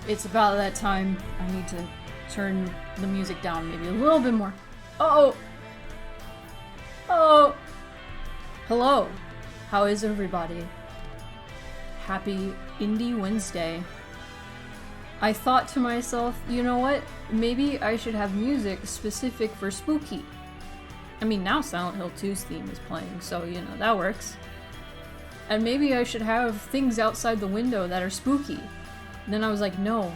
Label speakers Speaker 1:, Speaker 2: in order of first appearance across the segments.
Speaker 1: It's about that time. I need to turn the music down maybe a little bit more. Oh! Oh! Hello. How is everybody? Happy Indie Wednesday. I thought to myself, you know what? Maybe I should have music specific for spooky. I mean, now Silent Hill 2's theme is playing, so, you know, that works. And maybe I should have things outside the window that are spooky. And then I was like, no.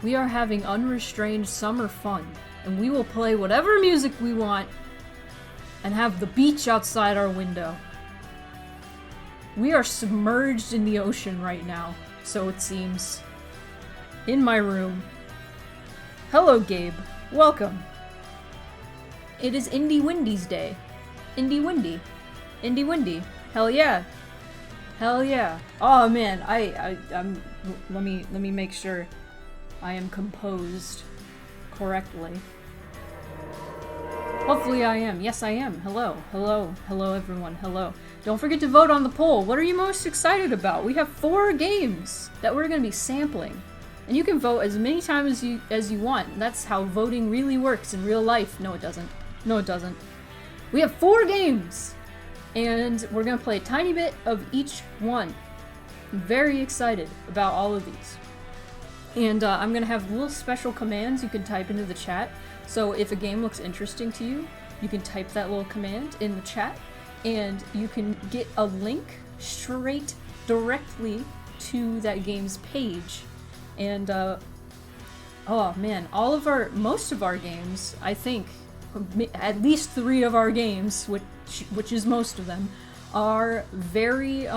Speaker 1: We are having unrestrained summer fun. And we will play whatever music we want and have the beach outside our window. We are submerged in the ocean right now, so it seems. In my room. Hello, Gabe. Welcome. It is Indie Windy's day. Indie Windy. Indie Windy. Hell yeah. Hell yeah. Oh man, I'm let me make sure I am composed correctly. Hopefully I am. Yes, I am. Hello. Hello. Hello everyone. Hello. Don't forget to vote on the poll. What are you most excited about? We have 4 games that we're going to be sampling. And you can vote as many times as you want. That's how voting really works in real life. No, it doesn't. No, it doesn't. We have 4 games, and we're gonna play a tiny bit of each one. I'm very excited about all of these. And I'm gonna have little special commands you can type into the chat. So if a game looks interesting to you, you can type that little command in the chat, and you can get a link straight directly to that game's page. And oh man, most of our games, I think, at least 3 of our games, which is most of them, are very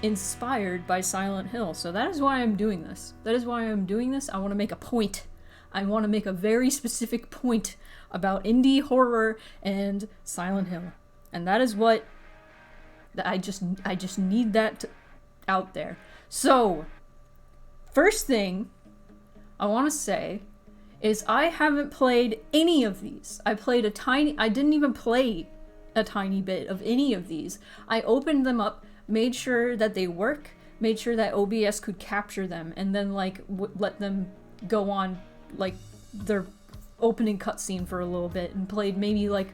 Speaker 1: inspired by Silent Hill. So that is why I'm doing this. That is why I'm doing this. I want to make a point. I want to make a very specific point about indie horror and Silent Hill. And that is what I just need that out there. So first thing I want to say is I haven't played any of these. I didn't even play a tiny bit of any of these. I opened them up, made sure that they work, made sure that OBS could capture them, and then like let them go on like their opening cutscene for a little bit, and played maybe like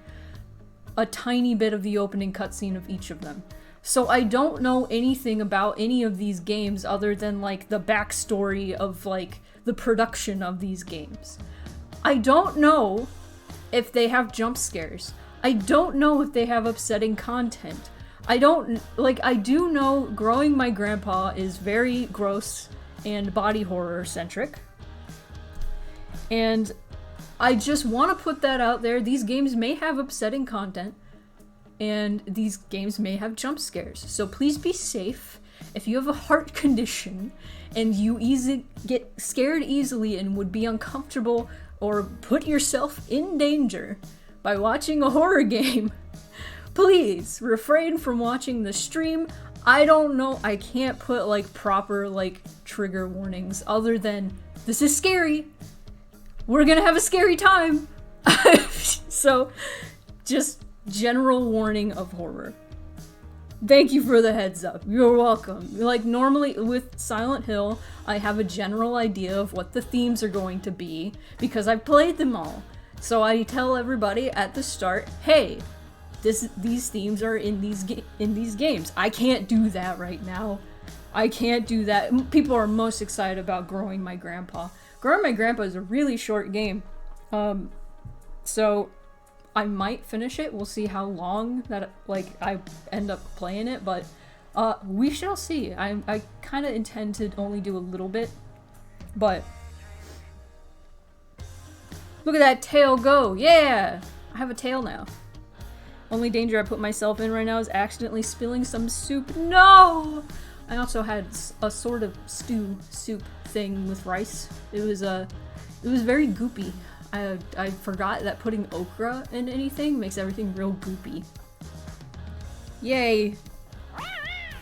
Speaker 1: a tiny bit of the opening cutscene of each of them. So I don't know anything about any of these games other than like the backstory of like the production of these games. I don't know if they have jump scares. I don't know if they have upsetting content. I do know Growing My Grandpa is very gross and body horror centric. And I just want to put that out there. These games may have upsetting content, and these games may have jump scares. So please be safe. If you have a heart condition and you get scared easily and would be uncomfortable or put yourself in danger by watching a horror game, please refrain from watching the stream. I don't know, I can't put like proper like trigger warnings other than this is scary. We're gonna have a scary time. So just general warning of horror. Thank you for the heads up. You're welcome. Like normally with Silent Hill, I have a general idea of what the themes are going to be because I've played them all. So I tell everybody at the start, hey, these themes are in these games. I can't do that right now. I can't do that. People are most excited about Growing My Grandpa. Growing My Grandpa is a really short game. So I might finish it. We'll see how long that I end up playing it, but we shall see. I kind of intend to only do a little bit, but look at that tail go! Yeah, I have a tail now. Only danger I put myself in right now is accidentally spilling some soup. No! I also had a sort of soup thing with rice. It was very goopy. I forgot that putting okra in anything makes everything real goopy. Yay!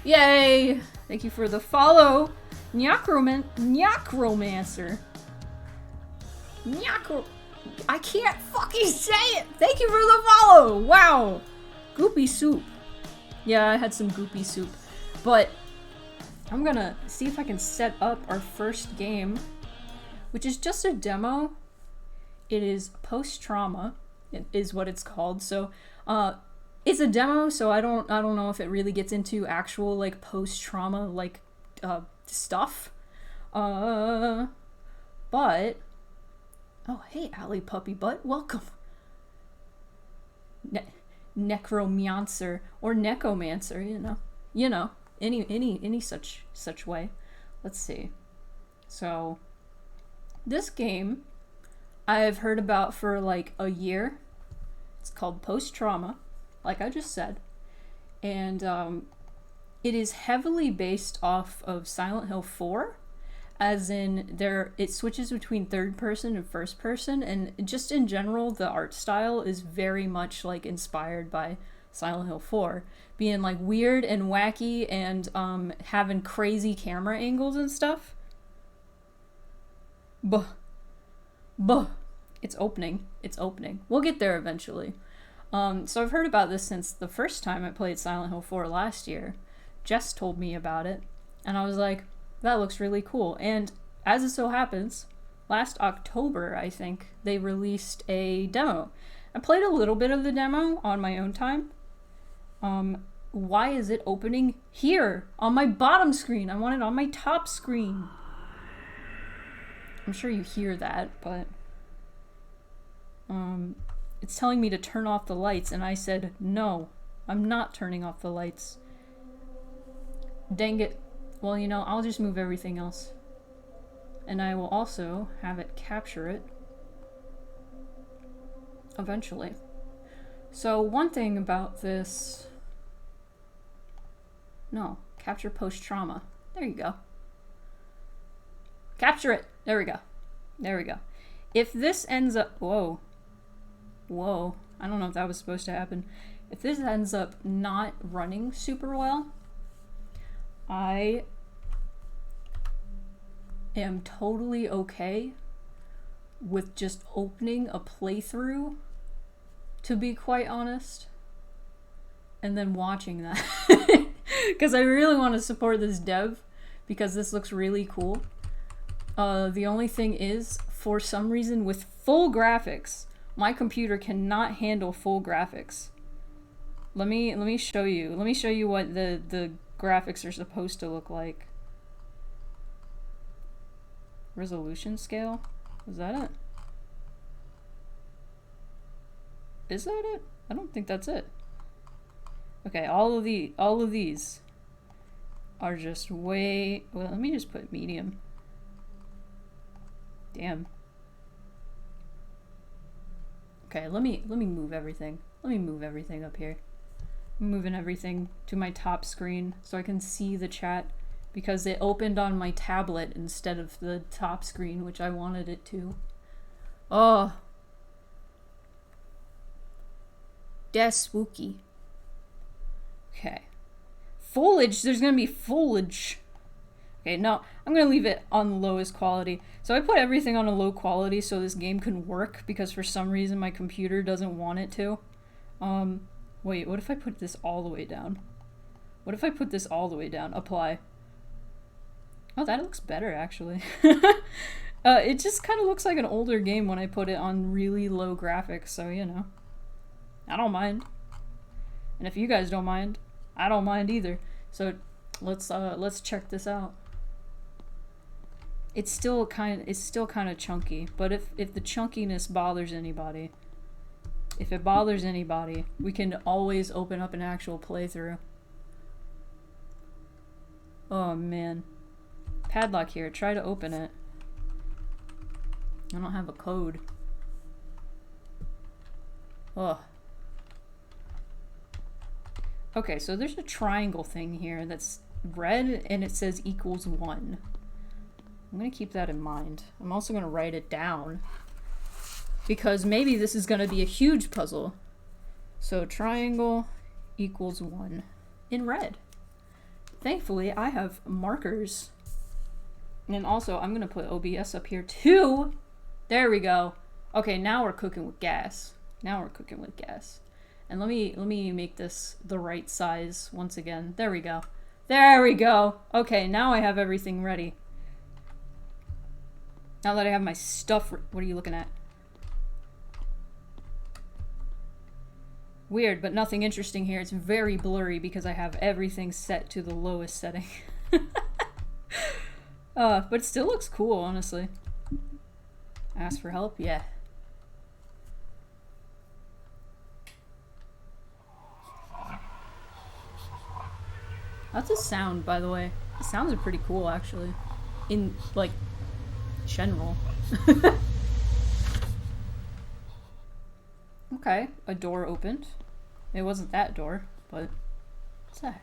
Speaker 1: Yay! Thank you for the follow, Nyakromancer. I can't fucking say it! Thank you for the follow! Wow! Goopy soup. Yeah, I had some goopy soup. But I'm gonna see if I can set up our first game which is just a demo. It is post-trauma, is what it's called. So, it's a demo, so I don't know if it really gets into actual like post-trauma like stuff. But oh hey, Allie Puppy Butt, welcome. Necromancer or Necomancer, any such way. Let's see. So this game I've heard about for like a year. It's called Post Trauma, like I just said, and it is heavily based off of Silent Hill 4, as in it switches between third person and first person, and just in general the art style is very much like inspired by Silent Hill 4, being like weird and wacky and having crazy camera angles and stuff. Buh. It's opening. We'll get there eventually. So I've heard about this since the first time I played Silent Hill 4 last year. Jess told me about it, and I was like, that looks really cool. And as it so happens, last October, I think, they released a demo. I played a little bit of the demo on my own time. Why is it opening here on my bottom screen? I want it on my top screen. I'm sure you hear that, but it's telling me to turn off the lights, and I said, no, I'm not turning off the lights. Dang it. Well, I'll just move everything else. And I will also have it capture it eventually. So one thing about this... No, capture post-trauma. There you go. Capture it! There we go. If this ends up... Whoa. I don't know if that was supposed to happen. If this ends up not running super well, I am totally okay with just opening a playthrough, to be quite honest, and then watching that. Because I really want to support this dev, because this looks really cool. The only thing is, for some reason, with full graphics, my computer cannot handle full graphics. Let me show you. Let me show you what the graphics are supposed to look like. Resolution scale? Is that it? Is that it? I don't think that's it. Okay, all of these are just way... Well, let me just put medium. Damn. Okay, let me move everything. Let me move everything up here. I'm moving everything to my top screen so I can see the chat, because it opened on my tablet instead of the top screen, which I wanted it to. Oh. That's spooky. Okay. Foliage, there's gonna be foliage. Okay, no, I'm gonna leave it on the lowest quality. So I put everything on a low quality so this game can work, because for some reason my computer doesn't want it to. Wait, what if I put this all the way down? What if I put this all the way down? Apply. Oh, that looks better, actually. It just kind of looks like an older game when I put it on really low graphics, so, I don't mind. And if you guys don't mind, I don't mind either. So, let's check this out. It's still kind of chunky, but if the chunkiness bothers anybody, if it bothers anybody, we can always open up an actual playthrough. Oh man. Padlock here, try to open it. I don't have a code. Ugh. Okay, so there's a triangle thing here that's red and it says =1. I'm gonna keep that in mind. I'm also gonna write it down, because maybe this is gonna be a huge puzzle. So triangle =1 in red. Thankfully, I have markers. And also, I'm gonna put OBS up here too. There we go. Okay, now we're cooking with gas. Now we're cooking with gas. And let me make this the right size once again. There we go. There we go. Okay, now I have everything ready. Now that I have my stuff... What are you looking at? Weird, but nothing interesting here. It's very blurry because I have everything set to the lowest setting. But it still looks cool, honestly. Ask for help? Yeah. That's a sound, by the way. The sounds are pretty cool, actually. In, like, general. Okay, a door opened. It wasn't that door, but... What's that?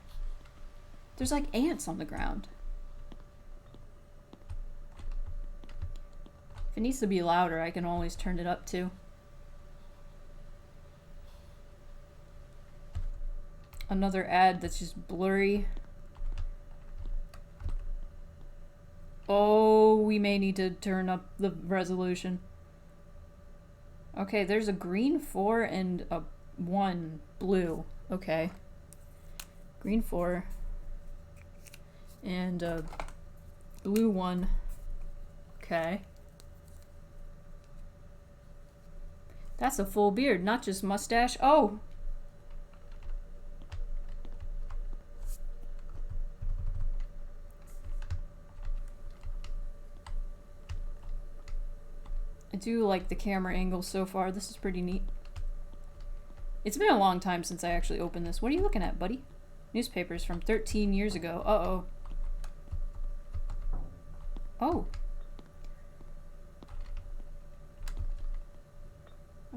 Speaker 1: There's, like, ants on the ground. If it needs to be louder, I can always turn it up, too. Another ad that's just blurry. Oh, we may need to turn up the resolution. Okay, there's a green 4 and a 1 blue. Okay. Green 4 and a blue 1. Okay. That's a full beard, not just mustache. Oh! I do like the camera angle so far. This is pretty neat. It's been a long time since I actually opened this. What are you looking at, buddy? Newspapers from 13 years ago. Uh-oh. Oh.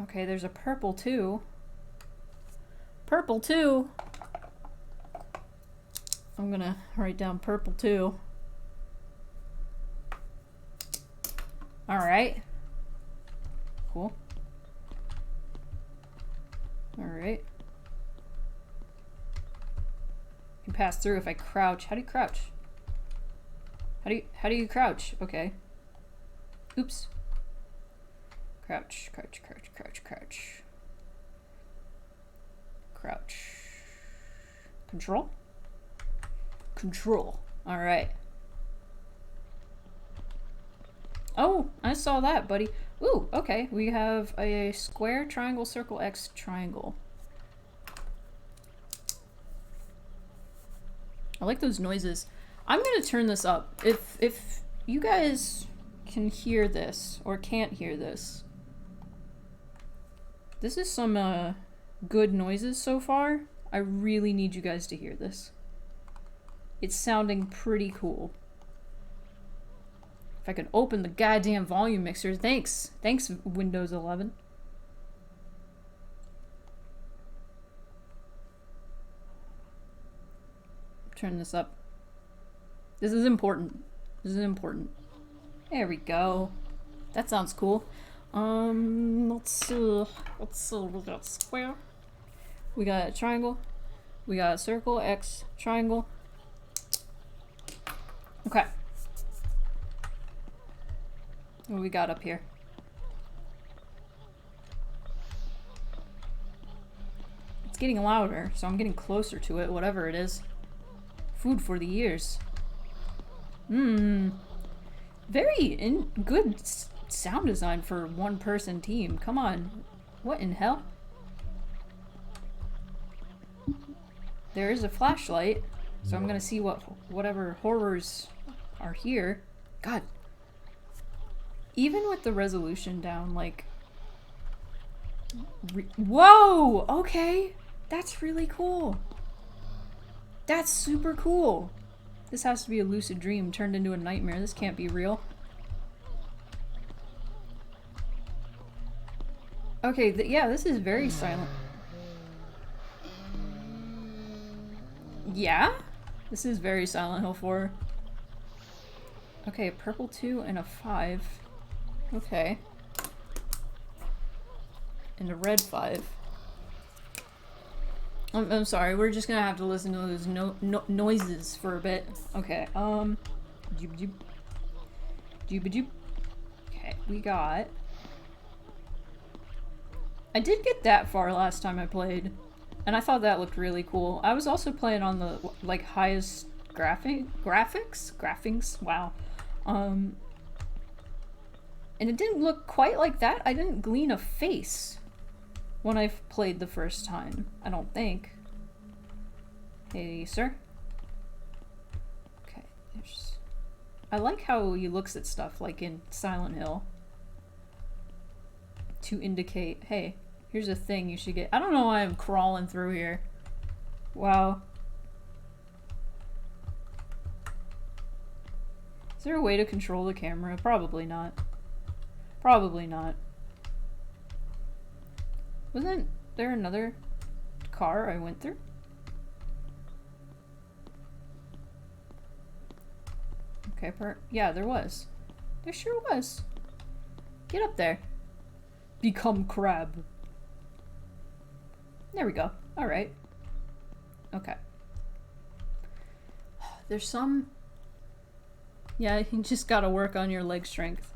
Speaker 1: Okay, there's a purple too. Purple too! I'm gonna write down purple too. Alright. Cool. Alright. I can pass through if I crouch. How do you crouch? How do you crouch? Okay. Oops. Crouch, crouch, crouch, crouch, crouch. Crouch. Control? Control. Alright. Oh, I saw that, buddy. Ooh, okay. We have a square, triangle, circle, X, triangle. I like those noises. I'm gonna turn this up. If you guys can hear this, or can't hear this, this is some good noises so far. I really need you guys to hear this. It's sounding pretty cool. If I could open the goddamn volume mixer. Thanks. Thanks, Windows 11. Turn this up. This is important. This is important. There we go. That sounds cool. Let's see. We got square. We got a triangle. We got a circle, X, triangle. Okay. What we got up here? It's getting louder, so I'm getting closer to it, whatever it is. Food for the ears. Very good sound design for one person team. Come on. What in hell? There is a flashlight, so I'm gonna see whatever horrors are here. God. Even with the resolution down, like... Whoa! Okay! That's really cool. That's super cool. This has to be a lucid dream turned into a nightmare. This can't be real. Okay, yeah, this is very silent. Yeah? This is very Silent Hill 4. Okay, a purple 2 and a 5. Okay. And a red 5. I'm sorry, we're just gonna have to listen to those noises for a bit. Okay, Joob. Okay, we got... I did get that far last time I played, and I thought that looked really cool. I was also playing on the, like, highest graphics? Wow. And it didn't look quite like that. I didn't glean a face when I played the first time. I don't think. Hey, sir. Okay, there's... I like how he looks at stuff like in Silent Hill. To indicate, hey, here's a thing you should get. I don't know why I'm crawling through here. Wow. Is there a way to control the camera? Probably not. Probably not. Wasn't there another car I went through? Okay, yeah, there was. There sure was. Get up there. Become crab. There we go. Alright. Okay. There's some... Yeah, you just gotta work on your leg strength.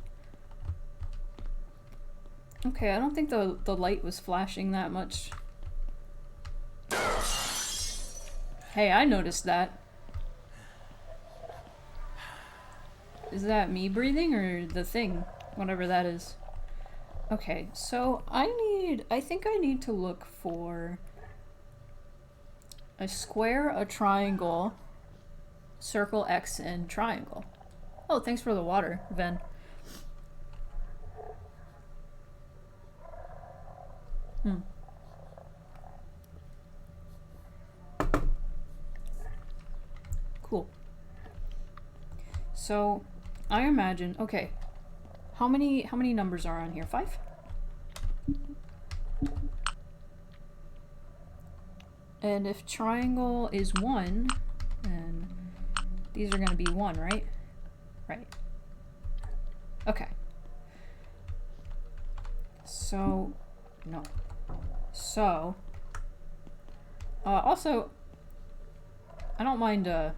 Speaker 1: Okay, I don't think the light was flashing that much. Hey, I noticed that. Is that me breathing or the thing? Whatever that is. Okay, so I think I need to look for a square, a triangle, circle, X, and triangle. Oh, thanks for the water, Ven. Cool. So, I imagine, okay, how many numbers are on here? 5? And if triangle is 1, then these are gonna be 1, right? Right. Okay. So, no. So, also, I don't mind, oh,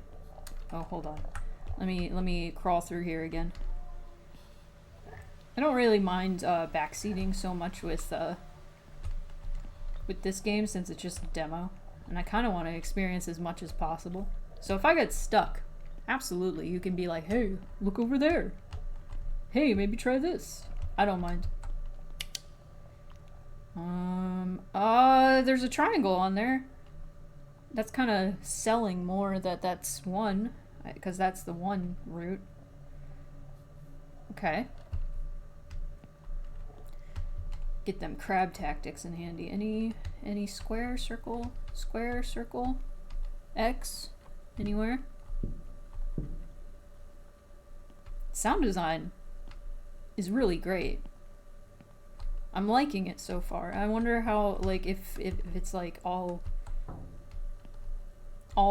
Speaker 1: hold on. Let me crawl through here again. I don't really mind, backseating so much with this game since it's just a demo. And I kind of want to experience as much as possible. So if I get stuck, absolutely, you can be like, hey, look over there. Hey, maybe try this. I don't mind. There's a triangle on there. That's kind of selling more that that's 1, because that's the 1 route. Okay. Get them crab tactics in handy. Any square, circle, X, anywhere? Sound design is really great. I'm liking it so far. I wonder how, like, if it's like all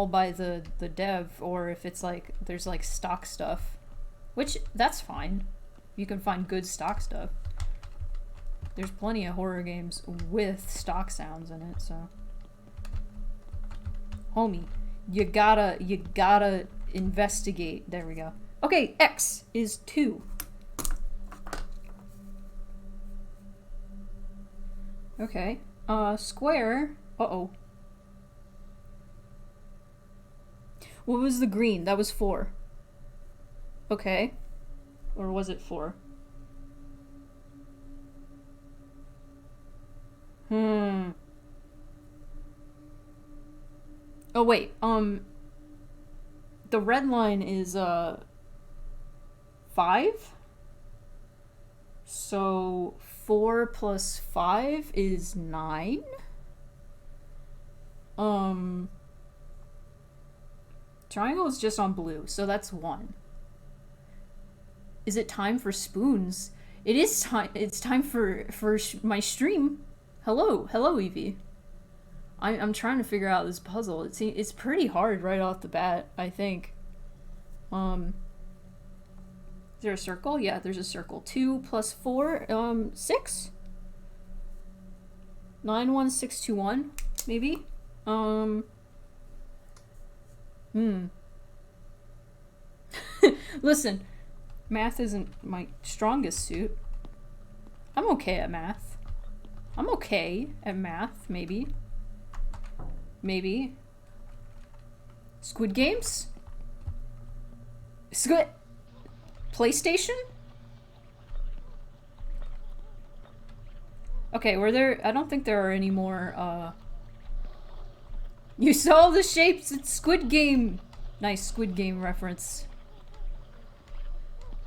Speaker 1: by the dev, or if it's like there's like stock stuff, which that's fine. You can find good stock stuff. There's plenty of horror games with stock sounds in it, so. Homie, you gotta investigate. There we go. Okay, X is 2. Okay, square, uh-oh. What was the green? That was 4. Okay. Or was it 4? Oh wait, the red line is 5? So 4 plus 5 is 9? Triangle is just on blue, so that's 1. Is it time for spoons? It is time. It's time for my stream. Hello, Evie. I'm trying to figure out this puzzle. It's pretty hard right off the bat, I think. Is there a circle? Yeah, there's a circle. 2 plus 4, 6? 91621, maybe? Listen, math isn't my strongest suit. I'm okay at math. I'm okay at math, maybe. Maybe. Squid Games? PlayStation? Okay, were there... I don't think there are any more, You saw the shapes! It's Squid Game! Nice Squid Game reference.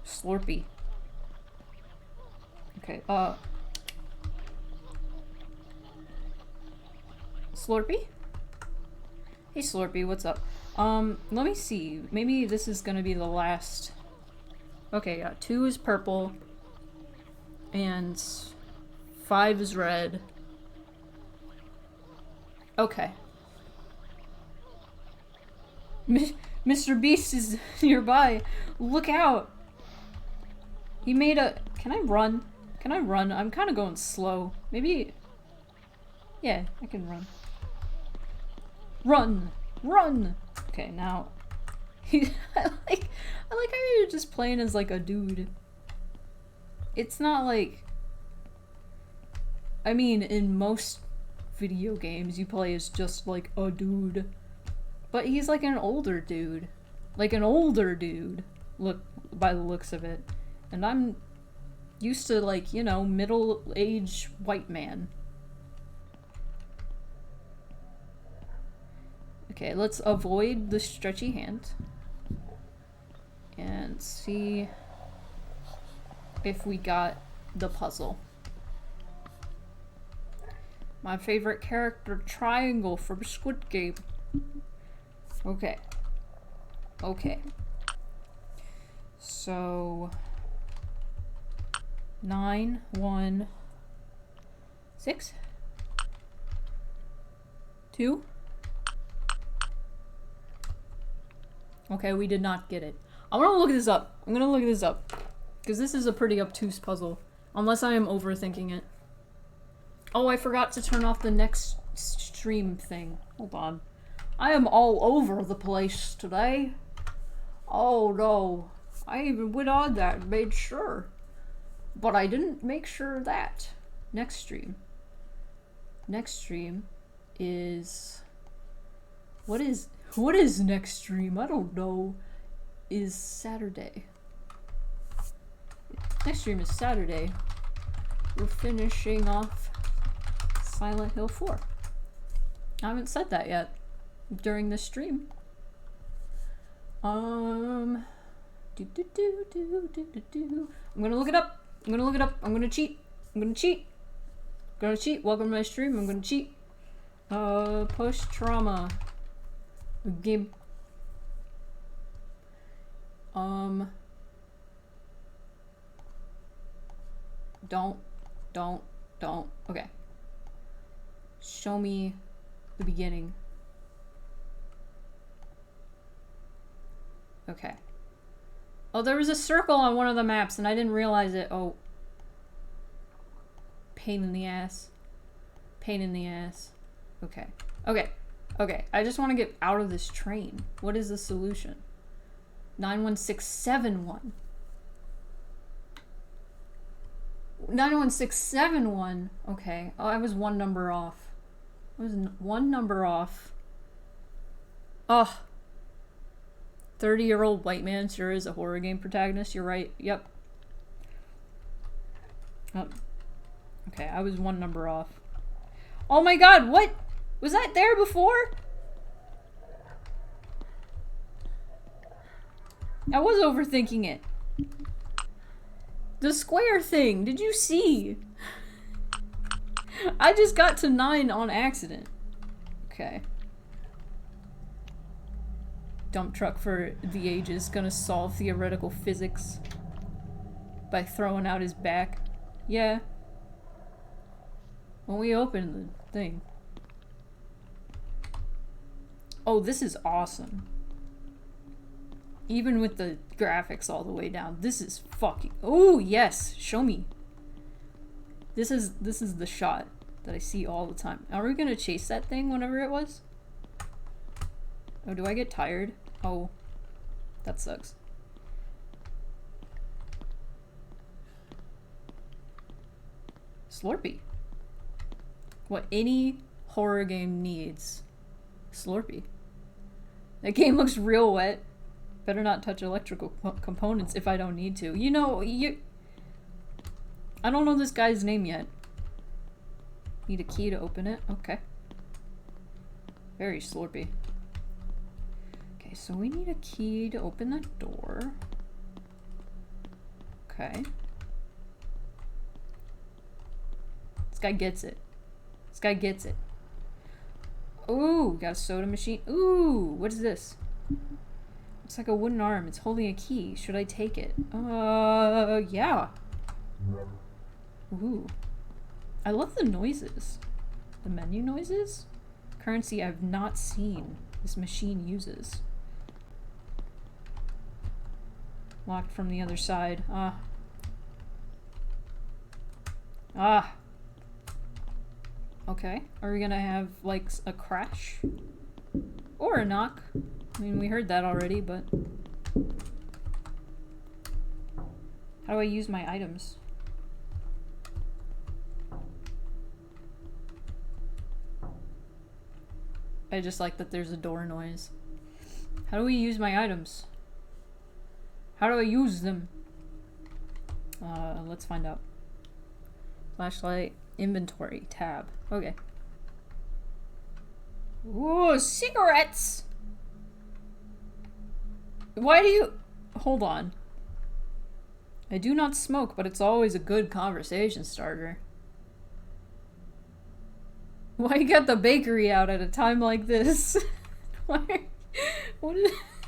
Speaker 1: Slurpee. Okay, Slurpee? Hey Slurpee, what's up? Let me see. Maybe this is gonna be the last... Okay, 2 is purple. And 5 is red. Okay. Mr. Beast is nearby. Look out! He made a... Can I run? Can I run? I'm kind of going slow. Maybe... Yeah, I can run. Run! Run! Okay, now... I like how you're just playing as like a dude. It's not like... I mean, in most video games, you play as just like a dude. But he's like an older dude. Like an older dude. Look, by the looks of it. And I'm used to like, you know, middle-aged white man. Okay, let's avoid the stretchy hand. And see if we got the puzzle. My favorite character, Triangle from Squid Game. Okay. Okay. So... 9, 1, 6, 2. Okay, we did not get it. I want to look this up. I'm gonna look this up. Because this is a pretty obtuse puzzle. Unless I am overthinking it. Oh, I forgot to turn off the next stream thing. Hold on. I am all over the place today. Oh no. I even went on that and made sure. But I didn't make sure that. Next stream. Next stream is... What is next stream? I don't know. Is Saturday. Next stream is Saturday. We're finishing off Silent Hill 4. I haven't said that yet during this stream. I'm gonna look it up. I'm gonna look it up. I'm gonna cheat. I'm gonna cheat. I'm gonna cheat. Welcome to my stream. I'm gonna cheat. Post-trauma game. Don't. Okay. Show me the beginning. Okay. Oh, there was a circle on one of the maps and I didn't realize it. Oh. Pain in the ass. Pain in the ass. Okay. Okay. Okay. I just want to get out of this train. What is the solution? 91671. 91671. Okay. Oh, I was one number off. I was one number off. Oh. 30-year-old white man sure is a horror game protagonist. You're right. Yep. Oh. Okay, I was one number off. Oh my god, what? Was that there before? I was overthinking it. The square thing, did you see? I just got to 9 on accident. Okay. Dump truck for the ages, gonna solve theoretical physics by throwing out his back. Yeah. When we open the thing. Oh, this is awesome. Even with the graphics all the way down, this is fucking... Oh, yes! Show me. This is the shot that I see all the time. Are we gonna chase that thing whenever it was? Oh, do I get tired? Oh, that sucks. Slurpee. What any horror game needs. Slurpee. That game looks real wet. Better not touch electrical components if I don't need to. You know, I don't know this guy's name yet. Need a key to open it. Okay. Very slurpy. Okay, so we need a key to open that door. Okay. This guy gets it. This guy gets it. Ooh, got a soda machine. Ooh, what is this? It's like a wooden arm. It's holding a key. Should I take it? Yeah. Ooh. I love the noises. The menu noises? Currency I've not seen this machine uses. Locked from the other side. Okay. Are we gonna have, like, a crash? Or a knock? I mean, we heard that already, but... How do I use my items? I just like that there's a door noise. How do we use my items? How do I use them? Let's find out. Flashlight, inventory, tab. Okay. Ooh, cigarettes! Why do you... Hold on. I do not smoke, but it's always a good conversation starter. Why you got the bakery out at a time like this? What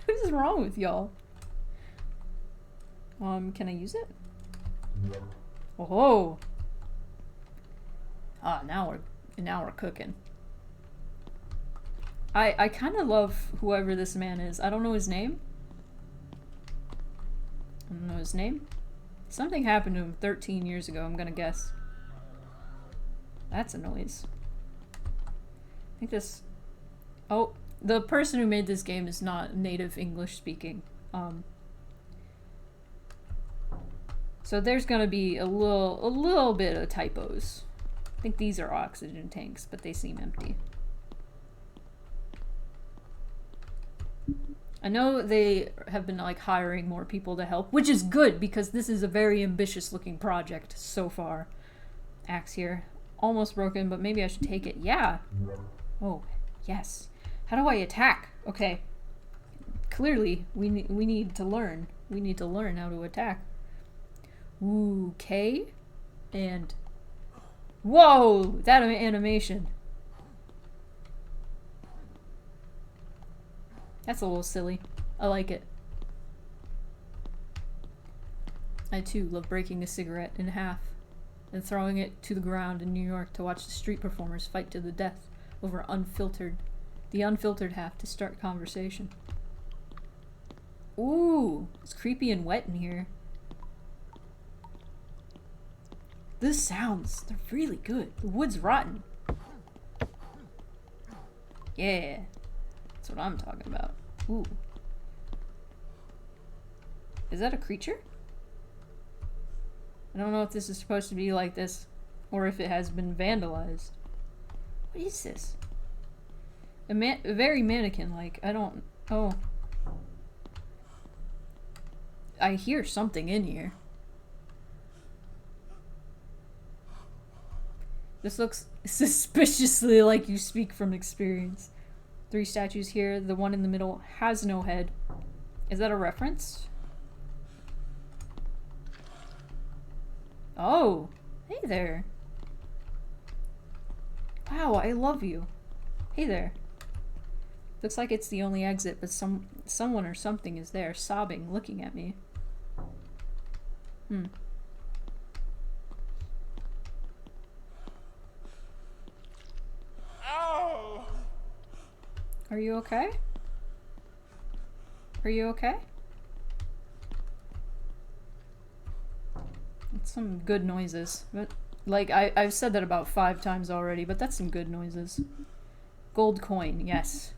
Speaker 1: is wrong with y'all? Can I use it? Oh. Ah, now we're cooking. I kind of love whoever this man is. I don't know his name. I don't know his name. Something happened to him 13 years ago, I'm gonna guess. That's a noise. I think this... Oh, the person who made this game is not native English speaking. So there's gonna be a little bit of typos. I think these are oxygen tanks, but they seem empty. I know they have been like hiring more people to help, which is good because this is a very ambitious looking project so far. Axe here. Almost broken, but maybe I should take it. Yeah. Oh, yes. How do I attack? Okay. Clearly, we need to learn. We need to learn how to attack. Ooh, K. And... Whoa! That animation. That's a little silly. I like it. I too love breaking a cigarette in half and throwing it to the ground in New York to watch the street performers fight to the death over the unfiltered half to start conversation. Ooh, it's creepy and wet in here. These sounds, they're really good. The wood's rotten. Yeah, that's what I'm talking about. Ooh. Is that a creature? I don't know if this is supposed to be like this or if it has been vandalized. What is this? A very mannequin-like. I don't... Oh. I hear something in here. This looks suspiciously like you speak from experience. 3 statues here. The one in the middle has no head. Is that a reference? Oh, hey there. Wow, I love you. Hey there. Looks like it's the only exit, but someone or something is there, sobbing, looking at me.
Speaker 2: Ow!
Speaker 1: Are you okay? Are you okay? That's some good noises. But, like, I've said that about 5 times already, but that's some good noises. Gold coin, yes.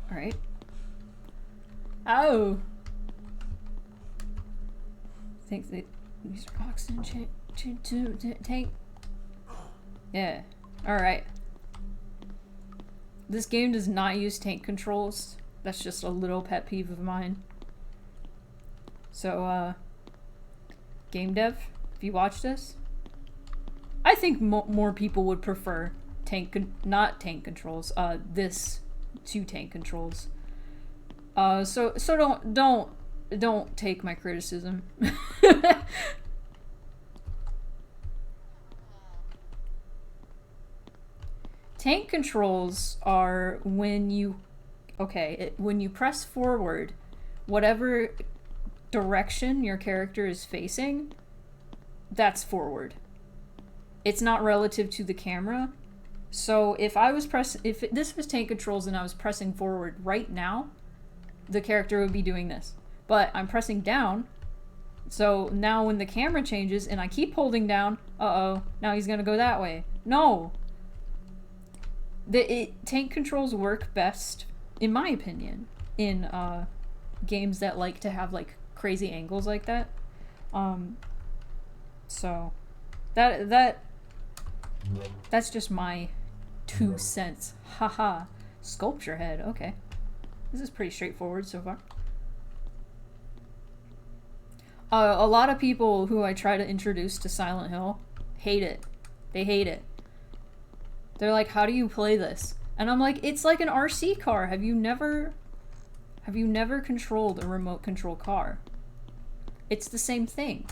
Speaker 1: Alright. Oh! I think that these are oxygen tank. Yeah. Alright. This game does not use tank controls. That's just a little pet peeve of mine. So, game dev, if you watch this, I think more people would prefer not tank controls, this to tank controls. So don't take my criticism. Tank controls are when you when you press forward, whatever direction your character is facing, that's forward. It's not relative to the camera. So if this was tank controls and I was pressing forward right now, the character would be doing this. But I'm pressing down, so now when the camera changes and I keep holding down, now he's gonna go that way. No! Tank controls work best, in my opinion, in games that like to have like crazy angles like that. So that's just my 2 cents. Haha. Sculpture head, okay. This is pretty straightforward so far. A lot of people who I try to introduce to Silent Hill hate it. They hate it. They're like, how do you play this? And I'm like, it's like an RC car. Have you never controlled a remote control car? It's the same thing.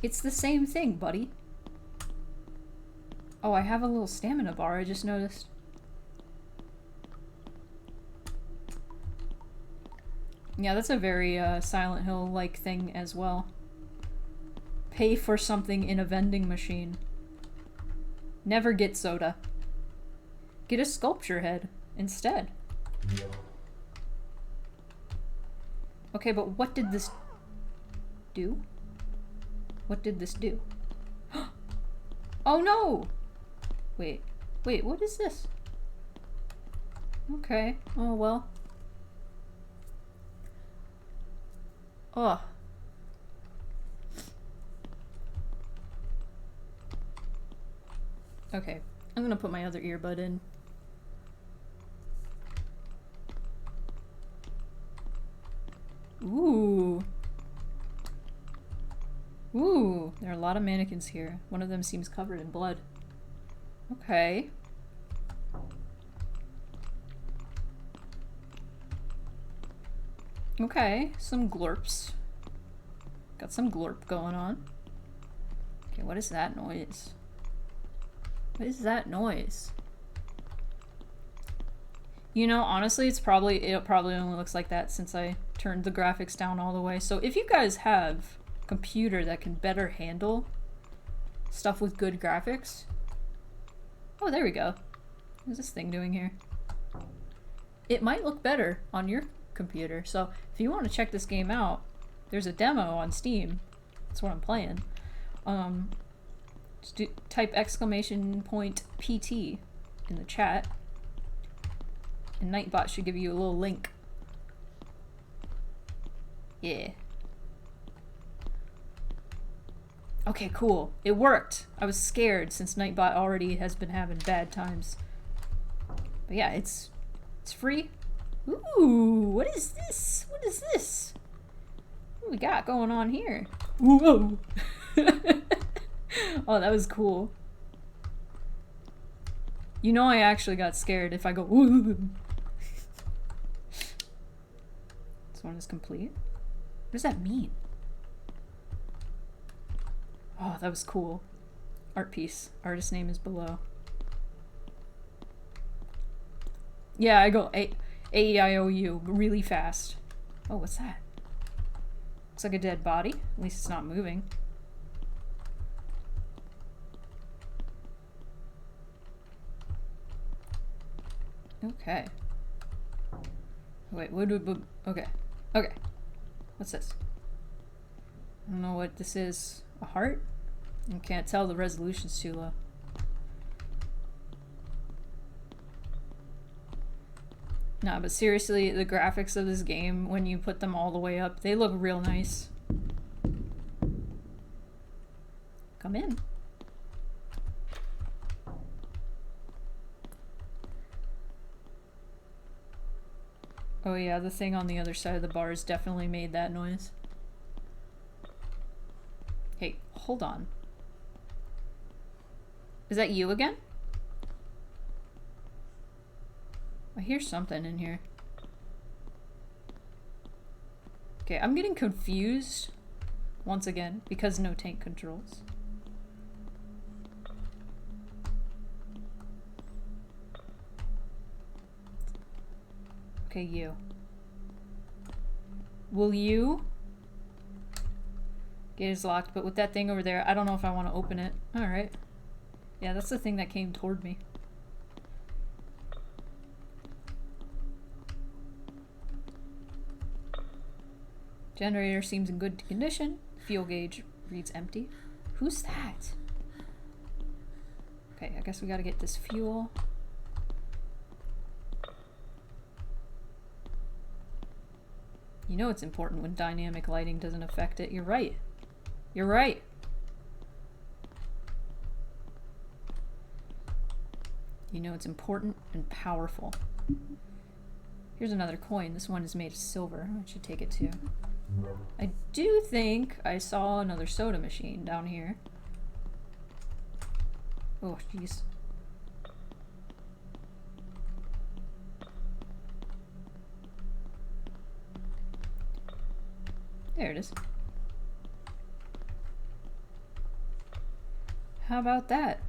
Speaker 1: It's the same thing, buddy. Oh, I have a little stamina bar, I just noticed. Yeah, that's a very Silent Hill-like thing as well. Pay for something in a vending machine. Never get soda. Get a sculpture head instead. Okay, but what did this do? What did this do? Oh no! Wait, what is this? Okay, oh well. Ugh. Okay, I'm gonna put my other earbud in. Ooh. Ooh, there are a lot of mannequins here. One of them seems covered in blood. Okay. Okay, some glorps. Got some glorp going on. Okay, what is that noise? What is that noise? You know, honestly, it probably only looks like that since I turned the graphics down all the way. So if you guys have a computer that can better handle stuff with good graphics. Oh, there we go. What's this thing doing here? It might look better on your computer. So if you want to check this game out, there's a demo on Steam. That's what I'm playing. Just type !PT in the chat. And Nightbot should give you a little link. Yeah. Okay, cool. It worked. I was scared since Nightbot already has been having bad times. But yeah, it's free. Ooh, what is this? What is this? What we got going on here? Whoa! Oh, that was cool. You know I actually got scared if I go ooh. This one is complete. What does that mean? Oh, that was cool. Art piece. Artist name is below. Yeah, I go A-E-I-O-U really fast. Oh, what's that? Looks like a dead body. At least it's not moving. Okay. Wait, okay. Okay. What's this? I don't know what this is. A heart? I can't tell, the resolution's too low. Nah, but seriously, the graphics of this game, when you put them all the way up, they look real nice. Come in. Oh yeah, the thing on the other side of the bars definitely made that noise. hold on. Is that you again? I hear something in here. Okay, I'm getting confused once again because no tank controls. Okay, you. Will you? Gate is locked, but with that thing over there, I don't know if I want to open it. Alright. Yeah, that's the thing that came toward me. Generator seems in good condition. Fuel gauge reads empty. Who's that? Okay, I guess we gotta get this fuel. You know it's important when dynamic lighting doesn't affect it. You're right. You're right. You know it's important and powerful. Here's another coin. This one is made of silver. I should take it too. I do think I saw another soda machine down here. Oh, jeez. There it is. How about that?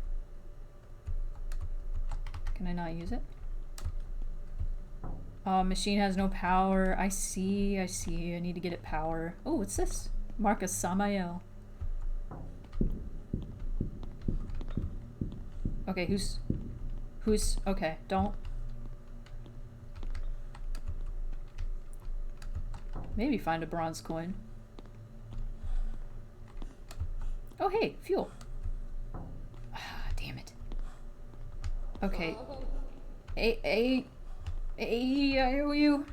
Speaker 1: Can I not use it? Oh, machine has no power. I see, I see. I need to get it power. Oh, what's this? Marcus Samael. Okay, who's... Okay, don't... Maybe find a bronze coin. Oh, hey, fuel. Ah, damn it. Okay. I owe you.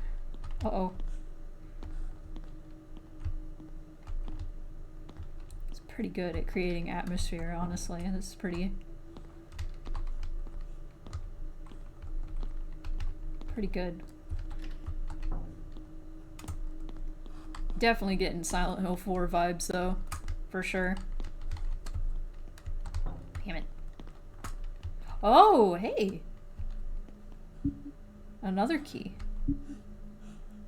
Speaker 1: Uh-oh. It's pretty good at creating atmosphere, honestly. It's pretty good. Definitely getting Silent Hill 4 vibes, though. For sure. Damn it. Oh, hey! Another key. I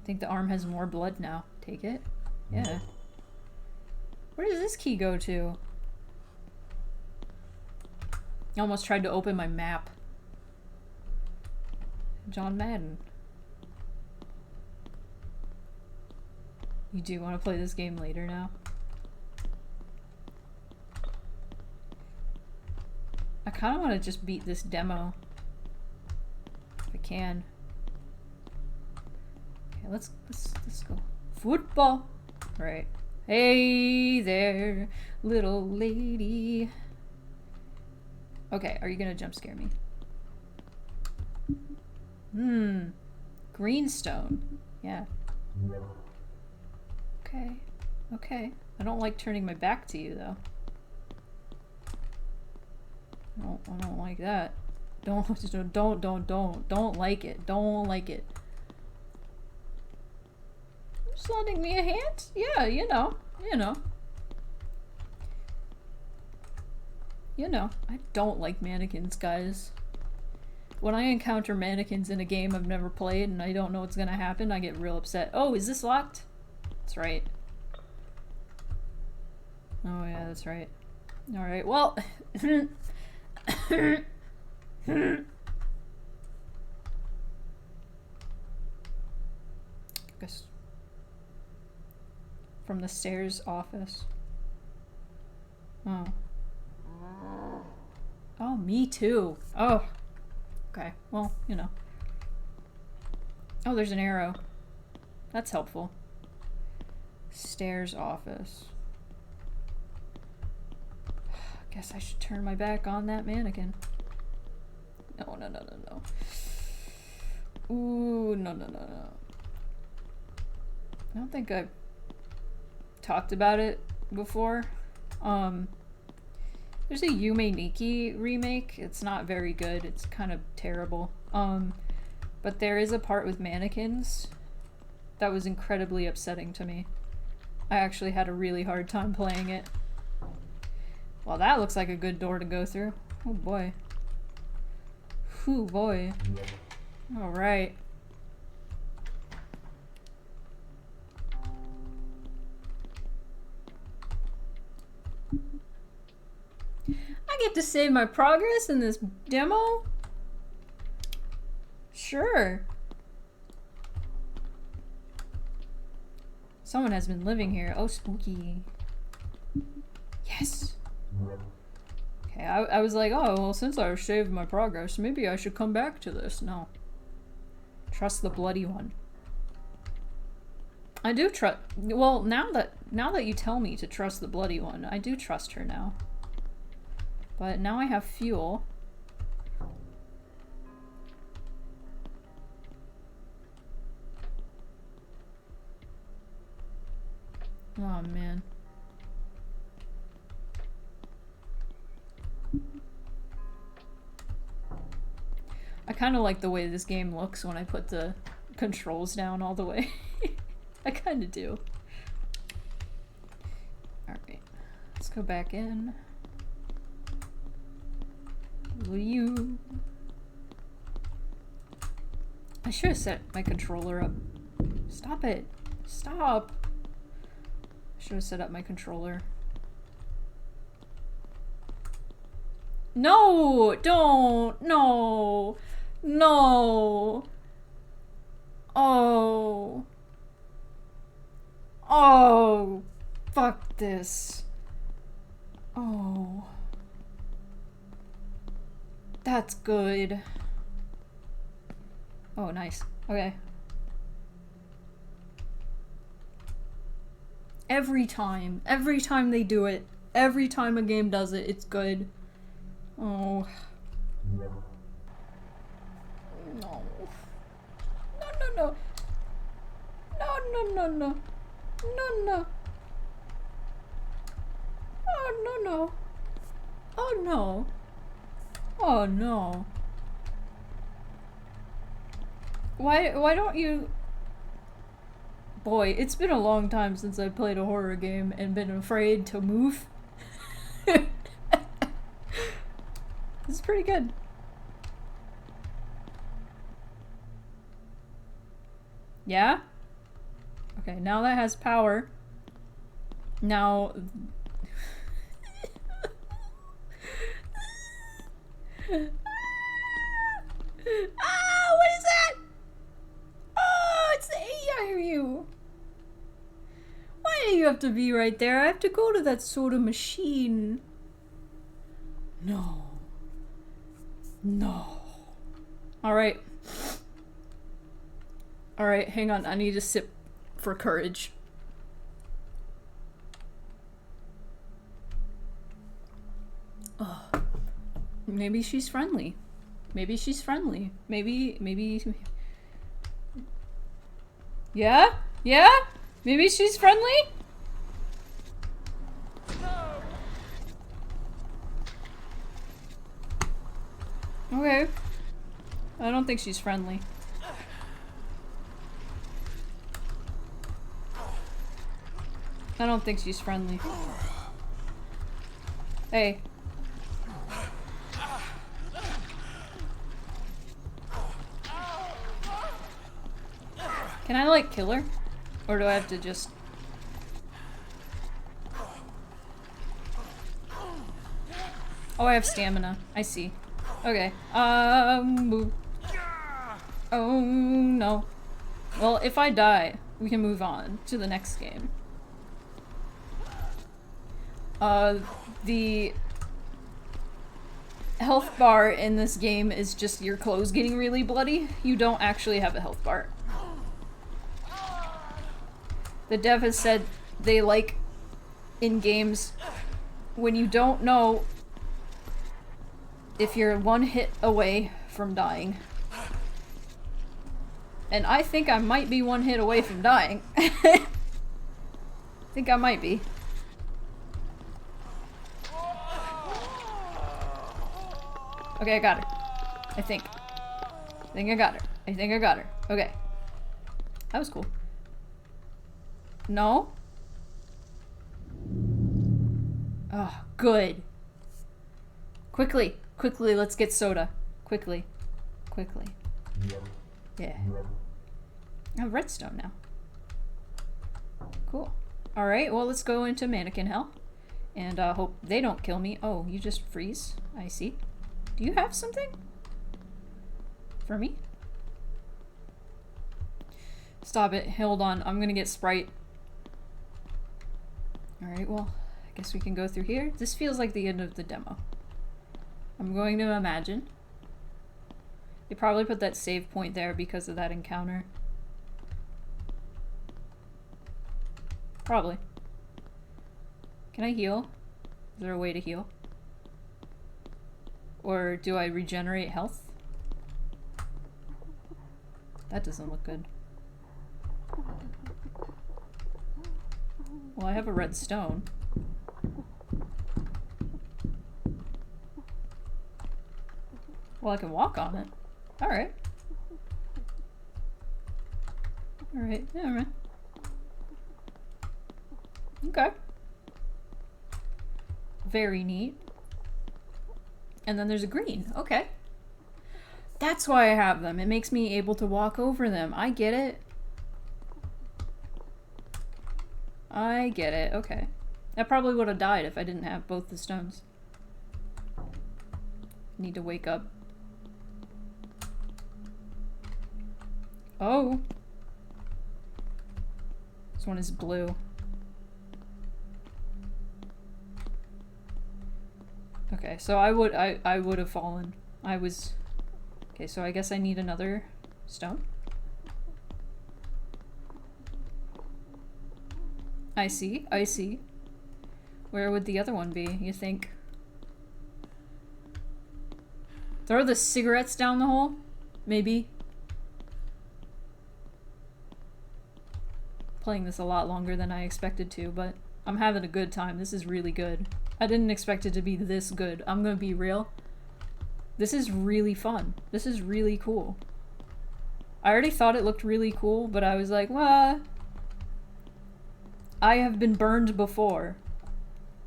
Speaker 1: think the arm has more blood now. Take it? Yeah. Where does this key go to? I almost tried to open my map. John Madden. You do want to play this game later now? I kind of want to just beat this demo. If I can. Okay, let's go. Football! Right. Hey there, little lady. Okay, are you gonna jump scare me? Greenstone. Yeah. Okay. Okay. I don't like turning my back to you, though. I don't like that. Don't like it. Don't like it. Just lending me a hand? Yeah, you know. I don't like mannequins, guys. When I encounter mannequins in a game I've never played and I don't know what's gonna happen, I get real upset. Oh, is this locked? That's right. Oh yeah, that's right. Alright, well... guess... From the stairs office. Oh. Oh, me too. Oh. Okay, well, you know. Oh, there's an arrow. That's helpful. Stairs office. Guess I should turn my back on that mannequin. No. Ooh, no. I don't think I've talked about it before. There's a Yume Nikki remake. It's not very good. It's kind of terrible. But there is a part with mannequins that was incredibly upsetting to me. I actually had a really hard time playing it. Well, that looks like a good door to go through. Oh boy. Whew, boy. Alright. I get to save my progress in this demo? Sure. Someone has been living here. Oh, spooky. Yes. Okay, I was like, oh, well, since I've saved my progress, maybe I should come back to this. No. Trust the bloody one. I do trust. Well, now that you tell me to trust the bloody one, I do trust her now. But now I have fuel. Oh man. I kind of like the way this game looks when I put the controls down all the way. I kind of do. Alright, let's go back in. You. I should have set my controller up. Stop it. Stop. I should have set up my controller. No! Don't! No! No! Oh. Oh. Fuck this. Oh. That's good. Oh, nice. Okay. Every time they do it, every time a game does it, it's good. Oh. No. No, no, no. No, no, no, no. No, no. Oh, no, no. Oh, no. Oh, no. Why don't you... Boy, it's been a long time since I played a horror game and been afraid to move. It's pretty good. Yeah? Okay, now that has power. Now... Ah, what is that? Oh, it's the AIU. Why do you have to be right there? I have to go to that soda machine. No. No. Alright. Alright, hang on. I need to sip for courage. Oh. Maybe she's friendly. Maybe she's friendly. Maybe... Yeah? Yeah? Maybe she's friendly? Okay. I don't think she's friendly. I don't think she's friendly. Hey. Can I, like, kill her? Or do I have to just... Oh, I have stamina. I see. Okay. Oh, no. Well, if I die, we can move on to the next game. The health bar in this game is just your clothes getting really bloody. You don't actually have a health bar. The dev has said they like in games when you don't know if you're one hit away from dying. And I think I might be one hit away from dying. I think I might be. Okay, I got her. I think I got her. I think I got her. Okay. That was cool. No? Oh, good. Quickly! Quickly, let's get soda. Quickly. Quickly. Yeah. I have redstone now. Cool. Alright, well, let's go into mannequin hell. And hope they don't kill me. Oh, you just freeze? I see. Do you have something? For me? Stop it. Hold on. I'm gonna get Sprite. Alright, well, I guess we can go through here. This feels like the end of the demo. I'm going to imagine. They probably put that save point there because of that encounter. Probably. Can I heal? Is there a way to heal? Or do I regenerate health? That doesn't look good. Well, I have a red stone. Well, I can walk on it. Alright. Alright, yeah, alright. Okay. Very neat. And then there's a green. Okay. That's why I have them. It makes me able to walk over them. I get it. I get it. Okay. I probably would have died if I didn't have both the stones. Need to wake up. Oh. This one is blue. Okay, so I would have fallen. I was... Okay, so I guess I need another stone. I see, I see. Where would the other one be, you think? Throw the cigarettes down the hole? Maybe. Playing this a lot longer than I expected to, but I'm having a good time. This is really good. I didn't expect it to be this good. I'm gonna be real. This is really fun. This is really cool. I already thought it looked really cool, but I was like, well, I have been burned before.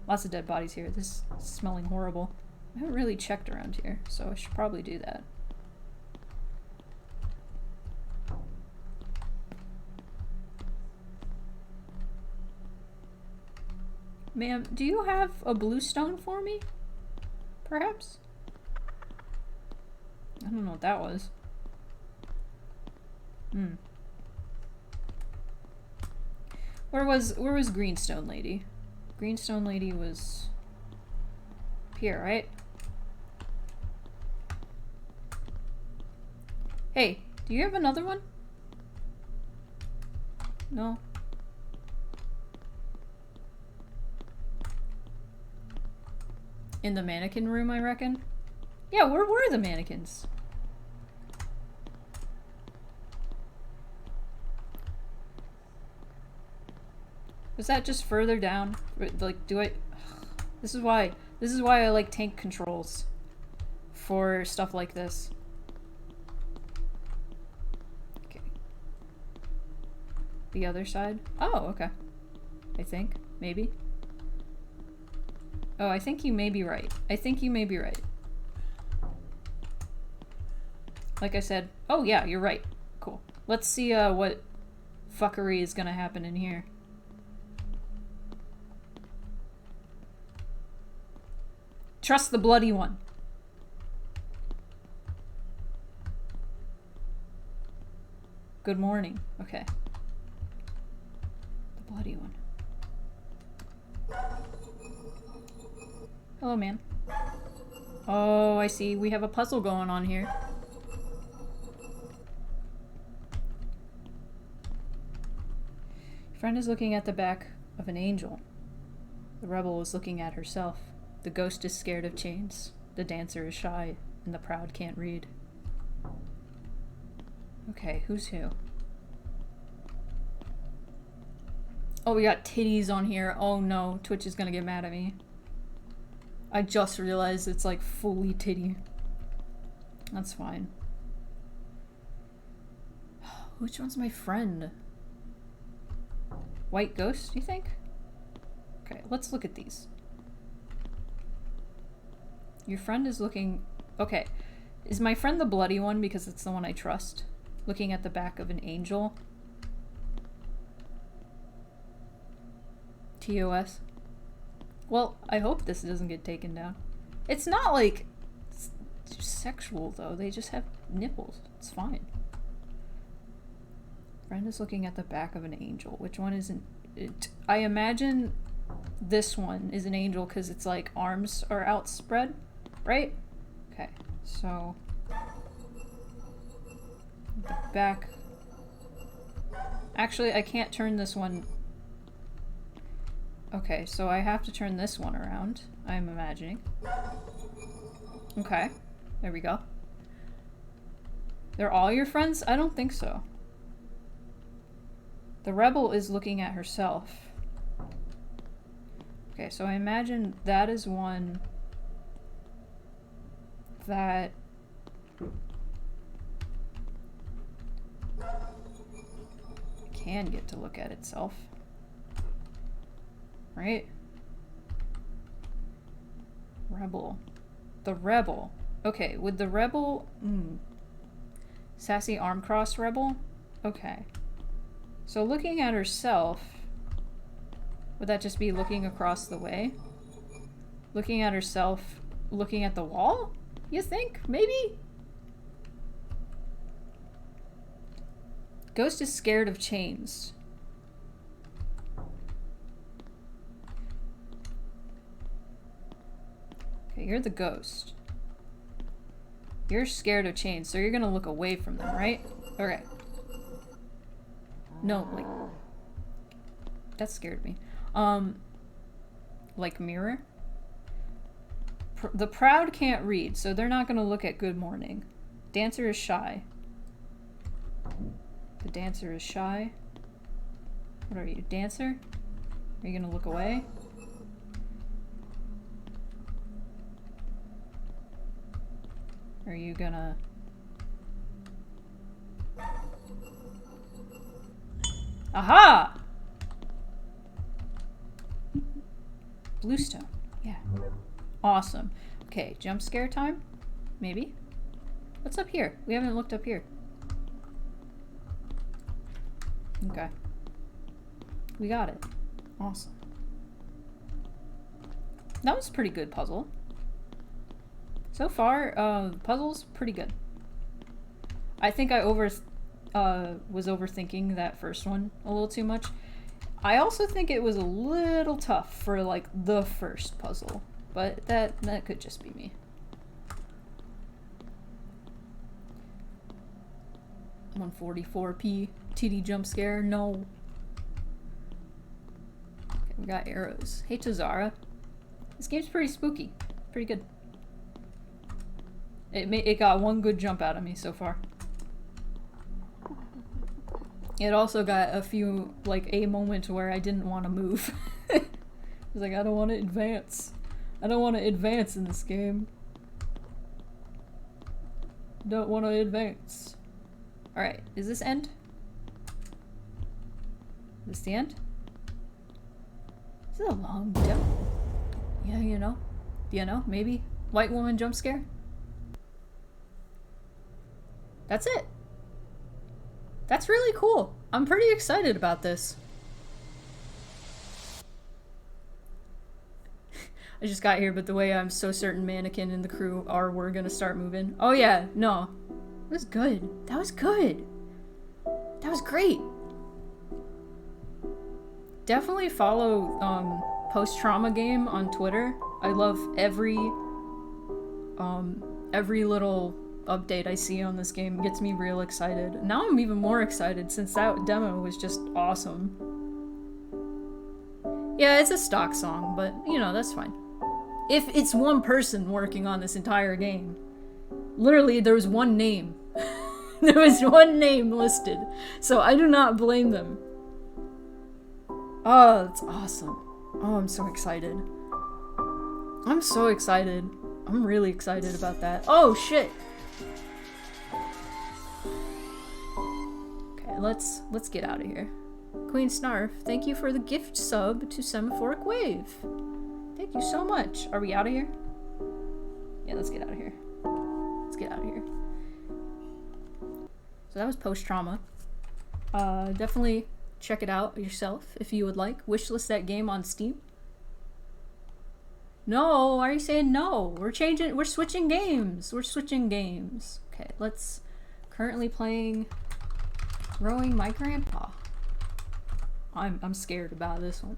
Speaker 1: Lots of dead bodies here. This is smelling horrible. I haven't really checked around here, so I should probably do that. Ma'am, do you have a blue stone for me? Perhaps? I don't know what that was. Hmm. Where was Greenstone Lady? Greenstone Lady was here, right? Hey, do you have another one? No. In the mannequin room, I reckon? Yeah, where were the mannequins? Was that just further down? Like, do I... This is why I like tank controls. For stuff like this. Okay. The other side? Oh, okay. I think. Maybe. Oh, I think you may be right. I think you may be right. Like I said, oh yeah, you're right. Cool. Let's see what fuckery is gonna happen in here. Trust the bloody one. Good morning. Okay. The bloody one. Hello, man. Oh, I see. We have a puzzle going on here. Friend is looking at the back of an angel. The rebel is looking at herself. The ghost is scared of chains. The dancer is shy, and the proud can't read. Okay, who's who? Oh, we got titties on here. Oh no, Twitch is gonna get mad at me. I just realized it's like fully titty. That's fine. Which one's my friend? White ghost, you think? Okay, let's look at these. Your friend is looking... Okay. Is my friend the bloody one because it's the one I trust? Looking at the back of an angel. TOS. Well, I hope this doesn't get taken down. It's not like sexual though. They just have nipples. It's fine. Friend is looking at the back of an angel. Which one isn't it? I imagine this one is an angel because it's like arms are outspread, right? Okay, so the back. Actually, I can't turn this one. Okay, so I have to turn this one around, I'm imagining. Okay, there we go. They're all your friends? I don't think so. The rebel is looking at herself. Okay, so I imagine that is one that can get to look at itself. Right? Rebel. The rebel. Okay, with the rebel... Sassy arm cross rebel? Okay. So looking at herself... Would that just be looking across the way? Looking at herself, looking at the wall? You think? Maybe? Ghost is scared of chains. Okay, you're the ghost. You're scared of chains, so you're gonna look away from them, right? Okay. No, like... That scared me. Like mirror? The proud can't read, so they're not gonna look at good morning. Dancer is shy. The dancer is shy. What are you, dancer? Are you gonna look away? Are you gonna... Aha! Bluestone. Yeah. Awesome. Okay, jump scare time? Maybe? What's up here? We haven't looked up here. Okay. We got it. Awesome. That was a pretty good puzzle. So far, the puzzle's pretty good. I think I was overthinking that first one a little too much. I also think it was a little tough for like the first puzzle, but that could just be me. 144p TD jump scare, no. Okay, we got arrows. Hey Tazara. This game's pretty spooky. Pretty good. It got one good jump out of me so far. It also got a few, like, a moment where I didn't want to move. I was like, I don't want to advance. I don't want to advance in this game. Don't want to advance. Alright, is this end? Is this the end? This is a long jump. Yeah, you know. You know, maybe. White woman jump scare? That's it. That's really cool. I'm pretty excited about this. I just got here, but the way I'm so certain Mannequin and the crew we're gonna start moving. Oh yeah, no. It was good. That was good. That was great. Definitely follow Post-Trauma Game on Twitter. I love every little update I see on this game. Gets me real excited. Now I'm even more excited since that demo was just awesome. Yeah, it's a stock song, but you know, that's fine. If it's one person working on this entire game, literally there was one name. There was one name listed, so I do not blame them. Oh, that's awesome. Oh, I'm so excited. I'm so excited. I'm really excited about that. Oh shit. Okay, let's get out of here. Queen Snarf, thank you for the gift sub to Semaphoric Wave. Thank you so much. Are we out of here? let's get out of here. Let's get out of here. So that was post-trauma. Definitely check it out yourself if you would like. Wishlist that game on Steam. No, why are you saying no? We're switching games. We're switching games. Okay, let's currently playing Growing My Grandpa. I'm scared about this one.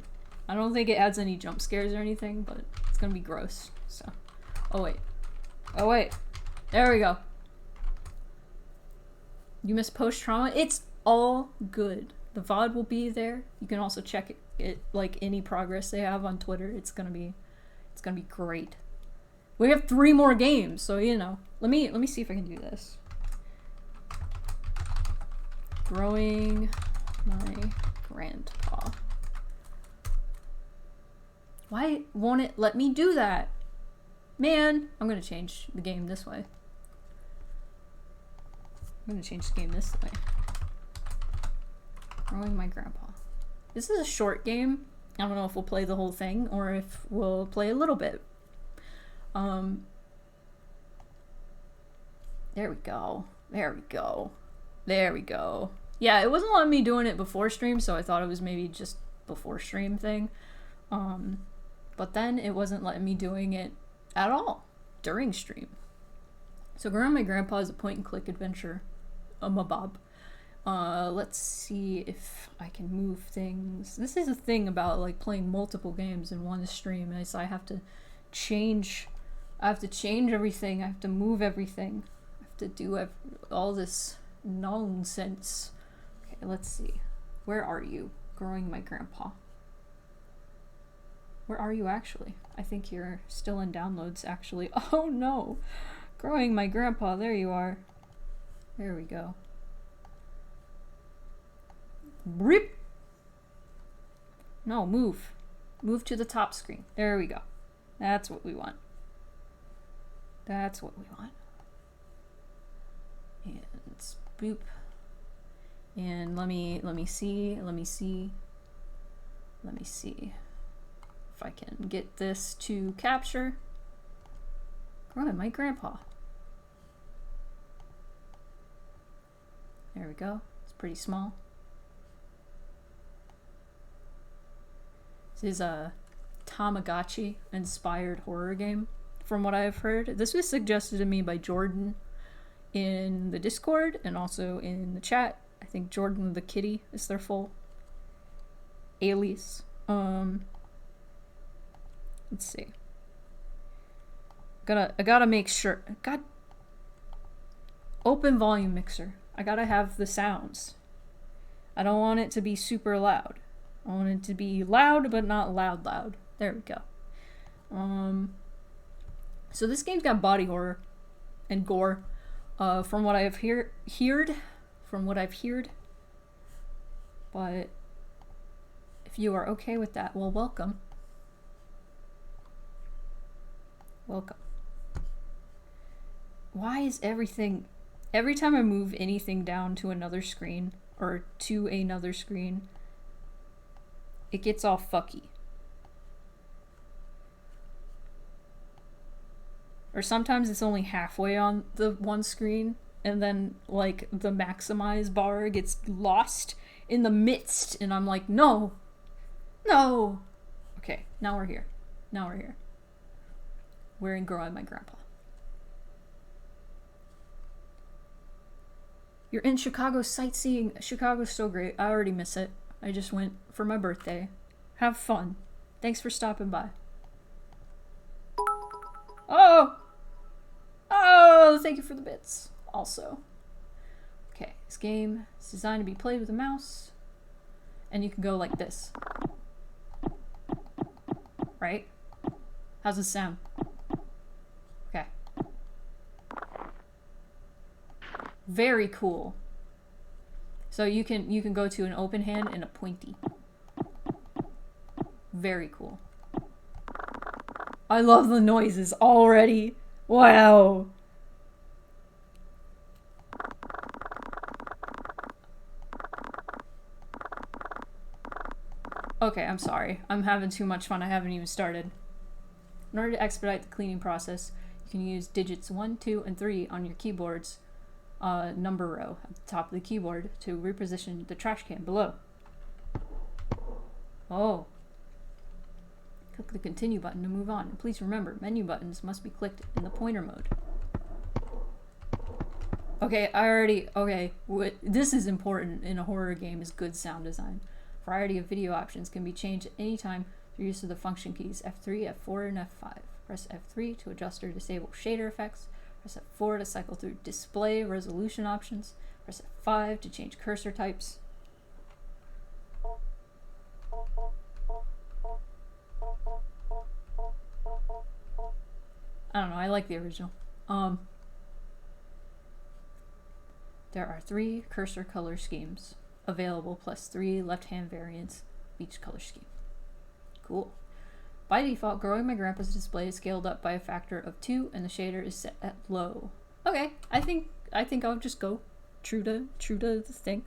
Speaker 1: I don't think it adds any jump scares or anything, but it's gonna be gross. So, oh wait, there we go. You missed post-trauma? It's all good. The VOD will be there. You can also check it like any progress they have on Twitter. It's gonna be great. We have 3 more games, so you know. Let me see if I can do this. Growing My Grandpa. Why won't it let me do that? Man, I'm gonna change the game this way. I'm gonna change the game this way. Growing My Grandpa. This is a short game. I don't know if we'll play the whole thing or if we'll play a little bit. There we go. There we go. There we go. Yeah, it wasn't letting me doing it before stream, so I thought it was maybe just before stream thing. But then it wasn't letting me doing it at all during stream. So Growing My Grandpa is a point-and-click adventure. Mabob. Let's see if I can move things. This is a thing about like playing multiple games in one stream, is I have to change everything. I have to move everything. I have to do all this nonsense. Okay, let's see. Where are you? Growing My Grandpa. Where are you actually? I think you're still in downloads actually. Oh no! Growing My Grandpa, there you are. There we go. Rip! No, move. Move to the top screen. There we go. That's what we want. That's what we want. And boop. And let me see if I can get this to capture. Growing My Grandpa. There we go. It's pretty small. This is a Tamagotchi inspired horror game from what I've heard. This was suggested to me by Jordan in the Discord and also in the chat. I think Jordan the Kitty is their full alias. Let's see. I gotta make sure. Open volume mixer. I gotta have the sounds. I don't want it to be super loud. I want it to be loud, but not loud. There we go. So this game's got body horror and gore. From what I've heard. But if you are okay with that, well, welcome. Welcome. Why is everything... Every time I move anything down to another screen, or to another screen, it gets all fucky. Or sometimes it's only halfway on the one screen, and then, like, the maximize bar gets lost in the midst, and I'm like, no! No! Okay, now we're here. Now we're here. We're in Growing My Grandpa. You're in Chicago sightseeing. Chicago's so great. I already miss it. I just went for my birthday. Have fun. Thanks for stopping by. Oh! Oh, thank you for the bits. Also. Okay, this game is designed to be played with a mouse. And you can go like this. Right? How's this sound? Okay. Very cool. So you can go to an open hand and a pointy. Very cool. I love the noises already. Wow. Okay, I'm sorry. I'm having too much fun. I haven't even started. In order to expedite the cleaning process, You can use digits 1, 2, and 3 on your keyboard's number row at the top of the keyboard to reposition the trash can below. Oh. Click the continue button to move on. And please remember, menu buttons must be clicked in the pointer mode. Okay, this is important in a horror game, is good sound design. Variety of video options can be changed at any time through use of the function keys F3, F4, and F5. Press F3 to adjust or disable shader effects. Press F4 to cycle through display resolution options. Press F5 to change cursor types. I don't know, I like the original. There are 3 cursor color schemes available, plus 3 left-hand variants of each color scheme. Cool. By default, Growing My Grandpa's display is scaled up by a factor of 2, and the shader is set at low. Okay, I think I'll just go true to the thing.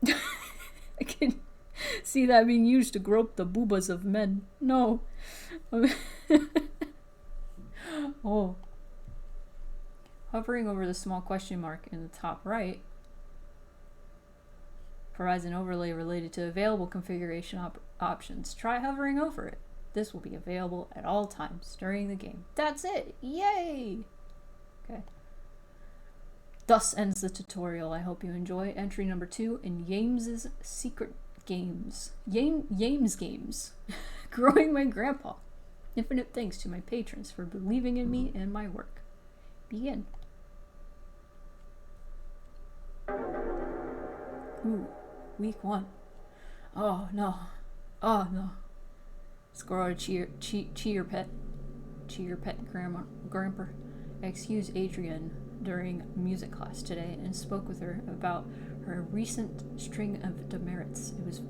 Speaker 1: I can see that being used to grope the boobas of men. No. Oh. Hovering over the small question mark in the top right provides an overlay related to available configuration options. Try hovering over it. This will be available at all times during the game. That's it! Yay! Okay. Thus ends the tutorial. I hope you enjoy. Entry number 2 in Yames's Secret Games. Yames Games. Growing My Grandpa. Infinite thanks to my patrons for believing in me and my work. Begin. Ooh, week 1. Oh no. Oh no. Squirrel cheer pet. Cheer pet grandpa. I excused Adrienne during music class today and spoke with her about her recent string of demerits. It was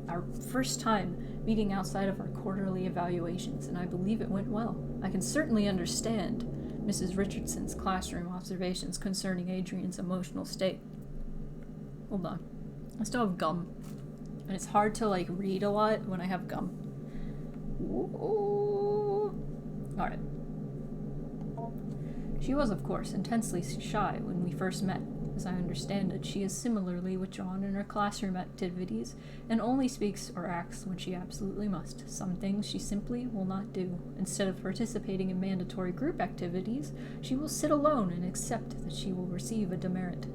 Speaker 1: our first time meeting outside of our quarterly evaluations, and I believe it went well. I can certainly understand Mrs. Richardson's classroom observations concerning Adrienne's emotional state. Hold on. I still have gum, and it's hard to read a lot when I have gum. Ooh. All right. She was, of course, intensely shy when we first met. As I understand it, she is similarly withdrawn in her classroom activities and only speaks or acts when she absolutely must. Some things she simply will not do. Instead of participating in mandatory group activities, she will sit alone and accept that she will receive a demerit.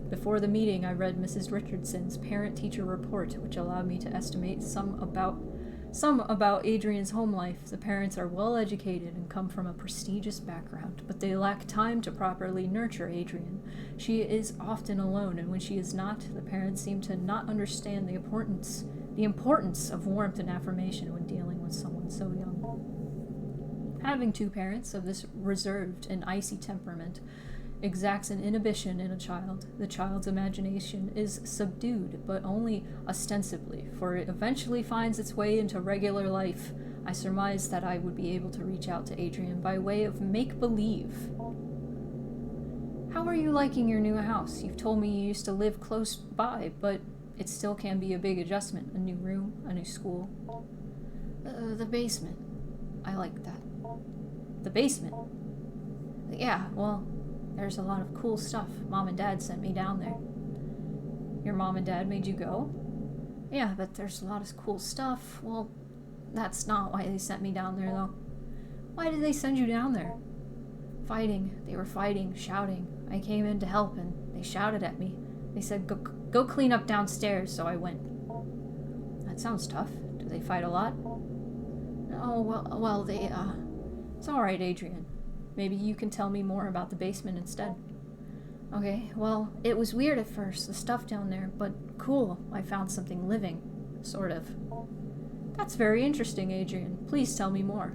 Speaker 1: Before the meeting, I read Mrs. Richardson's parent-teacher report, which allowed me to estimate some about Adrienne's home life. The parents are well educated and come from a prestigious background, but they lack time to properly nurture Adrienne. She is often alone, and when she is not, the parents seem to not understand the importance of warmth and affirmation when dealing with someone so young. Having 2 parents of this reserved and icy temperament exacts an inhibition in a child. The child's imagination is subdued, but only ostensibly, for it eventually finds its way into regular life. I surmised that I would be able to reach out to Adrienne by way of make-believe. How are you liking your new house? You've told me you used to live close by, but it still can be a big adjustment. A new room, a new school. The basement. I like that. The basement? Yeah, well, there's a lot of cool stuff. Mom and Dad sent me down there. Your mom and Dad made you go? Yeah, but there's a lot of cool stuff. Well, that's not why they sent me down there, though. Why did they send you down there? Fighting. They were fighting, shouting. I came in to help, and they shouted at me. They said, go clean up downstairs, so I went. That sounds tough. Do they fight a lot? Oh, well, they, It's alright, Adrienne. Maybe you can tell me more about the basement instead. Okay, well, it was weird at first, the stuff down there, but cool. I found something living. Sort of. That's very interesting, Adrienne. Please tell me more.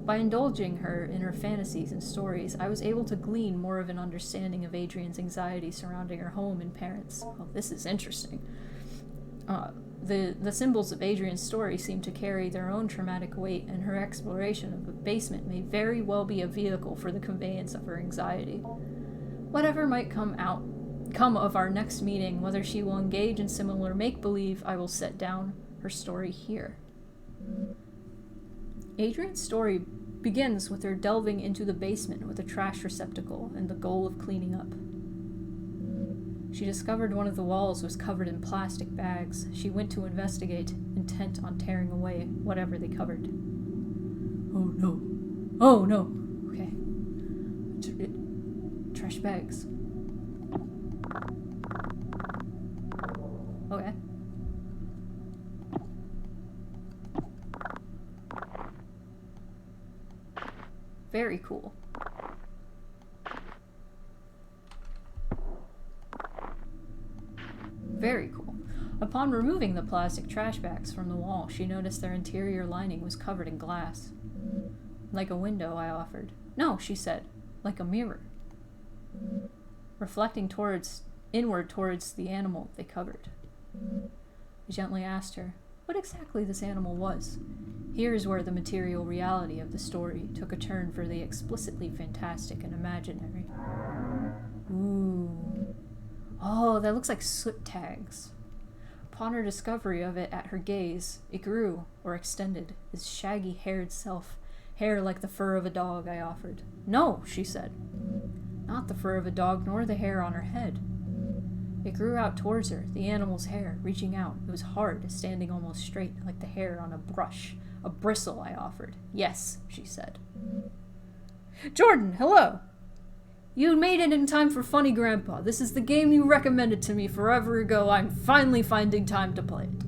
Speaker 1: By indulging her in her fantasies and stories, I was able to glean more of an understanding of Adrienne's anxiety surrounding her home and parents. Oh, this is interesting. The symbols of Adrienne's story seem to carry their own traumatic weight, and her exploration of the basement may very well be a vehicle for the conveyance of her anxiety. Whatever might come of our next meeting, whether she will engage in similar make-believe, I will set down her story here. Adrian's story begins with her delving into the basement with a trash receptacle and the goal of cleaning up. She discovered one of the walls was covered in plastic bags. She went to investigate, intent on tearing away whatever they covered. Oh no. Oh no. Okay. Trash bags. Okay. Very cool. Very cool. Upon removing the plastic trash bags from the wall, she noticed their interior lining was covered in glass. Like a window, I offered. No, she said. Like a mirror. Reflecting inward towards the animal they covered. I gently asked her what exactly this animal was. Here is where the material reality of the story took a turn for the explicitly fantastic and imaginary. Ooh. Oh, that looks like soot tags. Upon her discovery of it at her gaze, it grew, or extended, its shaggy-haired self. Hair like the fur of a dog, I offered. No, she said. Not the fur of a dog, nor the hair on her head. It grew out towards her, the animal's hair, reaching out. It was hard, standing almost straight, like the hair on a brush. A bristle, I offered. Yes, she said. Jordan, hello! You made it in time for Funny Grandpa. This is the game you recommended to me forever ago. I'm finally finding time to play it.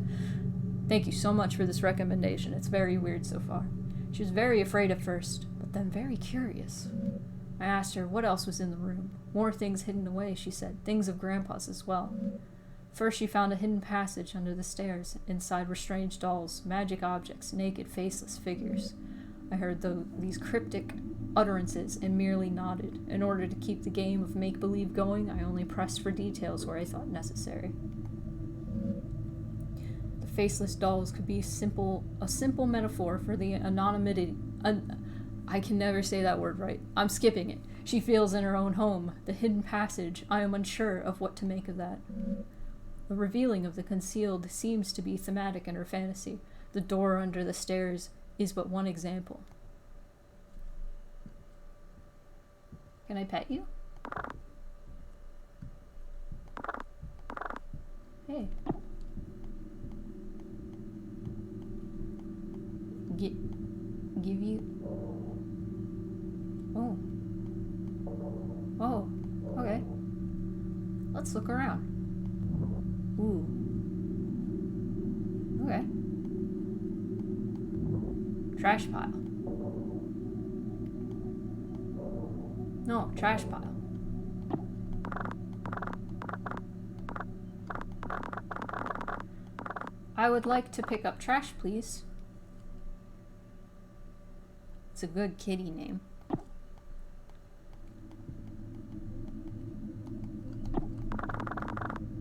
Speaker 1: Thank you so much for this recommendation. It's very weird so far. She was very afraid at first, but then very curious. I asked her what else was in the room. More things hidden away, she said. Things of Grandpa's as well. First she found a hidden passage under the stairs. Inside were strange dolls, magic objects, naked, faceless figures. I heard these cryptic utterances and merely nodded. In order to keep the game of make-believe going, I only pressed for details where I thought necessary. The faceless dolls could be a simple metaphor for the anonymity. I can never say that word right. I'm skipping it. She feels in her own home. The hidden passage, I am unsure of what to make of that. The revealing of the concealed seems to be thematic in her fantasy. The door under the stairs is but one example. Can I pet you? Hey. Give you... Oh. Oh. Okay. Let's look around. Ooh. Okay. Trash pile. No, trash pile. I would like to pick up trash, please. It's a good kitty name.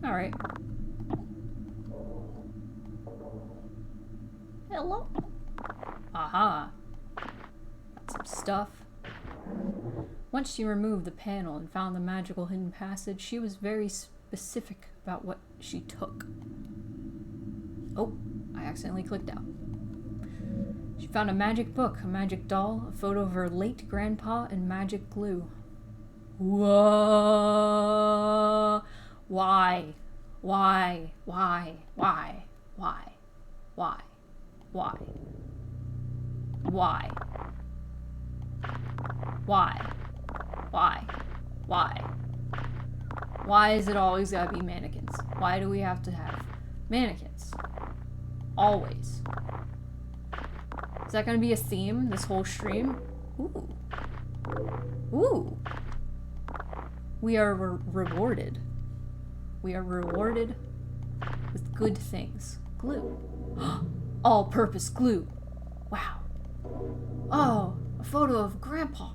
Speaker 1: Alright. Hello? Aha. Got some stuff. Once she removed the panel and found the magical hidden passage, she was very specific about what she took. Oh, I accidentally clicked out. She found a magic book, a magic doll, a photo of her late grandpa, and magic glue. Whoa! Why? Why? Why? Why? Why? Why? Why? Why? Why? Why? Why? Why is it always gotta be mannequins? Why do we have to have mannequins? Always. Is that gonna be a theme this whole stream? Ooh. Ooh. We are rewarded. We are rewarded with good things. Glue. All-purpose glue. Wow. Oh, a photo of Grandpa.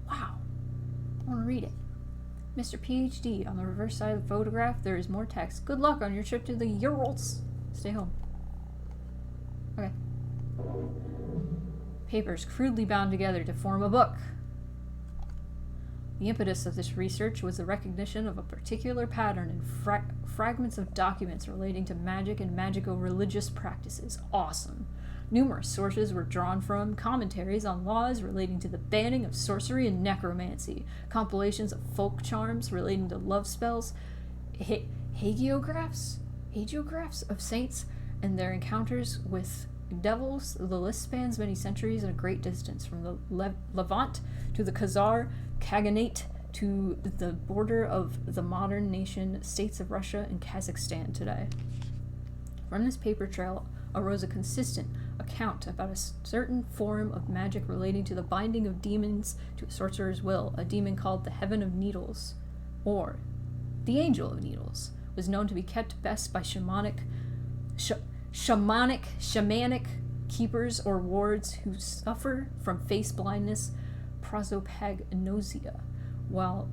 Speaker 1: Wow. I want to read it. Mr. PhD, on the reverse side of the photograph, there is more text. Good luck on your trip to the Urals. Stay home. Okay. Papers crudely bound together to form a book. The impetus of this research was the recognition of a particular pattern in fragments of documents relating to magic and magico-religious practices. Awesome. Numerous sources were drawn from commentaries on laws relating to the banning of sorcery and necromancy, compilations of folk charms relating to love spells, hagiographs of saints and their encounters with devils. The list spans many centuries and a great distance, from the Levant to the Khazar Khaganate to the border of the modern nation states of Russia and Kazakhstan today. From this paper trail arose a consistent account about a certain form of magic relating to the binding of demons to a sorcerer's will. A demon called the Heaven of Needles, or the Angel of Needles, was known to be kept best by shamanic keepers or wards who suffer from face blindness, prosopagnosia, while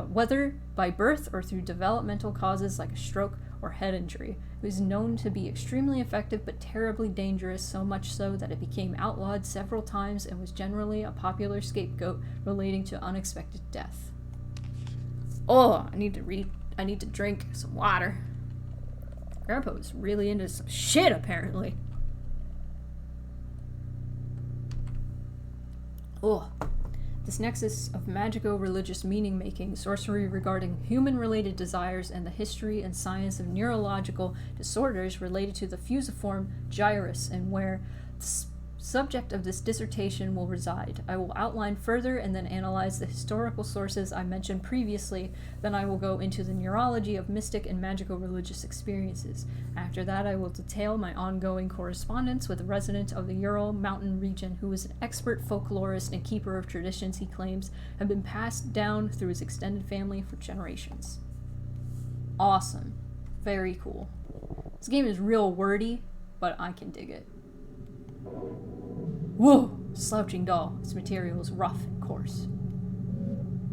Speaker 1: whether by birth or through developmental causes like a stroke or head injury. It was known to be extremely effective but terribly dangerous, so much so that it became outlawed several times and was generally a popular scapegoat relating to unexpected death. Oh, I need to drink some water. Grandpa was really into some shit, apparently. Oh. This nexus of magico-religious meaning-making, sorcery regarding human-related desires, and the history and science of neurological disorders related to the fusiform gyrus, and where the subject of this dissertation will reside. I will outline further and then analyze the historical sources I mentioned previously. Then I will go into the neurology of mystic and magico-religious experiences. After that, I will detail my ongoing correspondence with a resident of the Ural Mountain region who is an expert folklorist and keeper of traditions he claims have been passed down through his extended family for generations. Awesome. Very cool. This game is real wordy, but I can dig it. Whoa! Slouching doll. Its material is rough and coarse.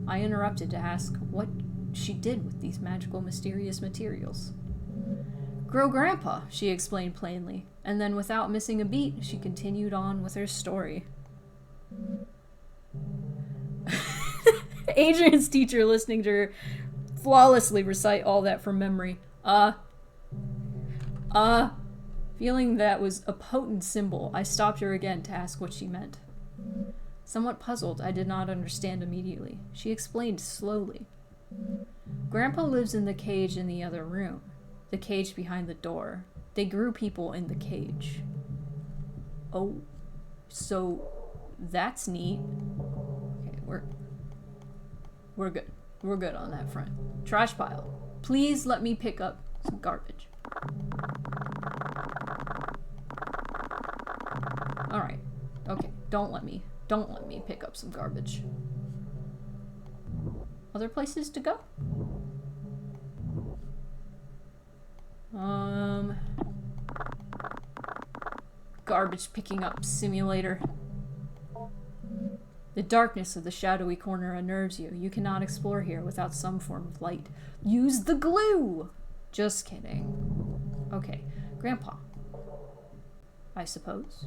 Speaker 1: I interrupted to ask what she did with these magical, mysterious materials. Grow Grandpa, she explained plainly, and then without missing a beat, she continued on with her story. Adrian's teacher listening to her flawlessly recite all that from memory. Feeling that was a potent symbol, I stopped her again to ask what she meant. Somewhat puzzled, I did not understand immediately. She explained slowly. Grandpa lives in the cage in the other room. The cage behind the door. They grew people in the cage. Oh, so that's neat. Okay, we're good. We're good on that front. Trash pile. Please let me pick up some garbage. Alright. Okay, don't let me pick up some garbage. Other places to go? Garbage picking up simulator. The darkness of the shadowy corner unnerves you. You cannot explore here without some form of light. Use the glue! Just kidding. Okay, Grandpa. I suppose.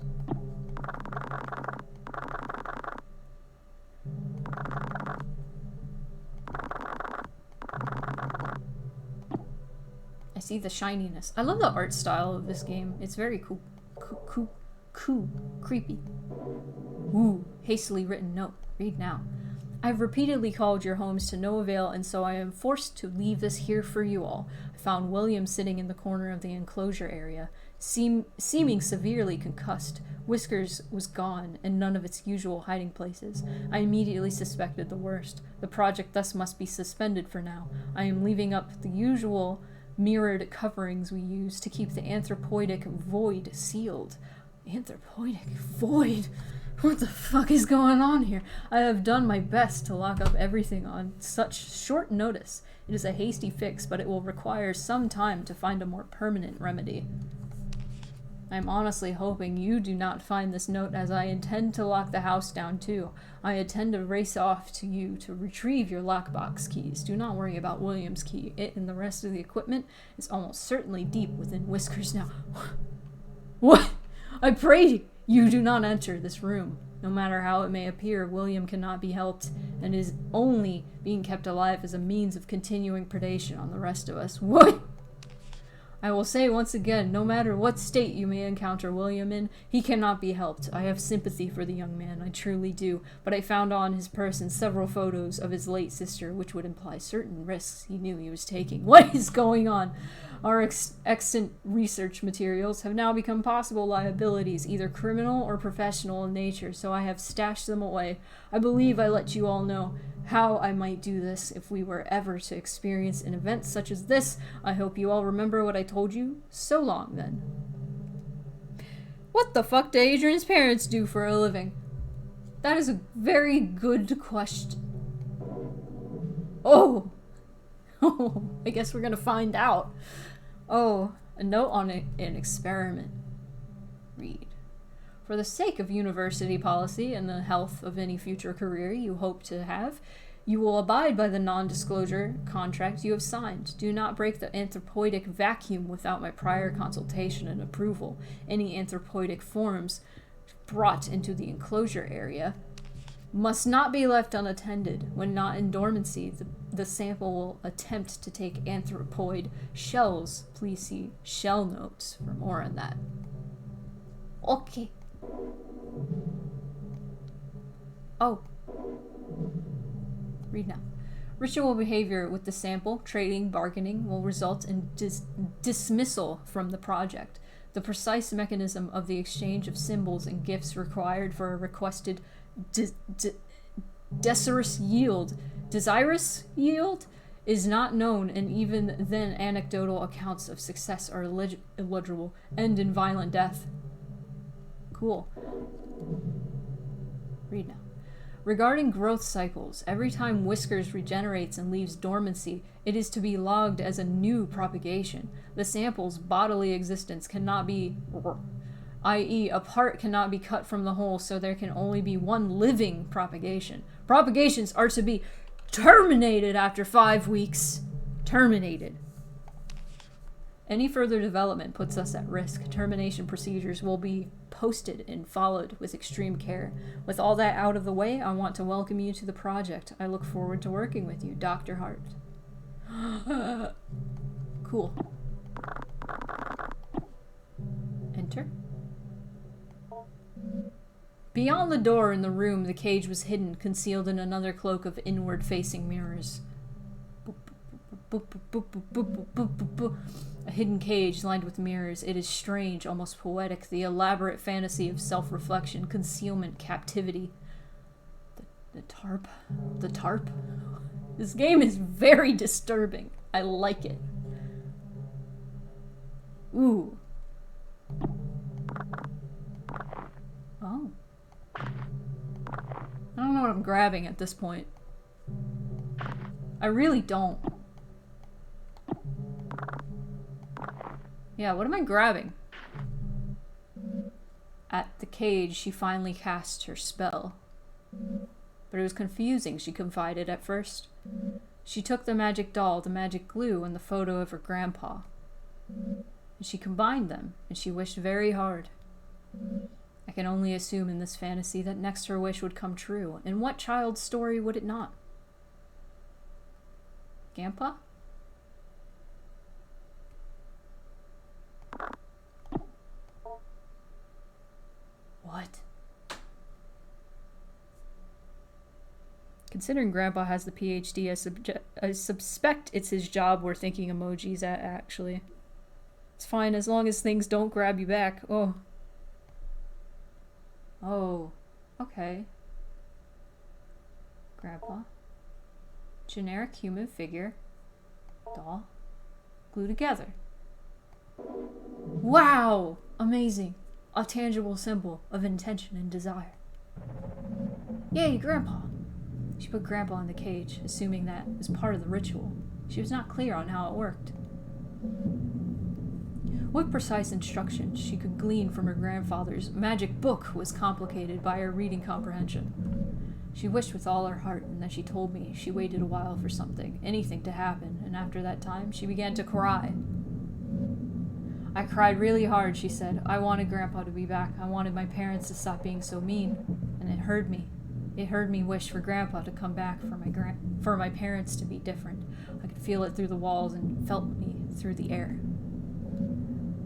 Speaker 1: I see the shininess. I love the art style of this game. It's very cool. Creepy. Ooh, hastily written note. Read now. I've repeatedly called your homes to no avail, and so I am forced to leave this here for you all. I found William sitting in the corner of the enclosure area, seeming severely concussed. Whiskers was gone, and none of its usual hiding places. I immediately suspected the worst. The project thus must be suspended for now. I am leaving up the usual mirrored coverings we use to keep the anthropoidic void sealed. Anthropoidic void? What the fuck is going on here? I have done my best to lock up everything on such short notice. It is a hasty fix, but it will require some time to find a more permanent remedy. I am honestly hoping you do not find this note, as I intend to lock the house down too. I intend to race off to you to retrieve your lockbox keys. Do not worry about William's key. It and the rest of the equipment is almost certainly deep within Whiskers now. What? I pray you do not enter this room. No matter how it may appear, William cannot be helped, and is only being kept alive as a means of continuing predation on the rest of us. What? I will say once again, no matter what state you may encounter William in, he cannot be helped. I have sympathy for the young man, I truly do, but I found on his person several photos of his late sister, which would imply certain risks he knew he was taking. What is going on? Our extant research materials have now become possible liabilities, either criminal or professional in nature, so I have stashed them away. I believe I let you all know how I might do this if we were ever to experience an event such as this. I hope you all remember what I told you. So long, then. What the fuck do Adrian's parents do for a living? That is a very good question. Oh! Oh, I guess we're gonna find out. Oh, a note on an experiment. Read. For the sake of university policy and the health of any future career you hope to have, you will abide by the non-disclosure contract you have signed. Do not break the anthropoidic vacuum without my prior consultation and approval. Any anthropoidic forms brought into the enclosure area must not be left unattended. When not in dormancy, the sample will attempt to take anthropoid shells. Please see shell notes for more on that. Okay. Oh. Read now. Ritual behavior with the sample, trading, bargaining, will result in dismissal from the project. The precise mechanism of the exchange of symbols and gifts required for a requested desirous yield is not known, and even then anecdotal accounts of success are illegible. End in violent death. Cool. Read now. Regarding growth cycles, every time Whiskers regenerates and leaves dormancy, it is to be logged as a new propagation. The sample's bodily existence cannot be, i.e., a part cannot be cut from the whole, so there can only be one living propagation. Propagations are to be terminated after 5 weeks. Terminated. Any further development puts us at risk. Termination procedures will be posted and followed with extreme care. With all that out of the way, I want to welcome you to the project. I look forward to working with you, Dr. Hart. Cool. Enter. Beyond the door in the room, the cage was hidden, concealed in another cloak of inward-facing mirrors. A hidden cage lined with mirrors. It is strange, almost poetic, the elaborate fantasy of self-reflection, concealment, captivity. The tarp. The tarp. This game is very disturbing. I like it. Ooh. Oh. I don't know what I'm grabbing at this point. I really don't. Yeah, what am I grabbing? At the cage, she finally cast her spell. But it was confusing, she confided at first. She took the magic doll, the magic glue, and the photo of her grandpa. And she combined them, and she wished very hard. I can only assume in this fantasy that next her wish would come true. In what child's story would it not? Grandpa? What? Considering Grandpa has the PhD, I suspect it's his job we're thinking emojis at, actually. It's fine as long as things don't grab you back. Oh. Oh. Okay. Grandpa. Generic human figure. Doll. Glue together. Wow! Amazing. A tangible symbol of intention and desire. Yay, Grandpa! She put Grandpa in the cage, assuming that was part of the ritual. She was not clear on how it worked. What precise instructions she could glean from her grandfather's magic book was complicated by her reading comprehension. She wished with all her heart, and then she told me she waited a while for something, anything to happen, and after that time, she began to cry. I cried really hard, she said. I wanted Grandpa to be back. I wanted my parents to stop being so mean, and it hurt me. It heard me wish for Grandpa to come back, for my parents to be different. I could feel it through the walls and felt me through the air.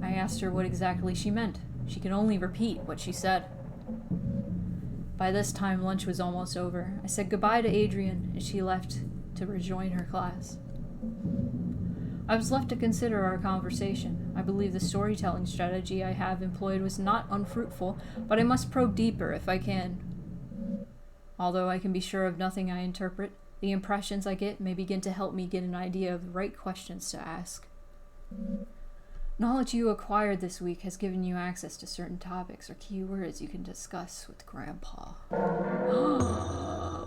Speaker 1: I asked her what exactly she meant. She could only repeat what she said. By this time, lunch was almost over. I said goodbye to Adrian, and she left to rejoin her class. I was left to consider our conversation. I believe the storytelling strategy I have employed was not unfruitful, but I must probe deeper if I can. Although I can be sure of nothing I interpret, the impressions I get may begin to help me get an idea of the right questions to ask. Knowledge you acquired this week has given you access to certain topics or keywords you can discuss with Grandpa.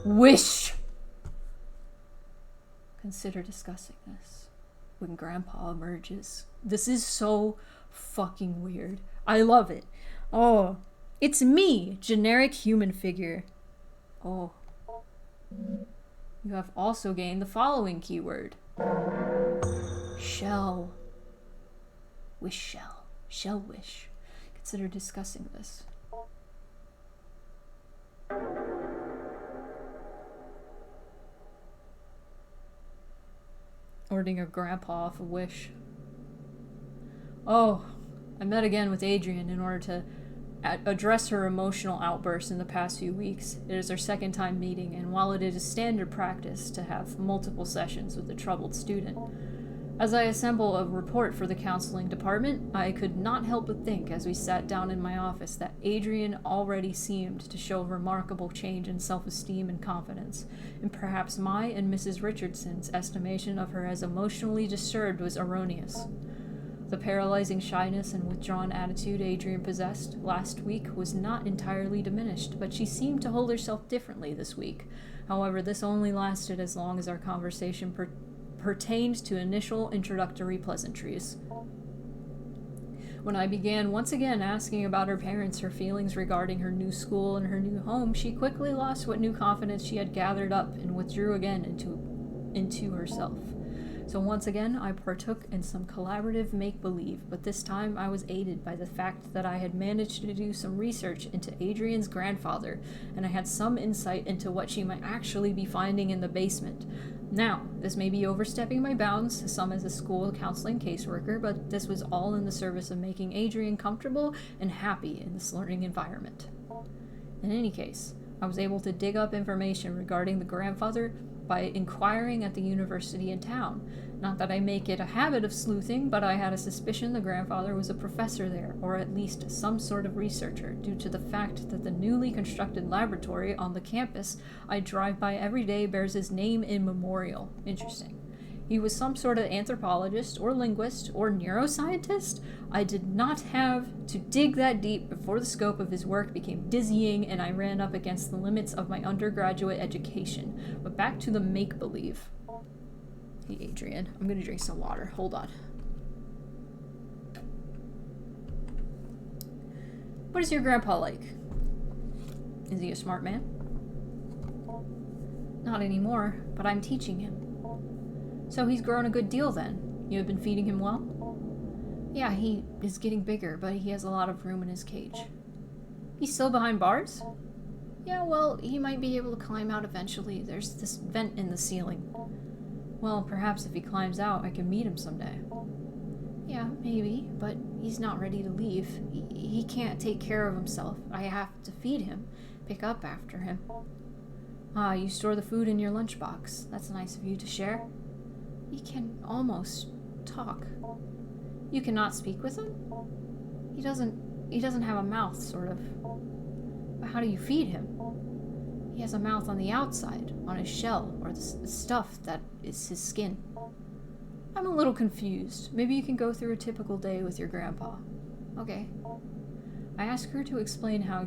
Speaker 1: Wish! Consider discussing this when Grandpa emerges. This is so fucking weird. I love it. Oh, it's me, generic human figure. Oh. You have also gained the following keyword. Shell. Wish shell. Shell wish. Consider discussing this. Ordering your grandpa off a wish. Oh, I met again with Adrian in order to address her emotional outbursts in the past few weeks. It is our second time meeting, and while it is standard practice to have multiple sessions with a troubled student, as I assemble a report for the counseling department, I could not help but think as we sat down in my office that Adrian already seemed to show a remarkable change in self-esteem and confidence, and perhaps my and Mrs. Richardson's estimation of her as emotionally disturbed was erroneous. The paralyzing shyness and withdrawn attitude Adrian possessed last week was not entirely diminished, but she seemed to hold herself differently this week. However, this only lasted as long as our conversation pertained to initial introductory pleasantries. When I began once again asking about her parents, her feelings regarding her new school and her new home, she quickly lost what new confidence she had gathered up and withdrew again into herself. So once again, I partook in some collaborative make-believe, but this time I was aided by the fact that I had managed to do some research into Adrian's grandfather, and I had some insight into what she might actually be finding in the basement. Now, this may be overstepping my bounds, some as a school counseling caseworker, but this was all in the service of making Adrian comfortable and happy in this learning environment. In any case, I was able to dig up information regarding the grandfather by inquiring at the university in town. Not that I make it a habit of sleuthing, but I had a suspicion the grandfather was a professor there, or at least some sort of researcher, due to the fact that the newly constructed laboratory on the campus I drive by every day bears his name in memorial. Interesting. He was some sort of anthropologist, or linguist, or neuroscientist. I did not have to dig that deep before the scope of his work became dizzying and I ran up against the limits of my undergraduate education. But back to the make-believe. Hey, Adrian, I'm gonna drink some water. Hold on. What is your grandpa like? Is he a smart man? Not anymore, but I'm teaching him. So he's grown a good deal then. You have been feeding him well? Yeah, he is getting bigger, but he has a lot of room in his cage. He's still behind bars? Yeah, well, he might be able to climb out eventually. There's this vent in the ceiling. Well, perhaps if he climbs out, I can meet him someday. Yeah, maybe, but he's not ready to leave. He can't take care of himself. I have to feed him, pick up after him. Ah, you store the food in your lunchbox. That's nice of you to share. He can almost talk. You cannot speak with him? He doesn't have a mouth, sort of. But how do you feed him? He has a mouth on the outside, on his shell, or the stuff that is his skin. I'm a little confused. Maybe you can go through a typical day with your grandpa. Okay. I asked her to explain how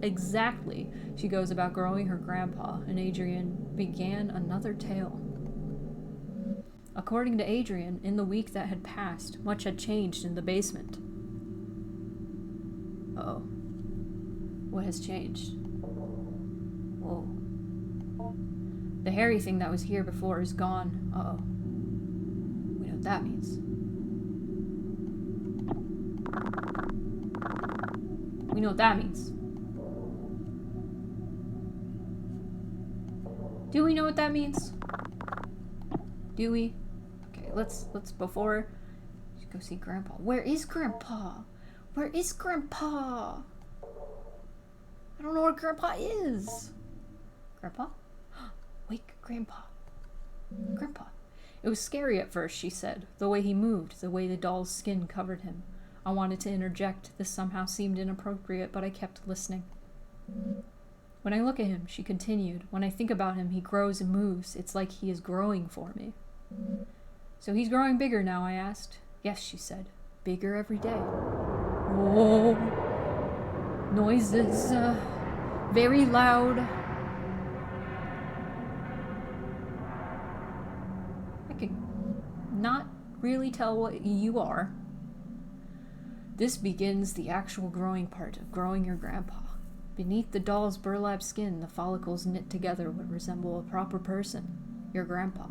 Speaker 1: exactly she goes about growing her grandpa, and Adrian began another tale. According to Adrian, in the week that had passed, much had changed in the basement. Uh-oh. What has changed? Whoa. The hairy thing that was here before is gone. Uh-oh. We know what that means. We know what that means. Do we know what that means? Do we? Okay, let's before she Should go see Grandpa. Where is Grandpa? Where is Grandpa? I don't know where Grandpa is. Grandpa? Wake Grandpa. Grandpa. It was scary at first, she said. The way he moved, the way the doll's skin covered him. I wanted to interject. This somehow seemed inappropriate, but I kept listening. When I look at him, she continued, when I think about him, he grows and moves. It's like he is growing for me. So he's growing bigger now, I asked. Yes, she said. Bigger every day. Whoa. Noises. Very loud. I could not really tell what you are. This begins the actual growing part of growing your grandpa. Beneath the doll's burlap skin, the follicles knit together would resemble a proper person, your grandpa.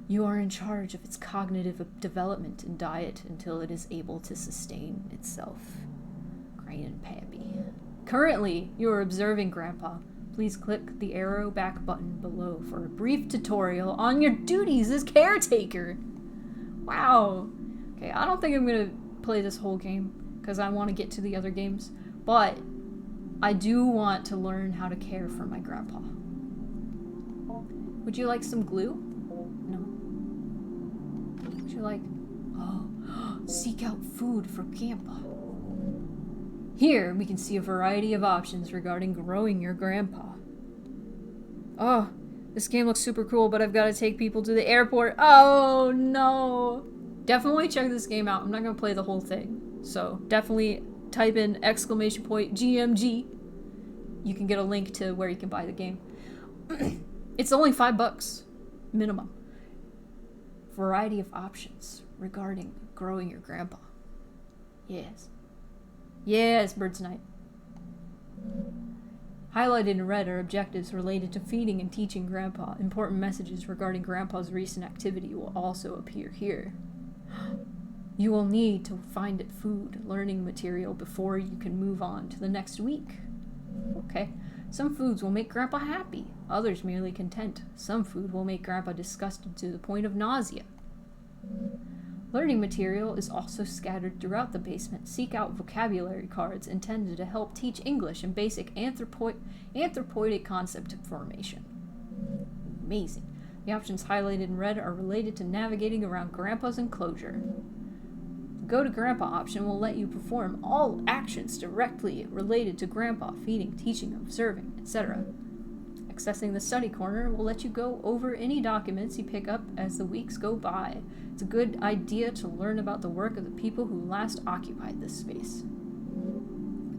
Speaker 1: You are in charge of its cognitive development and diet until it is able to sustain itself. Grandpappy. Currently, you are observing Grandpa. Please click the arrow back button below for a brief tutorial on your duties as caretaker. Wow. Okay, I don't think I'm going to play this whole game because I want to get to the other games, but I do want to learn how to care for my grandpa. Would you like some glue? No. Would you like... Oh, seek out food for grandpa. Here, we can see a variety of options regarding growing your grandpa. Oh, this game looks super cool, but I've got to take people to the airport. Oh, no. Definitely check this game out. I'm not going to play the whole thing. So, definitely type in !GMG. You can get a link to where you can buy the game. It's only $5 minimum. Variety of options regarding growing your grandpa. Yes. Yes, Bird's Night. Highlighted in red are objectives related to feeding and teaching Grandpa. Important messages regarding Grandpa's recent activity will also appear here. You will need to find it food, learning material before you can move on to the next week. Okay. Some foods will make Grandpa happy, others merely content. Some food will make Grandpa disgusted to the point of nausea. Learning material is also scattered throughout the basement. Seek out vocabulary cards intended to help teach English and basic anthropoidic concept formation. Amazing. The options highlighted in red are related to navigating around Grandpa's enclosure. The Go to Grandpa option will let you perform all actions directly related to Grandpa, feeding, teaching, observing, etc. Accessing the study corner will let you go over any documents you pick up as the weeks go by. It's a good idea to learn about the work of the people who last occupied this space.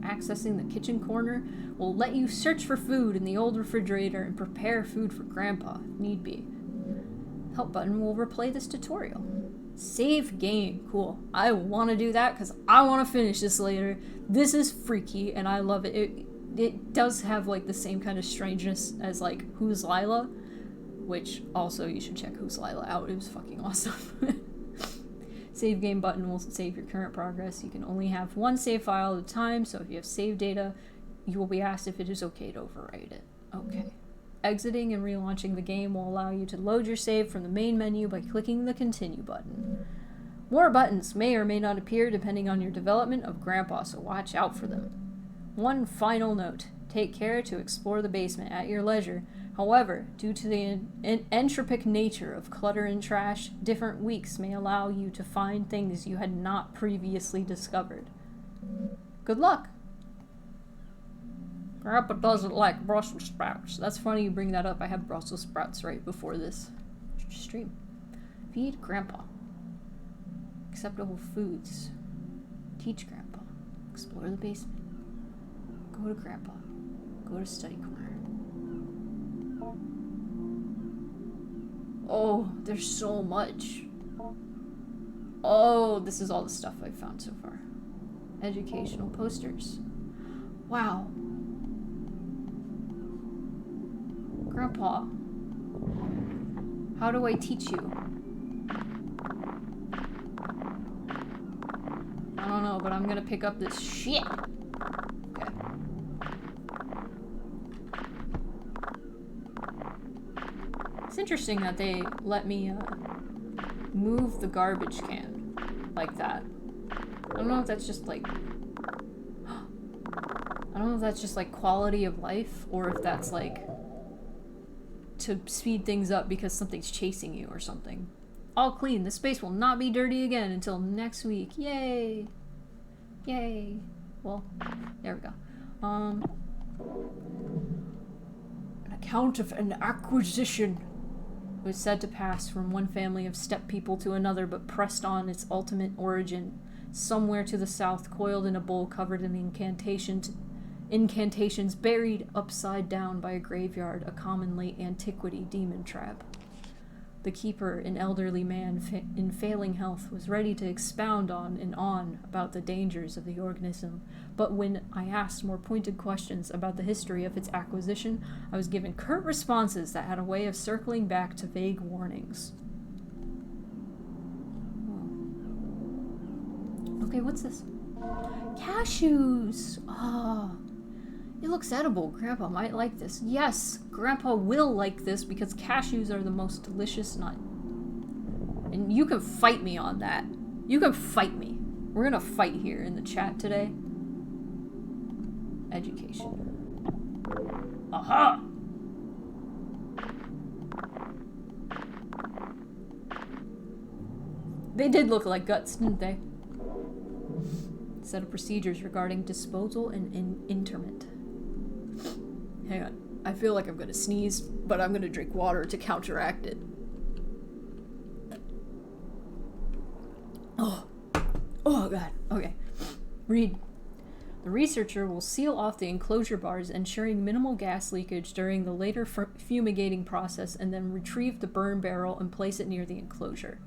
Speaker 1: Accessing the kitchen corner will let you search for food in the old refrigerator and prepare food for Grandpa if need be. Help button will replay this tutorial. Save game. Cool. I want to do that because I want to finish this later. This is freaky and I love it. It does have like the same kind of strangeness as like Who's Lila, which also you should check Who's Lila out. It was fucking awesome. Save game button will save your current progress. You can only have one save file at a time, so if you have save data, you will be asked if it is okay to overwrite it. Okay. Exiting and relaunching the game will allow you to load your save from the main menu by clicking the continue button. More buttons may or may not appear depending on your development of Grandpa, so watch out for them. One final note. Take care to explore the basement at your leisure. However, due to the entropic nature of clutter and trash, different weeks may allow you to find things you had not previously discovered. Good luck! Grandpa doesn't like Brussels sprouts. That's funny you bring that up. I have Brussels sprouts right before this stream. Feed Grandpa. Acceptable foods. Teach Grandpa. Explore the basement. Go to Grandpa. Go to study corner. Oh, there's so much. Oh, this is all the stuff I've found so far. Educational posters. Wow. Grandpa, how do I teach you? I don't know, but I'm gonna pick up this shit. Okay. It's interesting that they let me move the garbage can. like that. I don't know if that's just like... I don't know if that's just like quality of life, or if that's like to speed things up because something's chasing you or something. All clean. The space will not be dirty again until next week. Yay! Yay! Well, there we go. An account of an acquisition was said to pass from one family of steppe people to another, but pressed on its ultimate origin, somewhere to the south, coiled in a bowl covered in incantations buried upside down by a graveyard, a common late antiquity demon trap. The keeper, an elderly man in failing health, was ready to expound on and on about the dangers of the organism, but when I asked more pointed questions about the history of its acquisition, I was given curt responses that had a way of circling back to vague warnings. Oh. Okay, what's this? Cashews! Ah. It looks edible. Grandpa might like this. Yes, Grandpa will like this because cashews are the most delicious nut. And you can fight me on that. You can fight me. We're gonna fight here in the chat today. Education. Aha! They did look like guts, didn't they? Set of procedures regarding disposal and interment. Hang on. I feel like I'm gonna sneeze, but I'm gonna drink water to counteract it. Oh. Oh, God. Okay. Read. The researcher will seal off the enclosure bars, ensuring minimal gas leakage during the later fumigating process, and then retrieve the burn barrel and place it near the enclosure.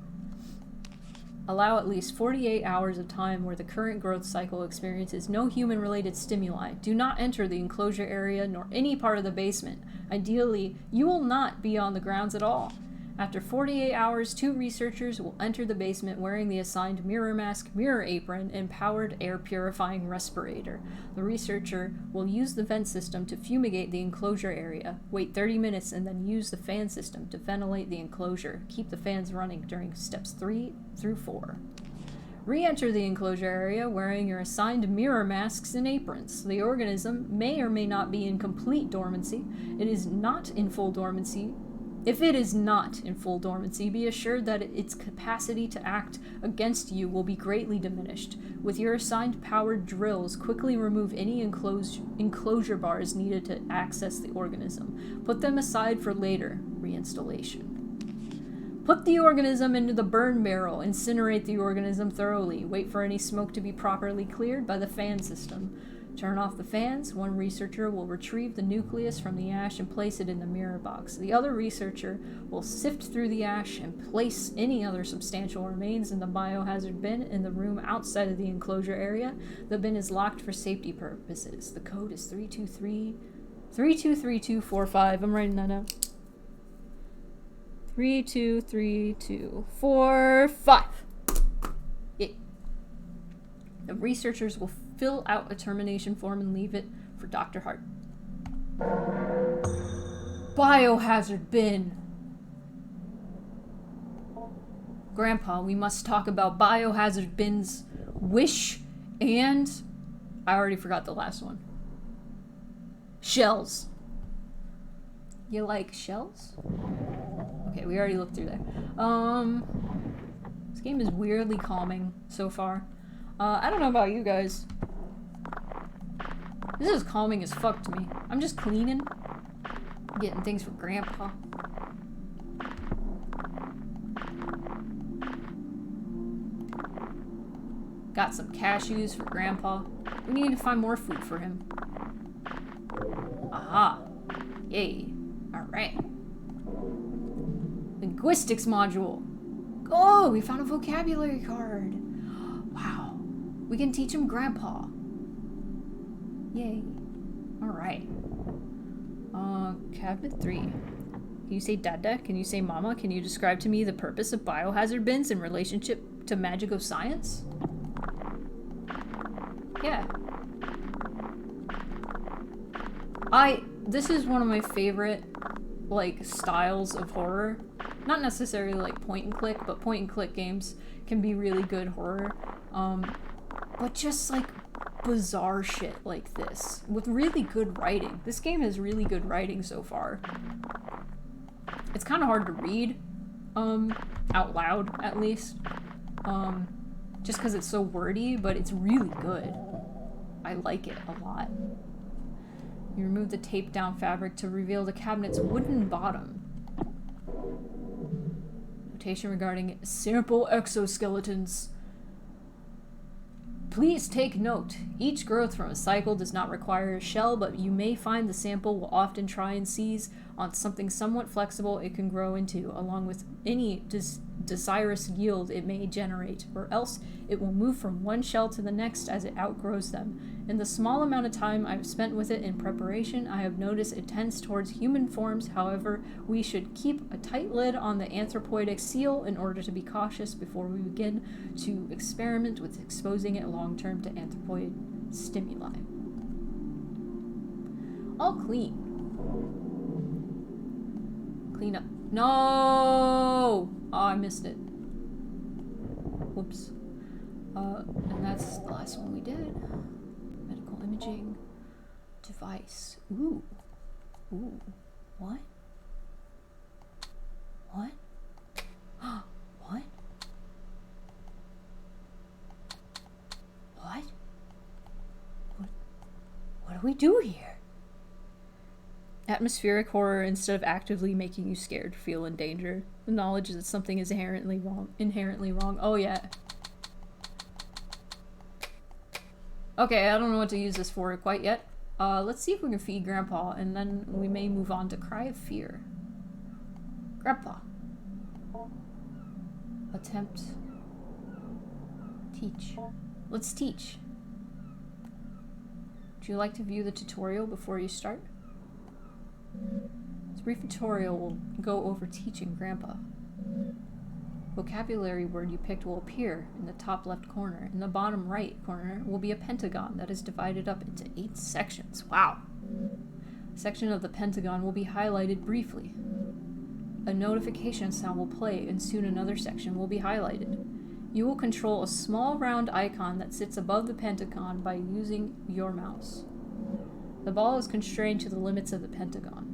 Speaker 1: Allow at least 48 hours of time where the current growth cycle experiences no human-related stimuli. Do not enter the enclosure area nor any part of the basement. Ideally, you will not be on the grounds at all. After 48 hours, 2 researchers will enter the basement wearing the assigned mirror mask, mirror apron, and powered air-purifying respirator. The researcher will use the vent system to fumigate the enclosure area. Wait 30 minutes and then use the fan system to ventilate the enclosure. Keep the fans running during steps 3 through 4. Re-enter the enclosure area wearing your assigned mirror masks and aprons. The organism may or may not be in complete dormancy. It is not in full dormancy. If it is not in full dormancy, be assured that its capacity to act against you will be greatly diminished. With your assigned powered drills, quickly remove any enclosure bars needed to access the organism. Put them aside for later reinstallation. Put the organism into the burn barrel. Incinerate the organism thoroughly. Wait for any smoke to be properly cleared by the fan system. Turn off the fans. One researcher will retrieve the nucleus from the ash and place it in the mirror box. The other researcher will sift through the ash and place any other substantial remains in the biohazard bin in the room outside of the enclosure area. The bin is locked for safety purposes. The code is 323245. I'm writing that out. 323245. Yay. The researchers will fill out a termination form and leave it for Dr. Hart. Biohazard bin. Grandpa, we must talk about biohazard bins. Wish and... I already forgot the last one. Shells. You like shells? Okay, we already looked through there. This game is weirdly calming so far. I don't know about you guys. This is calming as fuck to me. I'm just cleaning. Getting things for Grandpa. Got some cashews for Grandpa. We need to find more food for him. Aha. Yay. Alright. Linguistics module. Oh, we found a vocabulary card. Wow. We can teach him Grandpa. Yay. Alright. Cabinet 3. Can you say Dada? Can you say Mama? Can you describe to me the purpose of biohazard bins in relationship to magical science? Yeah. This is one of my favorite, like, styles of horror. not necessarily like point and click, but point and click games can be really good horror. But just like bizarre shit like this with really good writing. This game has really good writing so far. It's kind of hard to read, out loud at least, just because it's so wordy, but it's really good. I like it a lot. You remove the taped down fabric to reveal the cabinet's wooden bottom. Notation regarding sample exoskeletons. Please take note. Each growth from a cycle does not require a shell, but you may find the sample will often try and seize on something somewhat flexible it can grow into, along with any desirous yield it may generate, or else it will move from one shell to the next as it outgrows them. In the small amount of time I've spent with it in preparation, I have noticed it tends towards human forms. However, we should keep a tight lid on the anthropoidic seal in order to be cautious before we begin to experiment with exposing it long-term to anthropoid stimuli. All clean. Clean up. No! Oh, I missed it. Whoops. And that's the last one we did. Medical imaging device. Ooh. Ooh. What? What? What? What? What do we do here? Atmospheric horror, instead of actively making you scared, feel in danger. The knowledge that something is inherently wrong. Oh yeah. Okay, I don't know what to use this for quite yet. Let's see if we can feed Grandpa, and then we may move on to Cry of Fear. Grandpa. Attempt. Teach. Let's teach. Would you like to view the tutorial before you start? This brief tutorial will go over teaching Grandpa. Vocabulary word you picked will appear in the top left corner. In the bottom right corner will be a pentagon that is divided up into 8 sections. Wow! A section of the pentagon will be highlighted briefly. A notification sound will play, and soon another section will be highlighted. You will control a small round icon that sits above the pentagon by using your mouse. The ball is constrained to the limits of the pentagon.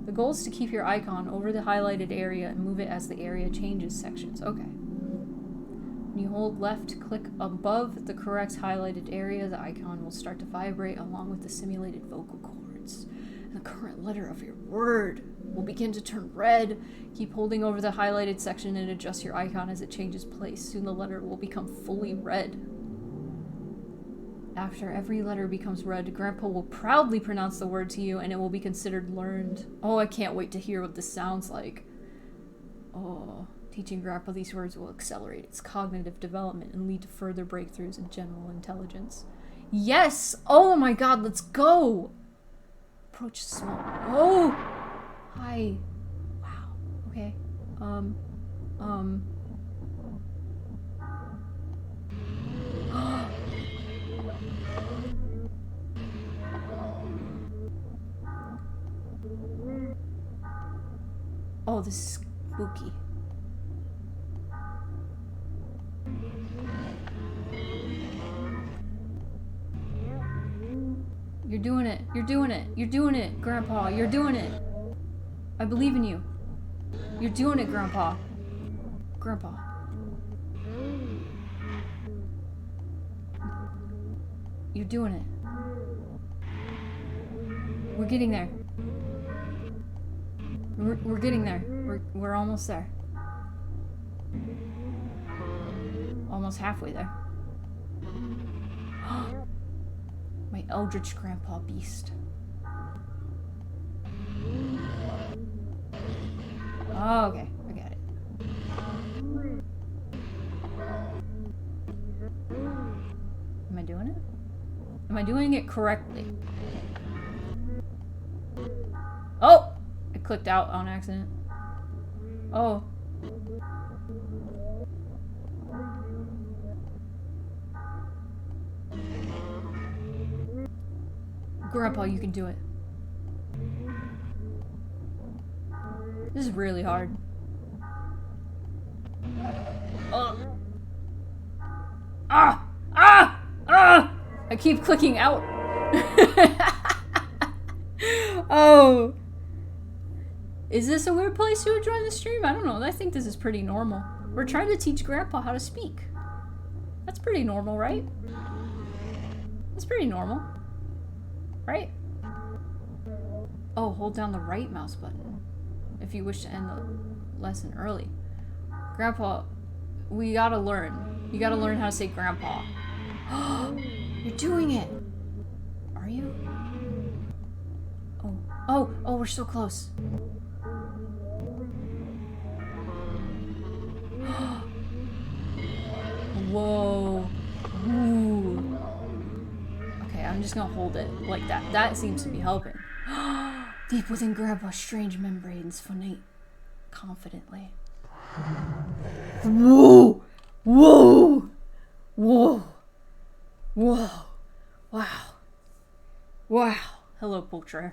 Speaker 1: The goal is to keep your icon over the highlighted area and move it as the area changes sections. Okay. When you hold left click above the correct highlighted area, the icon will start to vibrate along with the simulated vocal cords. And the current letter of your word will begin to turn red. Keep holding over the highlighted section and adjust your icon as it changes place. Soon the letter will become fully red. After every letter becomes red, Grandpa will proudly pronounce the word to you and it will be considered learned. Oh, I can't wait to hear what this sounds like. Oh, teaching Grandpa these words will accelerate its cognitive development and lead to further breakthroughs in general intelligence. Yes! Oh my god, let's go! Approach small. Oh! Hi. Wow. Okay. Oh, this is spooky. You're doing it. You're doing it. You're doing it, Grandpa. You're doing it. I believe in you. You're doing it, Grandpa. Grandpa. You're doing it. We're getting there. We're getting there. We're almost there. Almost halfway there. My eldritch grandpa beast. Oh, okay. I got it. Am I doing it? Am I doing it correctly? Oh! I clicked out on accident. Oh. Grandpa, you can do it. This is really hard. I keep clicking out. Oh. Is this a weird place to join the stream? I don't know. I think this is pretty normal. We're trying to teach Grandpa how to speak. That's pretty normal, right? That's pretty normal. Right? Oh, hold down the right mouse button if you wish to end the lesson early. Grandpa, we gotta learn. You gotta learn how to say Grandpa. You're doing it! Are you? Oh, we're so close. Whoa. Ooh. Okay, I'm just gonna hold it like that. That seems to be helping. Deep within Grandpa's strange membranes, phonate confidently. Whoa! Whoa! Whoa! Whoa! Wow! Wow! Hello, Poultry.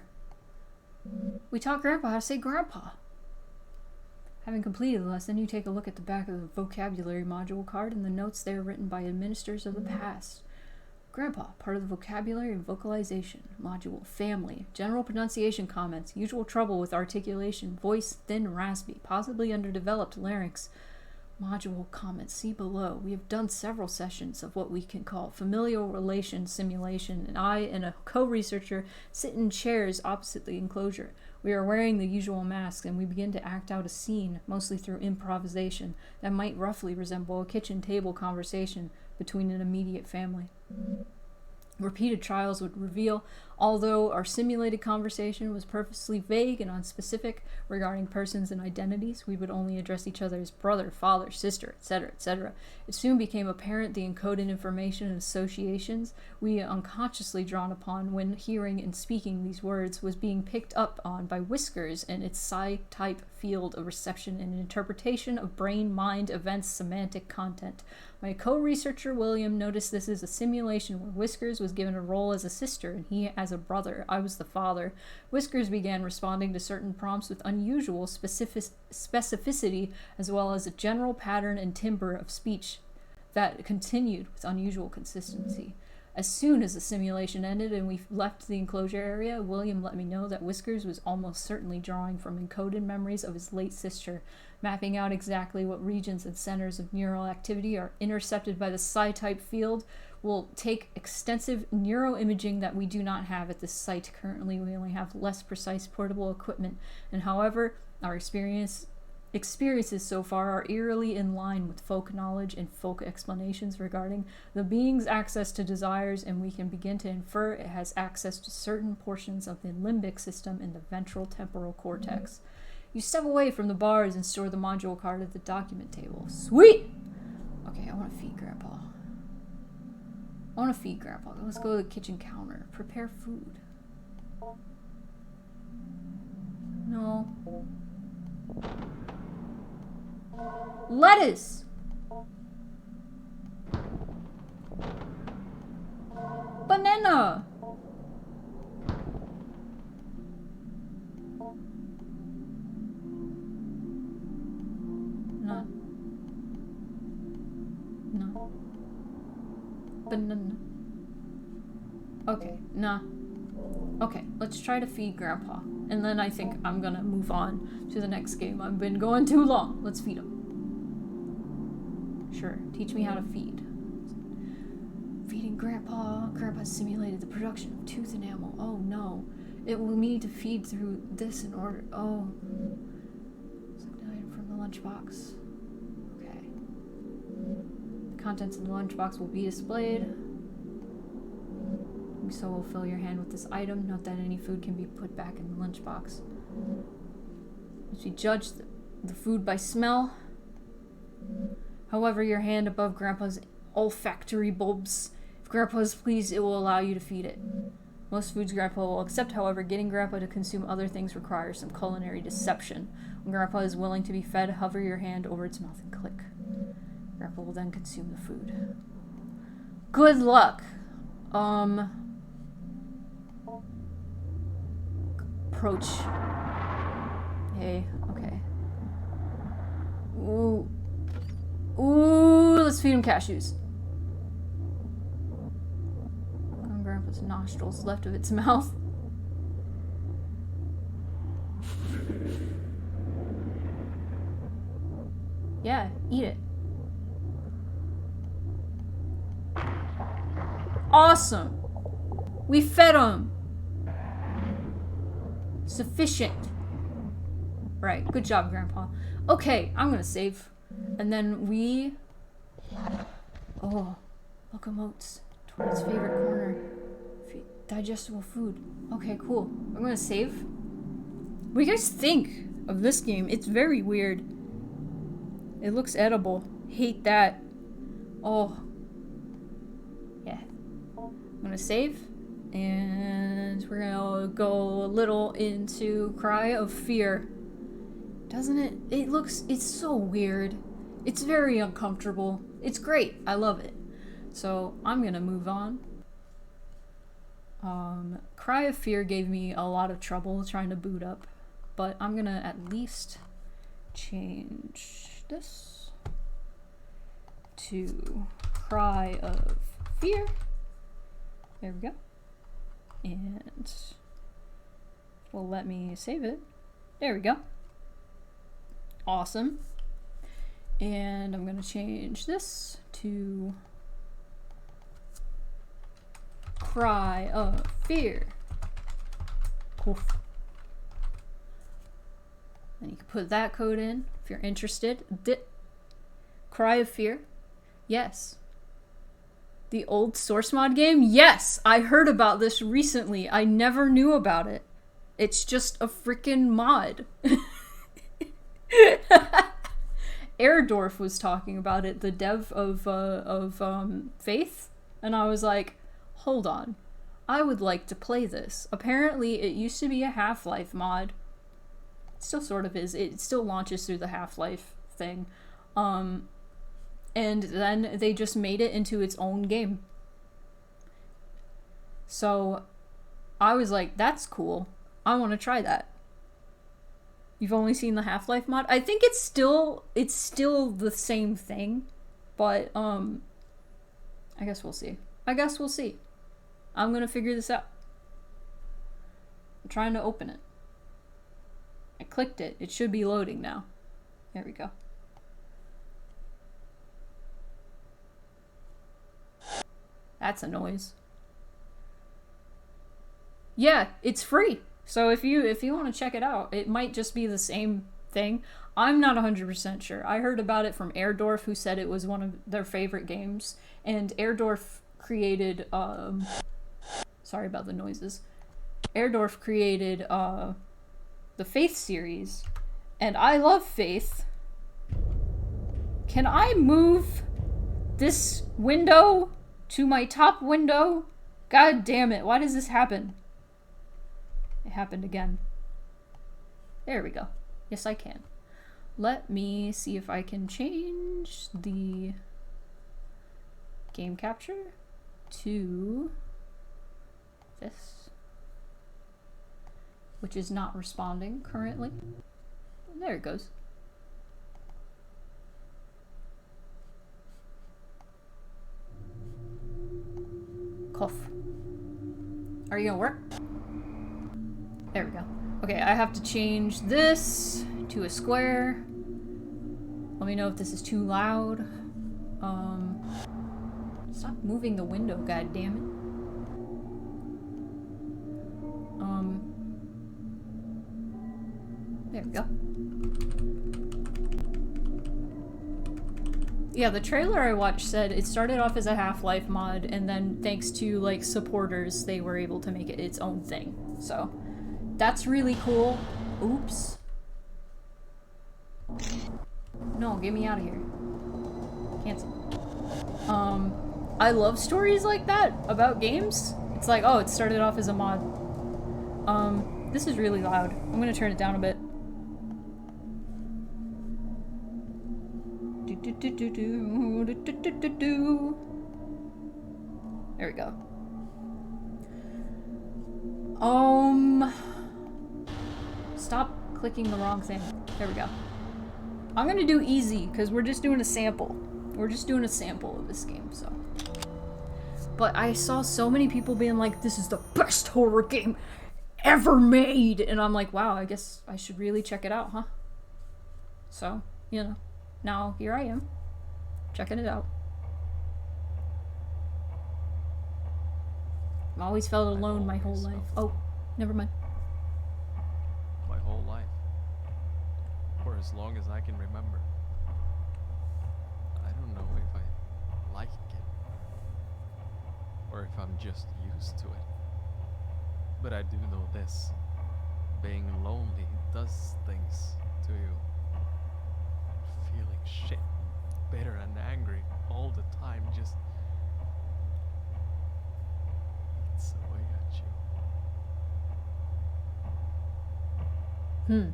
Speaker 1: We taught Grandpa how to say Grandpa. Having completed the lesson, you take a look at the back of the vocabulary module card and the notes there written by administrators of the past. Grandpa, part of the vocabulary and vocalization module. Family, general pronunciation comments, usual trouble with articulation, voice thin, raspy, possibly underdeveloped larynx. Module comments, see below. We have done several sessions of what we can call familial relation simulation, and I and a co-researcher sit in chairs opposite the enclosure. We are wearing the usual masks, and we begin to act out a scene, mostly through improvisation, that might roughly resemble a kitchen table conversation between an immediate family. Repeated trials would reveal, although our simulated conversation was purposely vague and unspecific regarding persons and identities, we would only address each other as brother, father, sister, etc., etc. It soon became apparent the encoded information and associations we unconsciously drawn upon when hearing and speaking these words was being picked up on by Whiskers and its psi-type field of reception and interpretation of brain-mind events semantic content. My co-researcher William noticed this as a simulation where Whiskers was given a role as a sister and he as a brother. I was the father. Whiskers began responding to certain prompts with unusual specificity as well as a general pattern and timbre of speech that continued with unusual consistency. As soon as the simulation ended and we left the enclosure area, William let me know that Whiskers was almost certainly drawing from encoded memories of his late sister, mapping out exactly what regions and centers of neural activity are intercepted by the psi-type field will take extensive neuroimaging that we do not have at this site. Currently, we only have less precise portable equipment, and however, our experiences so far are eerily in line with folk knowledge and folk explanations regarding the being's access to desires, and we can begin to infer it has access to certain portions of the limbic system and the ventral temporal cortex. You step away from the bars and store the module card at the document table. Sweet! Okay, I want to feed Grandpa. Let's go to the kitchen counter. Prepare food. No. Lettuce! Banana! No. Banana. Okay, nah. Okay, let's try to feed Grandpa. And then I think I'm gonna move on to the next game. I've been going too long. Let's feed him. Sure, teach me how to feed. Feeding Grandpa. Grandpa simulated the production of tooth enamel. Oh no. It will need to feed through this in order. Oh. Something item from the lunchbox. Okay. The contents of the lunchbox will be displayed. So we'll fill your hand with this item. Note that any food can be put back in the lunchbox. As we judge the food by smell. However, your hand above Grandpa's olfactory bulbs. If Grandpa is pleased, it will allow you to feed it. Most foods Grandpa will accept, however, getting Grandpa to consume other things requires some culinary deception. When Grandpa is willing to be fed, hover your hand over its mouth and click. Grandpa will then consume the food. Good luck! Approach. Hey, okay. Ooh. Ooh, let's feed him cashews. On Grandpa's nostrils left of its mouth. Yeah, eat it. Awesome. We fed him. Sufficient. Right, good job, Grandpa. Okay, I'm gonna save. And then we... Oh, locomotes toward its favorite corner. Digestible food. Okay, cool. I'm gonna save. What do you guys think of this game? It's very weird. It looks edible. Hate that. Oh. Yeah. I'm gonna save. And we're gonna go a little into Cry of Fear. Doesn't it? It's so weird. It's very uncomfortable. It's great. I love it. So I'm gonna move on. Cry of Fear gave me a lot of trouble trying to boot up, but I'm gonna at least change this to Cry of Fear. There we go. And will let me save it. There we go. Awesome. And I'm gonna change this to Cry of Fear. Cool. And you can put that code in if you're interested. Cry of Fear. Yes. The old source mod game? Yes! I heard about this recently. I never knew about it. It's just a freaking mod. Erdorf was talking about it, the dev of Faith, and I was like, hold on, I would like to play this. Apparently it used to be a Half-Life mod. It still sort of is. It still launches through the Half-Life thing. And then they just made it into its own game. So I was like, that's cool. I want to try that. You've only seen the Half-Life mod? I think it's still the same thing, but I guess we'll see. I'm gonna figure this out. I'm trying to open it. I clicked it. It should be loading now. There we go. That's a noise. Yeah, it's free. So if you want to check it out, it might just be the same thing. I'm not 100% sure. I heard about it from Erdorf, who said it was one of their favorite games. And Erdorf created, sorry about the noises. Erdorf created, the Faith series. And I love Faith. Can I move this window to my top window? God damn it, why does this happen? It happened again. There we go. Yes, I can. Let me see if I can change the game capture to this, which is not responding currently. There it goes. Cough. Are you gonna work? There we go. Okay, I have to change this to a square. Let me know if this is too loud. Stop moving the window, god damn it. There we go. Yeah, the trailer I watched said it started off as a Half-Life mod, and then thanks to, like, supporters, they were able to make it its own thing. So, that's really cool. Oops. No, get me out of here. Cancel. I love stories like that about games. It's like, oh, it started off as a mod. This is really loud. I'm gonna turn it down a bit. There we go. Stop clicking the wrong thing. There we go. I'm gonna do easy, because we're just doing a sample. We're just doing a sample of this game, so. But I saw so many people being like, this is the best horror game ever made! And I'm like, wow, I guess I should really check it out, huh? So, you know, now here I am, checking it out. I've always felt alone my whole life. Oh, never mind.
Speaker 2: My whole life. For as long as I can remember. I don't know if I like it. Or if I'm just used to it. But I do know this. Being lonely does things to you. Feeling shit, bitter and angry all the time just eats away at you.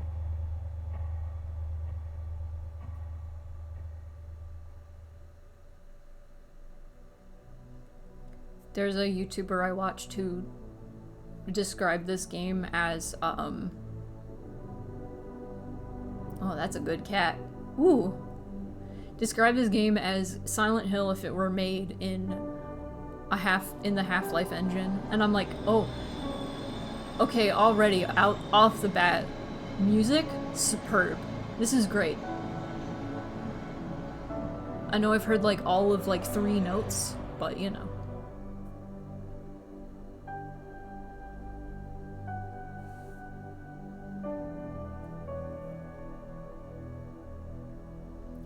Speaker 1: There's a YouTuber I watched who described this game as, oh, that's a good cat. Ooh. Described this game as Silent Hill if it were made in the Half-Life engine. And I'm like, oh. Okay, already, off the bat. Music? Superb. This is great. I know I've heard, like, all of, like, 3 notes, but, you know.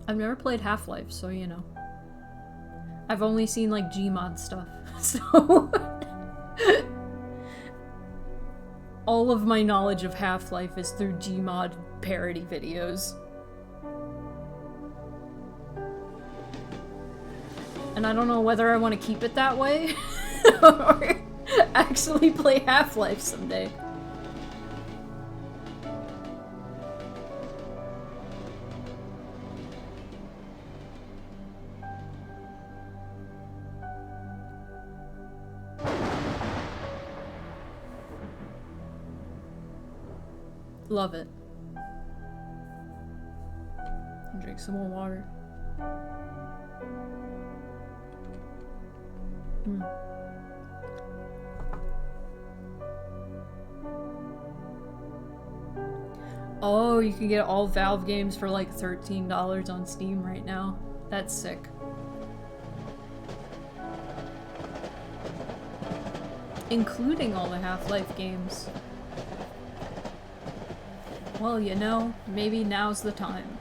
Speaker 1: I've never played Half-Life, so you know. I've only seen like Gmod stuff, so all of my knowledge of Half-Life is through Gmod parody videos. And I don't know whether I want to keep it that way or actually play Half-Life someday. Love it. Drink some more water. Oh, you can get all Valve games for like $13 on Steam right now. That's sick. Including all the Half-Life games. Well, you know, maybe now's the time.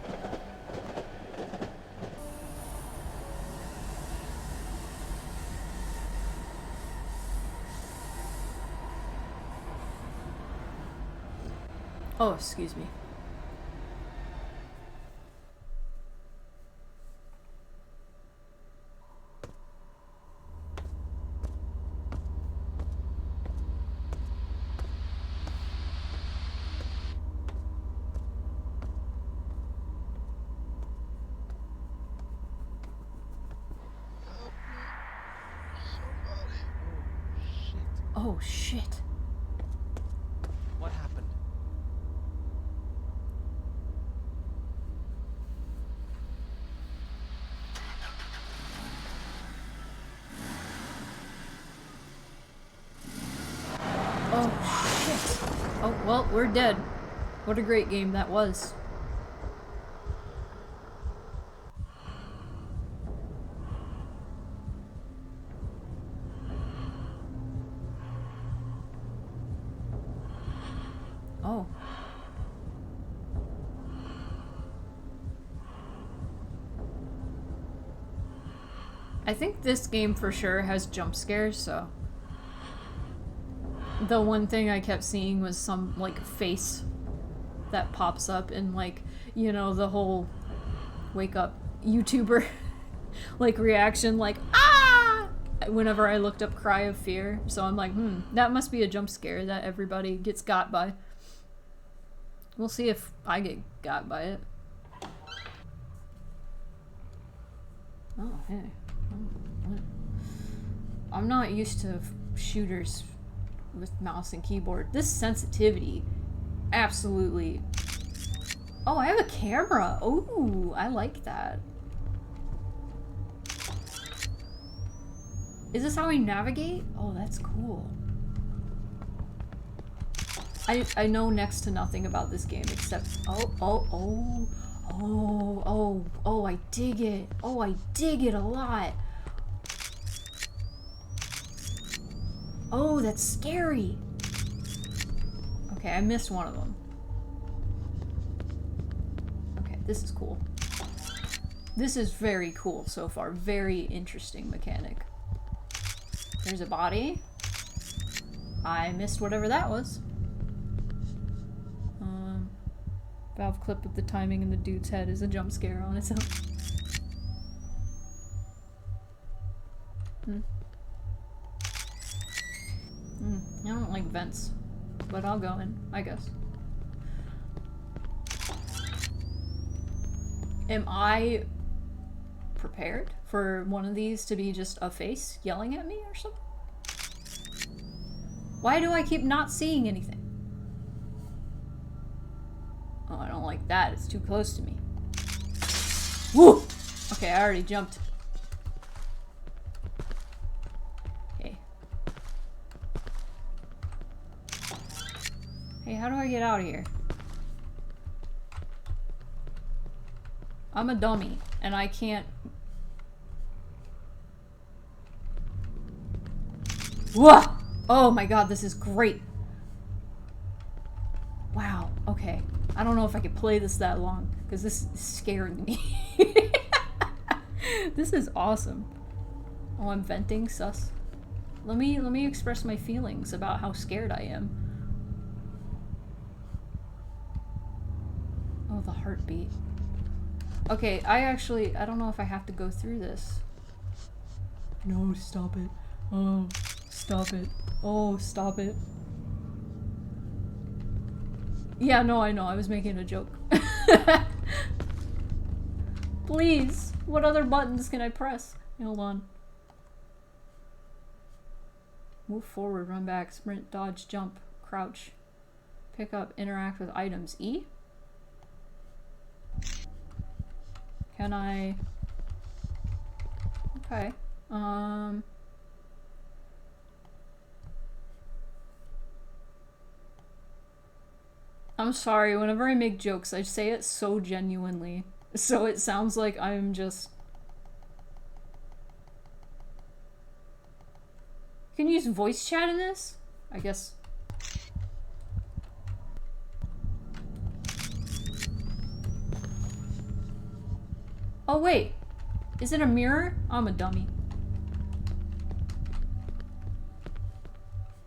Speaker 1: Oh, excuse me. Oh, shit.
Speaker 2: What happened?
Speaker 1: Oh, shit. Oh, well, we're dead. What a great game that was. Oh. I think this game for sure has jump scares, so... The one thing I kept seeing was some, like, face that pops up in, like, you know, the whole wake up YouTuber, like, reaction, like, ah! Whenever I looked up Cry of Fear. So I'm like, that must be a jump scare that everybody gets got by. We'll see if I get got by it. Oh, hey. I'm not used to shooters with mouse and keyboard. This sensitivity absolutely Oh, I have a camera. Ooh, I like that. Is this how we navigate? Oh, that's cool. I know next to nothing about this game except oh, I dig it. Oh, I dig it a lot. Oh, that's scary. Okay, I missed one of them. Okay, this is cool. This is very cool so far. Very interesting mechanic. There's a body. I missed whatever that was. Valve clip with the timing and the dude's head is a jump scare on its own. I don't like vents, but I'll go in, I guess. Am I prepared for one of these to be just a face yelling at me or something? Why do I keep not seeing anything? Oh, I don't like that. It's too close to me. Woo! Okay, I already jumped. Okay. Hey, how do I get out of here? I'm a dummy, and I can't... Whoa! Oh my god, this is great. Wow, okay. I don't know if I could play this that long, because this is scaring me. This is awesome. Oh, I'm venting, sus. Let me express my feelings about how scared I am. Oh, the heartbeat. Okay, I don't know if I have to go through this. No, stop it. Oh, stop it. Oh, stop it. Yeah, no, I know. I was making a joke. Please. What other buttons can I press? Hold on. Move forward, run back, sprint, dodge, jump, crouch, pick up, interact with items. E? Can I... Okay. I'm sorry, whenever I make jokes, I say it so genuinely. So it sounds like I'm just... You can use voice chat in this? I guess. Oh wait, is it a mirror? I'm a dummy.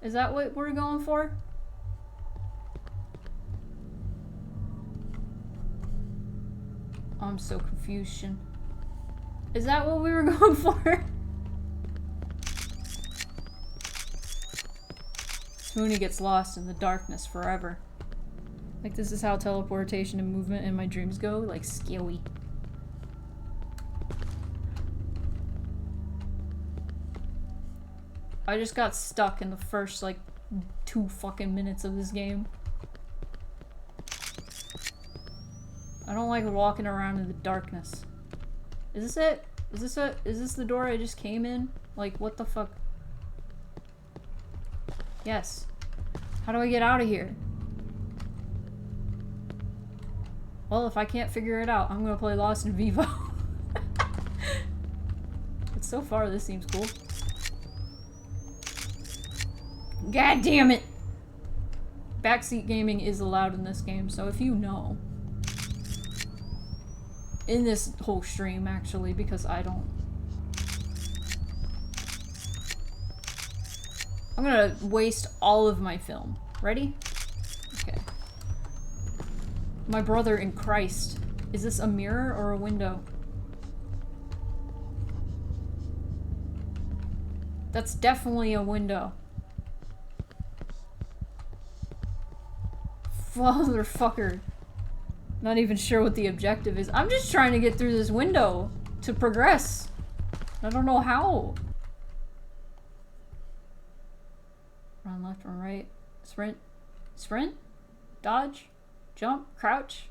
Speaker 1: Is that what we're going for? I'm so confused. Is that what we were going for? Mooney gets lost in the darkness forever. Like, this is how teleportation and movement in my dreams go? Like, scary. I just got stuck in the first, like, 2 fucking minutes of this game. I don't like walking around in the darkness. Is this it? Is this the door I just came in? Like, what the fuck? Yes. How do I get out of here? Well, if I can't figure it out, I'm gonna play Lost in Vivo. But so far, this seems cool. God damn it! Backseat gaming is allowed in this game, so if you know... In this whole stream, actually, because I don't... I'm gonna waste all of my film. Ready? Okay. My brother in Christ. Is this a mirror or a window? That's definitely a window. Motherfucker. Not even sure what the objective is. I'm just trying to get through this window to progress. I don't know how. Run left, run right. Sprint. Sprint? Dodge? Jump? Crouch?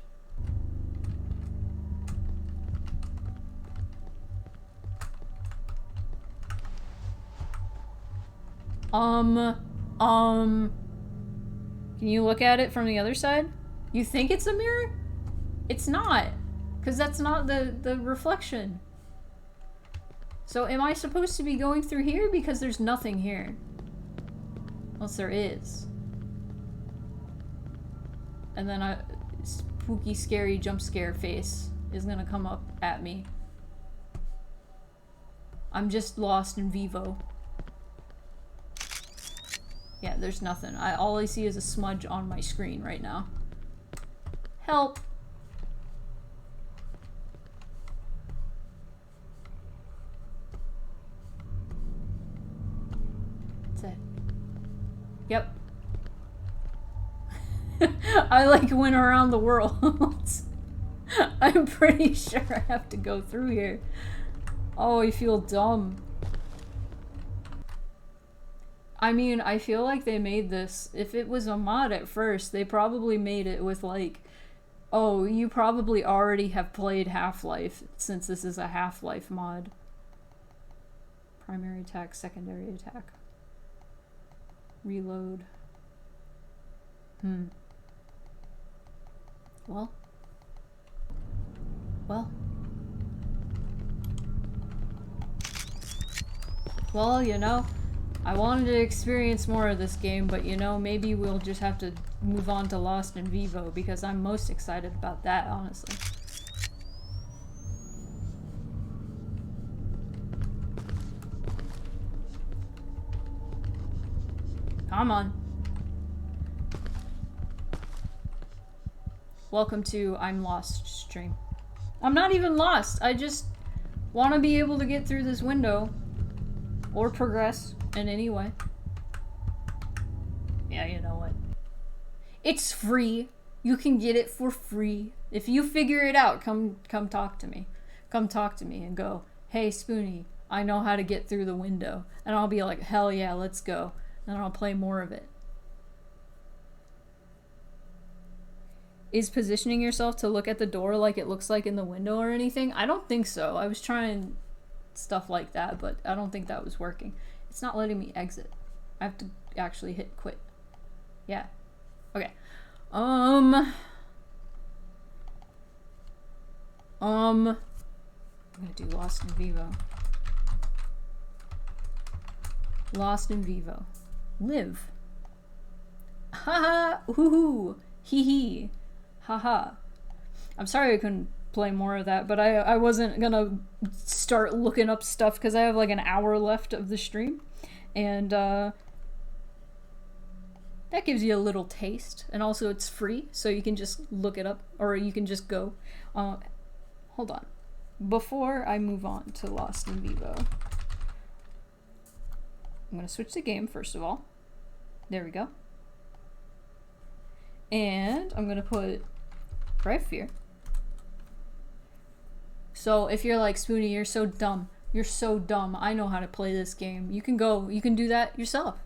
Speaker 1: Can you look at it from the other side? You think it's a mirror? It's not. Because that's not the reflection. So am I supposed to be going through here? Because there's nothing here. Unless there is. And then a spooky, scary jump scare face is gonna come up at me. I'm just lost in Vivo. Yeah, there's nothing. All I see is a smudge on my screen right now. Help! That's it. Yep. I like went around the world. I'm pretty sure I have to go through here. Oh, I feel dumb. I mean, I feel like they made this, if it was a mod at first, they probably made it with like, oh, you probably already have played Half-Life, since this is a Half-Life mod. Primary attack, secondary attack. Reload. Well. Well, you know, I wanted to experience more of this game, but you know, maybe we'll just have to move on to Lost in Vivo, because I'm most excited about that, honestly. Come on. Welcome to I'm Lost stream. I'm not even lost, I just want to be able to get through this window. Or progress in any way. Yeah, you know what? It's free. You can get it for free. If you figure it out, come talk to me. Come talk to me and go, hey Spoonie, I know how to get through the window. And I'll be like, hell yeah, let's go. And I'll play more of it. Is positioning yourself to look at the door like it looks like in the window or anything? I don't think so. I was trying stuff like that, but I don't think that was working. It's not letting me exit. I have to actually hit quit. Yeah. Okay. I'm gonna do Lost in Vivo. Lost in Vivo. Live. Haha. Hoo-hoo. Hee-hee. Haha. I'm sorry I couldn't play more of that, but I wasn't gonna start looking up stuff because I have like an hour left of the stream, and that gives you a little taste, and also it's free, so you can just look it up, or you can just go. Hold on, before I move on to Lost in Vivo, I'm gonna switch the game first of all. There we go, and I'm gonna put Drive Fear. So if you're like, Spoonie, you're so dumb. You're so dumb. I know how to play this game. You can do that yourself.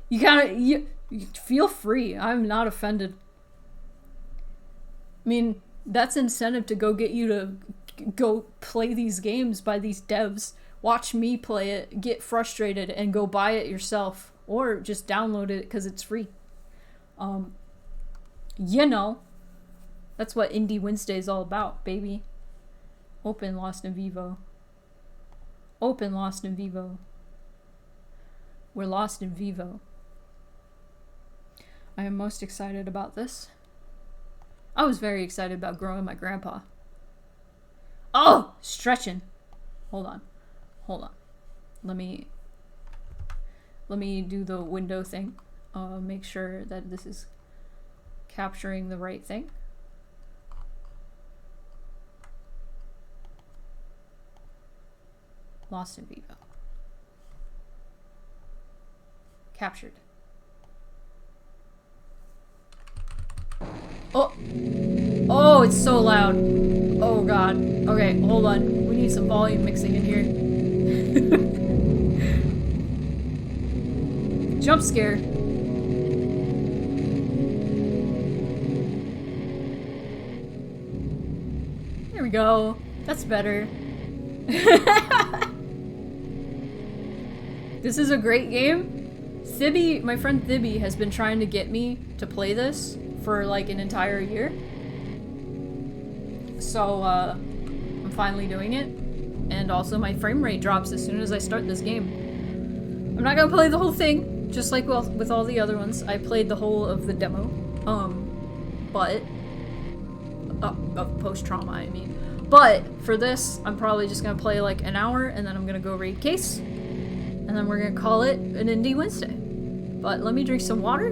Speaker 1: You feel free. I'm not offended. I mean, that's incentive to go get you to go play these games by these devs. Watch me play it, get frustrated, and go buy it yourself. Or just download it because it's free. You know. That's what Indie Wednesday is all about, baby. Open Lost in Vivo. Open Lost in Vivo. We're lost in Vivo. I am most excited about this. I was very excited about growing my grandpa. Oh! Stretching. Hold on. Let me do the window thing. Make sure that this is capturing the right thing. Lost in Vivo. Captured. Oh! Oh, it's so loud. Oh god. Okay, hold on. We need some volume mixing in here. Jump scare. There we go. That's better. This is a great game. Thibby, my friend Thibby, has been trying to get me to play this for like an entire year. So, I'm finally doing it. And also my frame rate drops as soon as I start this game. I'm not gonna play the whole thing, just like with all the other ones. I played the whole of the demo. But... of post-trauma, I mean. But, for this, I'm probably just gonna play like an hour, and then I'm gonna go raid Case. And then we're gonna call it an Indie Wednesday. But let me drink some water.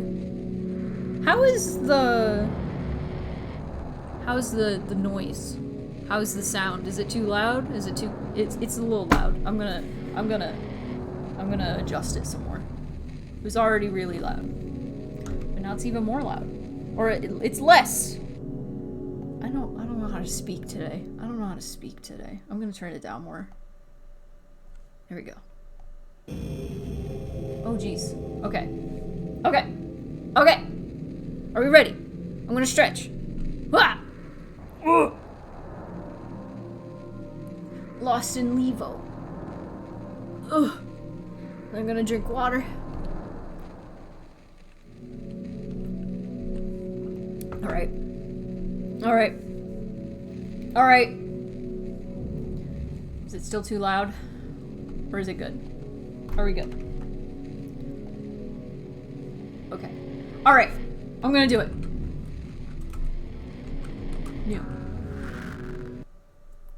Speaker 1: How's the noise? How's the sound? Is it too loud? Is it too... It's a little loud. I'm gonna adjust it some more. It was already really loud. But now it's even more loud. Or it's less. I don't know how to speak today. I don't know how to speak today. I'm gonna turn it down more. Here we go. Oh jeez. Okay. Okay. Okay. Are we ready? I'm gonna stretch. Ah! Lost in Vivo. Ugh. I'm gonna drink water. Alright. Alright. Alright. Is it still too loud? Or is it good? Are we good? Okay. Alright. I'm gonna do it. New.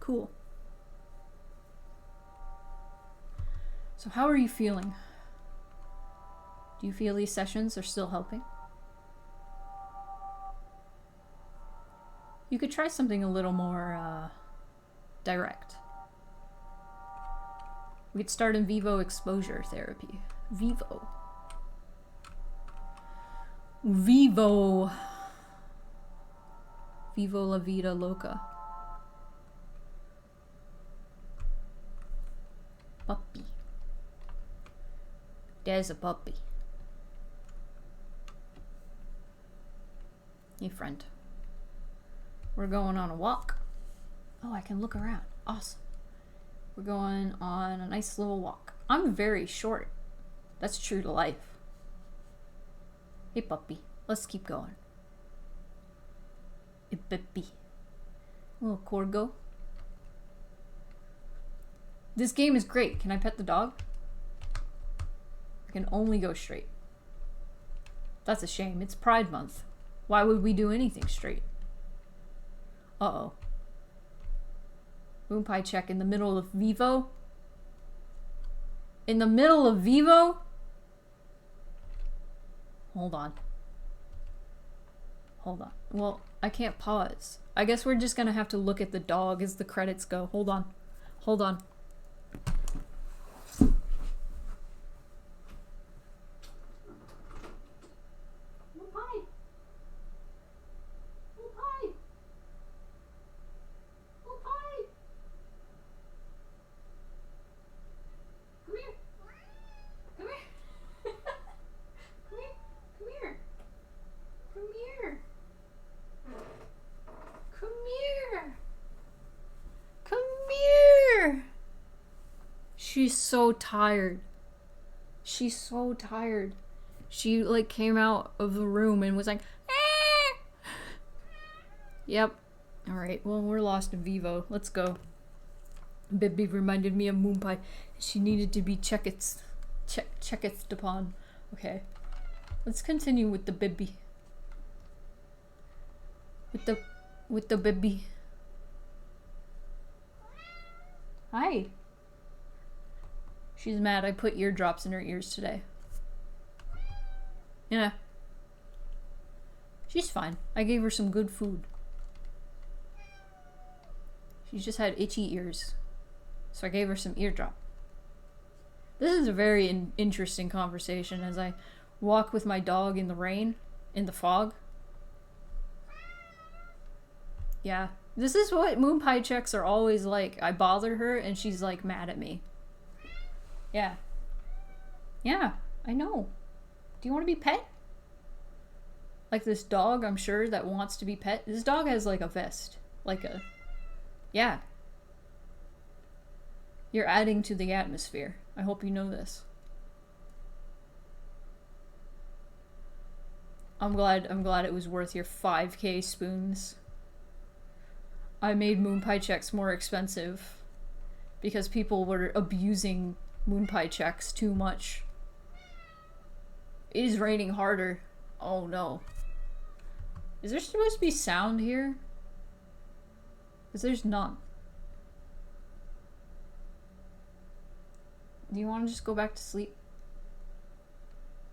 Speaker 1: Cool. So how are you feeling? Do you feel these sessions are still helping? You could try something a little more direct. We could start in Vivo exposure therapy. Vivo. Vivo. Vivo la vida loca. Puppy. There's a puppy. Hey, friend. We're going on a walk. Oh, I can look around. Awesome. We're going on a nice little walk. I'm very short. That's true to life. Hey, puppy. Let's keep going. Hey, puppy. Little corgo. This game is great. Can I pet the dog? I can only go straight. That's a shame. It's Pride Month. Why would we do anything straight? Uh-oh. Moon pie check in the middle of Vivo? In the middle of Vivo? Hold on. Hold on. Well, I can't pause. I guess we're just gonna have to look at the dog as the credits go. Hold on. Hold on. She's so tired. She's so tired. She like came out of the room and was like, ah! Yep. Alright, well, we're lost in Vivo. Let's go. Bibi reminded me of Moon Pie. She needed to be checketh upon. Okay. Let's continue with the Bibi. With the Bibi. Hi. She's mad I put eardrops in her ears today. Yeah. She's fine. I gave her some good food. She just had itchy ears. So I gave her some eardrop. This is a very interesting conversation as I walk with my dog in the rain, in the fog. Yeah. This is what Moon Pie checks are always like. I bother her and she's like mad at me. Yeah. Yeah, I know. Do you want to be pet? Like this dog, I'm sure, that wants to be pet. This dog has like a vest. Like a... Yeah. You're adding to the atmosphere. I hope you know this. I'm glad it was worth your 5k spoons. I made moon pie checks more expensive because people were abusing moon pie checks too much. It is raining harder. Oh no. Is there supposed to be sound here? Because there's none. Do you want to just go back to sleep?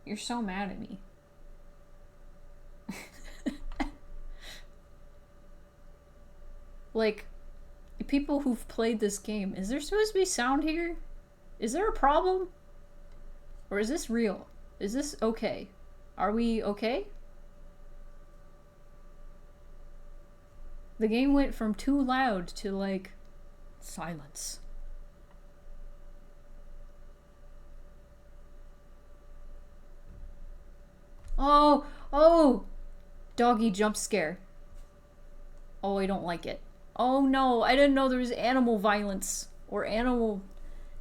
Speaker 1: You're so mad at me. Like, people who've played this game, is there supposed to be sound here? Is there a problem? Or is this real? Is this okay? Are we okay? The game went from too loud to, like, silence. Oh! Oh! Doggy jump scare. Oh, I don't like it. Oh no, I didn't know there was animal violence. Or animal...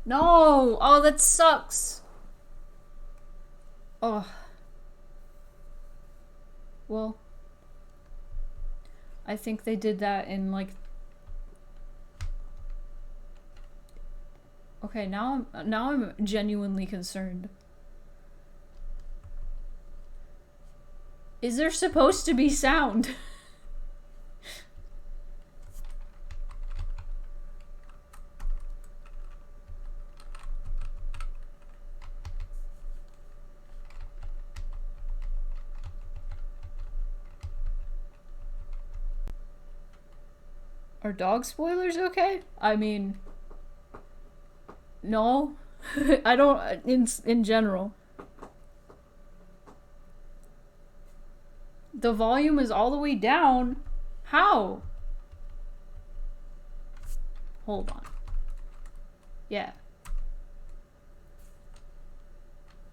Speaker 1: No! Oh, that sucks! Oh. Well... I think they did that in, like... Okay, now I'm genuinely concerned. Is there supposed to be sound? Are dog spoilers okay? I mean... No. I don't... In general. The volume is all the way down. How? Hold on. Yeah.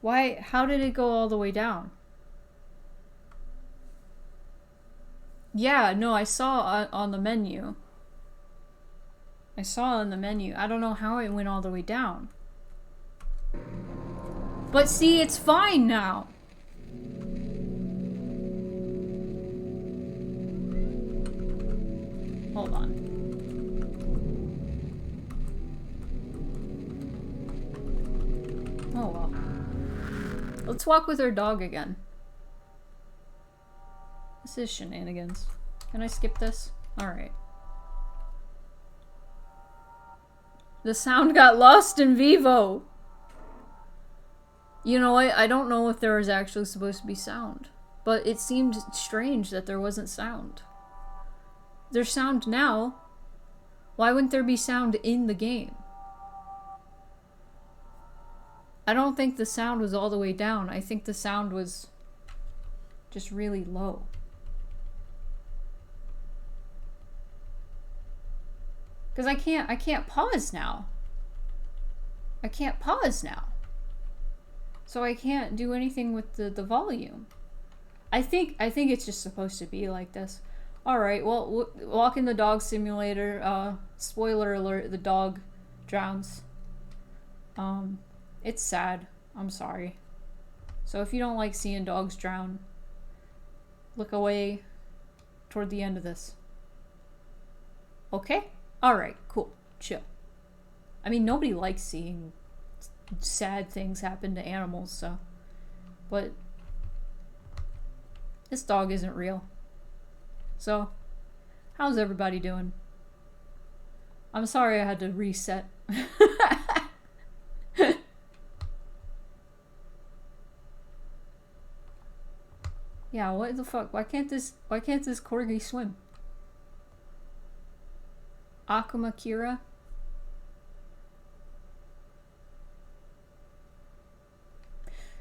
Speaker 1: Why? How did it go all the way down? Yeah, no, I saw on the menu. I saw on the menu. I don't know how it went all the way down. But see, it's fine now. Hold on. Oh well. Let's walk with our dog again. This is shenanigans. Can I skip this? Alright. The sound got lost in Vivo! You know, I don't know if there was actually supposed to be sound. But it seemed strange that there wasn't sound. There's sound now. Why wouldn't there be sound in the game? I don't think the sound was all the way down. I think the sound was just really low. Because I can't pause now. I can't pause now. So I can't do anything with the volume. I think it's just supposed to be like this. Alright, well, walk in the dog simulator. Spoiler alert, the dog drowns. It's sad. I'm sorry. So if you don't like seeing dogs drown, look away toward the end of this. Okay? Alright, cool. Chill. I mean, nobody likes seeing sad things happen to animals, so... But... this dog isn't real. So, how's everybody doing? I'm sorry I had to reset. Yeah, what the fuck? Why can't this corgi swim? Akuma Kira?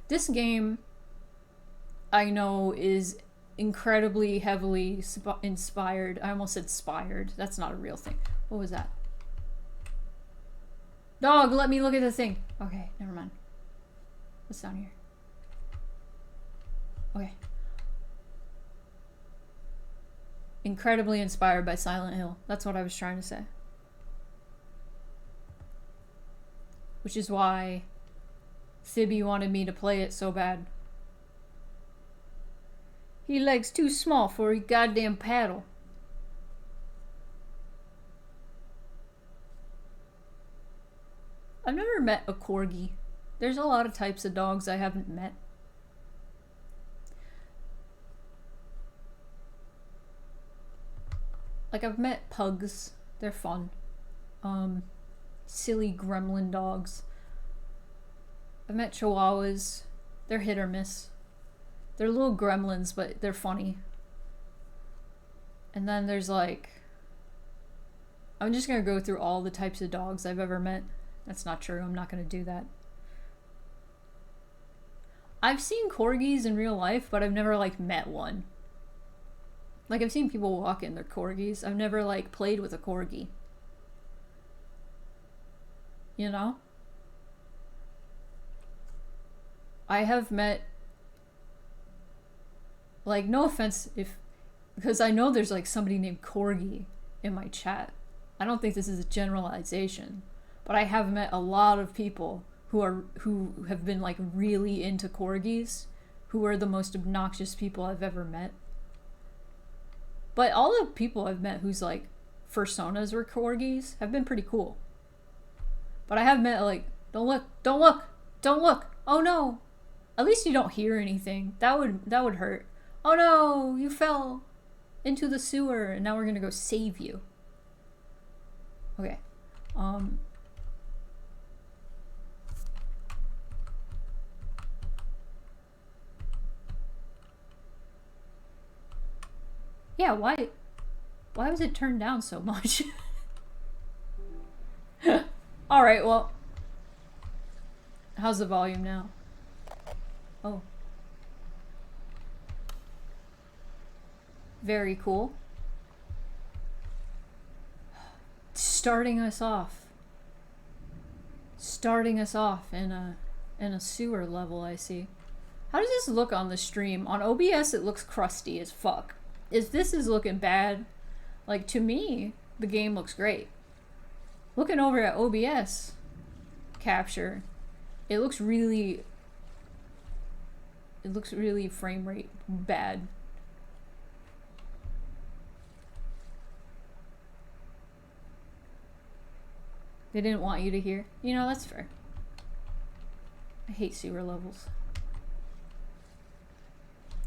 Speaker 1: This game, I know, is incredibly heavily inspired. I almost said spired. That's not a real thing. What was that? Dog, let me look at the thing. Okay, never mind. What's down here? Okay. Incredibly inspired by Silent Hill. That's what I was trying to say. Which is why Thibby wanted me to play it so bad. He legs too small for a goddamn paddle. I've never met a corgi. There's a lot of types of dogs I haven't met. Like, I've met pugs. They're fun. Silly gremlin dogs. I've met chihuahuas. They're hit or miss. They're little gremlins, but they're funny. And then there's like... I'm just gonna go through all the types of dogs I've ever met. That's not true. I'm not gonna do that. I've seen corgis in real life, but I've never, like, met one. Like, I've seen people walk in their corgis. I've never, like, played with a corgi. You know? I have met... Like, no offense if... Because I know there's, like, somebody named Corgi in my chat. I don't think this is a generalization. But I have met a lot of people who have been, like, really into corgis, who are the most obnoxious people I've ever met. But all the people I've met whose, like, personas were corgis have been pretty cool. But I have met, like, don't look, don't look, don't look, oh no. At least you don't hear anything. That would hurt. Oh no, you fell into the sewer and now we're gonna go save you. Okay. Yeah, why was it turned down so much? Alright, well. How's the volume now? Oh. Very cool. Starting us off. Starting us off in a sewer level, I see. How does this look on the stream? On OBS it looks crusty as fuck. If this is looking bad, like, to me, the game looks great. Looking over at OBS capture, it looks really frame rate bad. They didn't want you to hear. You know, that's fair. I hate sewer levels.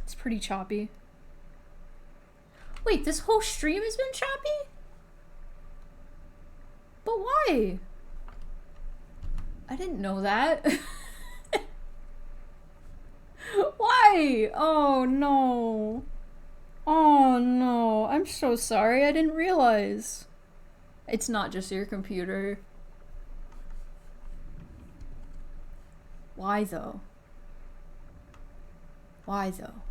Speaker 1: It's pretty choppy. Wait, this whole stream has been choppy? But why? I didn't know that. Why? Oh no. Oh no. I'm so sorry. I didn't realize. It's not just your computer. Why though? Why though?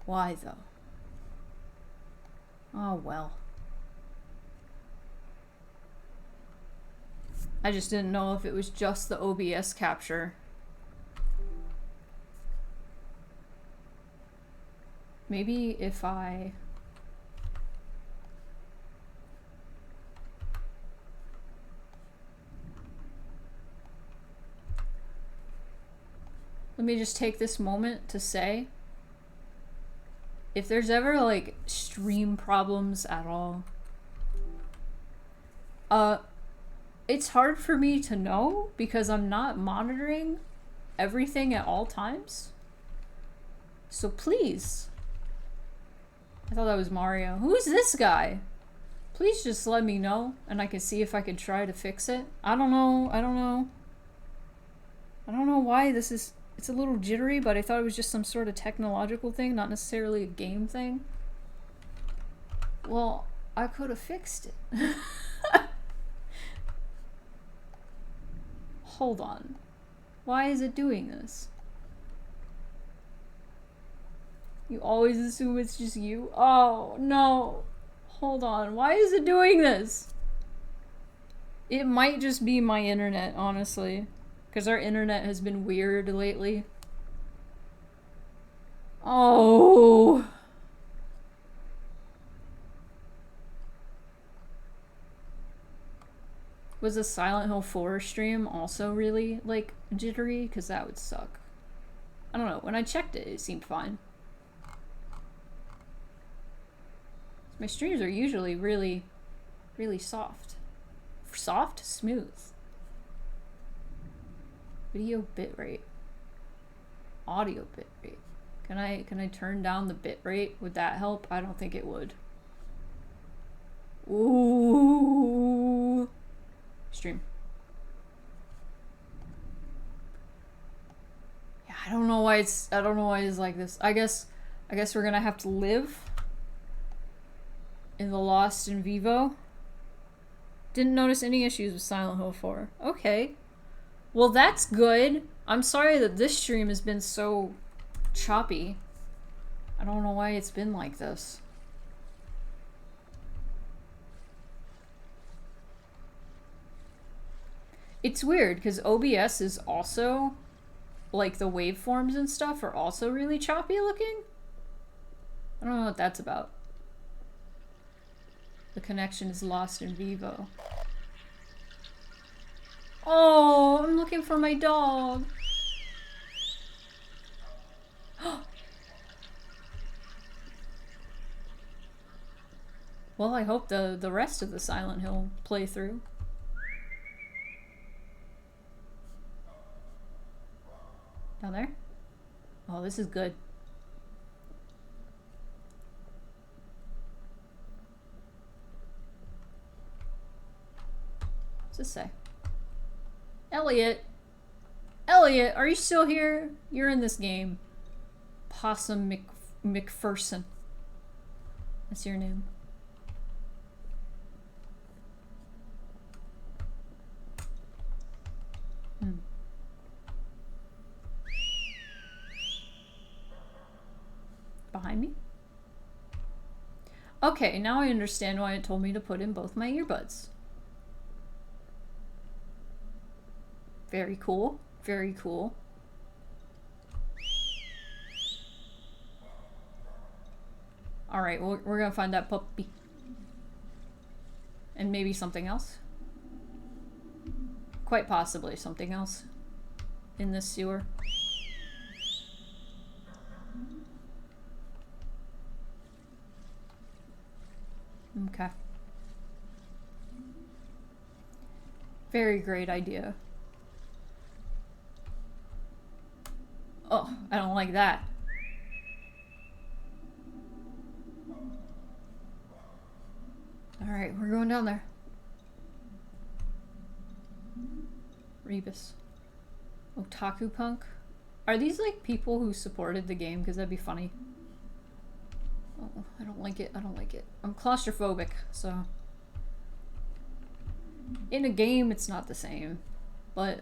Speaker 1: Why though? Oh well. I just didn't know if it was just the OBS capture. Maybe if I... Let me just take this moment to say, if there's ever, like, stream problems at all, it's hard for me to know because I'm not monitoring everything at all times. So please. I thought that was Mario. Who's this guy? Please just let me know and I can see if I can try to fix it. I don't know why this is... It's a little jittery, but I thought it was just some sort of technological thing, not necessarily a game thing. Well, I could have fixed it. Hold on. Why is it doing this? You always assume it's just you? Oh, no. Hold on. Why is it doing this? It might just be my internet, honestly. Because our internet has been weird lately. Oh. Was the Silent Hill 4 stream also really, like, jittery? Because that would suck. I don't know. When I checked it, it seemed fine. My streams are usually really, really soft. Soft? Smooth. Video bitrate. Audio bitrate. Can I turn down the bitrate? Would that help? I don't think it would. Ooh. Stream. Yeah, I don't know why it's like this. I guess we're gonna have to live in the Lost in Vivo. Didn't notice any issues with Silent Hill 4. Okay. Well, that's good. I'm sorry that this stream has been so choppy. I don't know why it's been like this. It's weird because OBS is also, like, the waveforms and stuff are also really choppy looking. I don't know what that's about. The connection is lost in Vivo. Oh, I'm looking for my dog. Well, I hope the rest of the Silent Hill playthrough. Down there? Oh, this is good. What's this say? Elliot! Elliot, are you still here? You're in this game. Possum McPherson. That's your name. Behind me? Okay, now I understand why it told me to put in both my earbuds. Very cool. Very cool. Alright, well, we're gonna find that puppy. And maybe something else. Quite possibly something else in this sewer. Okay. Very great idea. Oh, I don't like that. Alright, we're going down there. Rebus. Otaku Punk? Are these like people who supported the game? Because that'd be funny. Oh, I don't like it. I don't like it. I'm claustrophobic, so... In a game, it's not the same. But...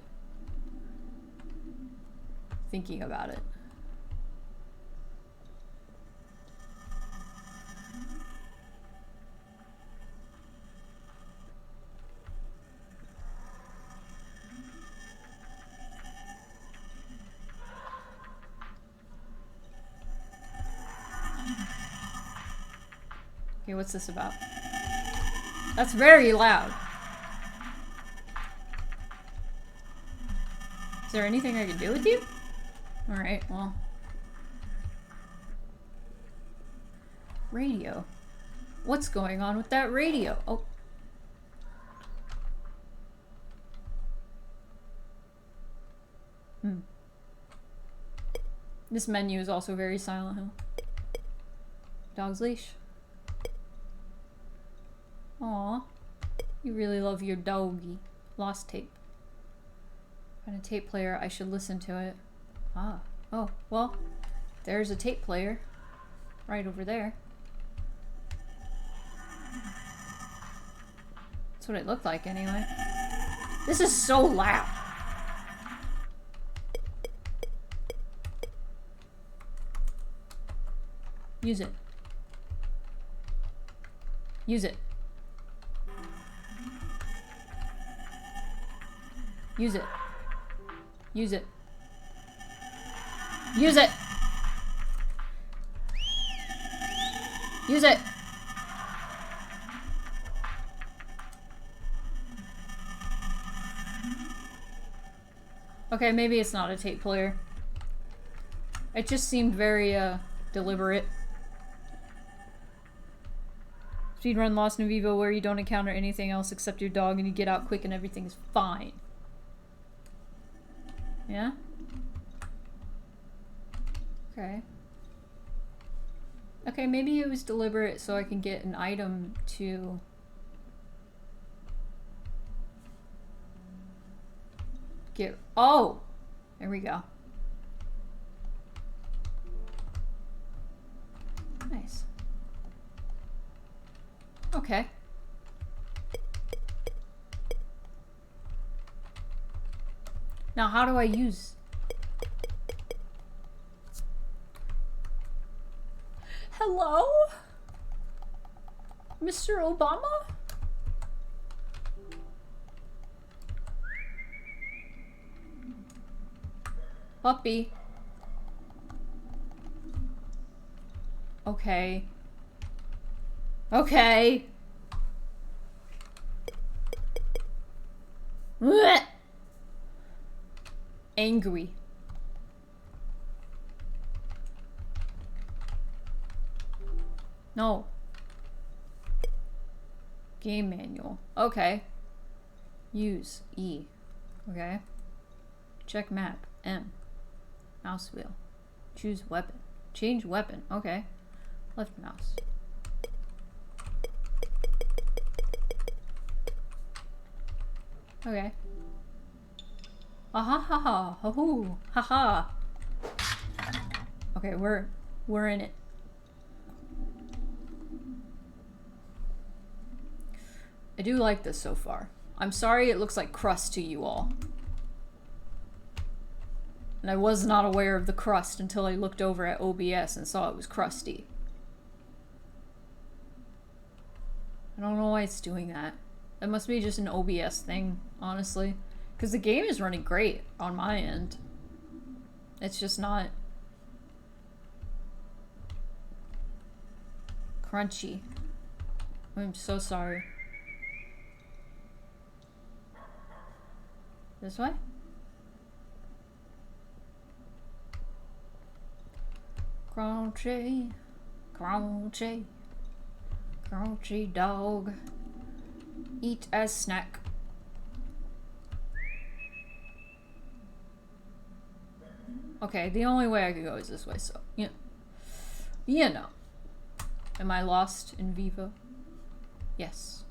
Speaker 1: thinking about it. Okay, what's this about? That's very loud. Is there anything I can do with you? Alright, well. Radio. What's going on with that radio? Oh. This menu is also very Silent Hill. Dog's leash. Aw. You really love your doggy. Lost tape. Find a tape player. I should listen to it. Ah. Oh, well, there's a tape player. Right over there. That's what it looked like anyway. This is so loud. Use it. Use it. Use it. Use it. Use it! Use it! Okay, maybe it's not a tape player. It just seemed very, deliberate. Speedrun Lost in Vivo where you don't encounter anything else except your dog and you get out quick and everything's fine. Yeah? Okay. Okay, maybe it was deliberate so I can get an item to... get... Oh! There we go. Nice. Okay. Now how do I use... Hello? Mr. Obama? Puppy. Okay. Okay. Blech. Angry. No. Game manual. Okay. Use. E. Okay. Check map. M. Mouse wheel. Choose weapon. Change weapon. Okay. Left mouse. Okay. Ah ha ha ha. Ho-hoo. Ha ha. Okay, we're in it. I do like this so far. I'm sorry it looks like crust to you all. And I was not aware of the crust until I looked over at OBS and saw it was crusty. I don't know why it's doing that. That must be just an OBS thing, honestly. Because the game is running great on my end. It's just not... crunchy. I'm so sorry. This way? Crunchy, crunchy, crunchy dog. Eat as snack. Okay, the only way I could go is this way, so, you know. Am I lost in Vivo? Yes.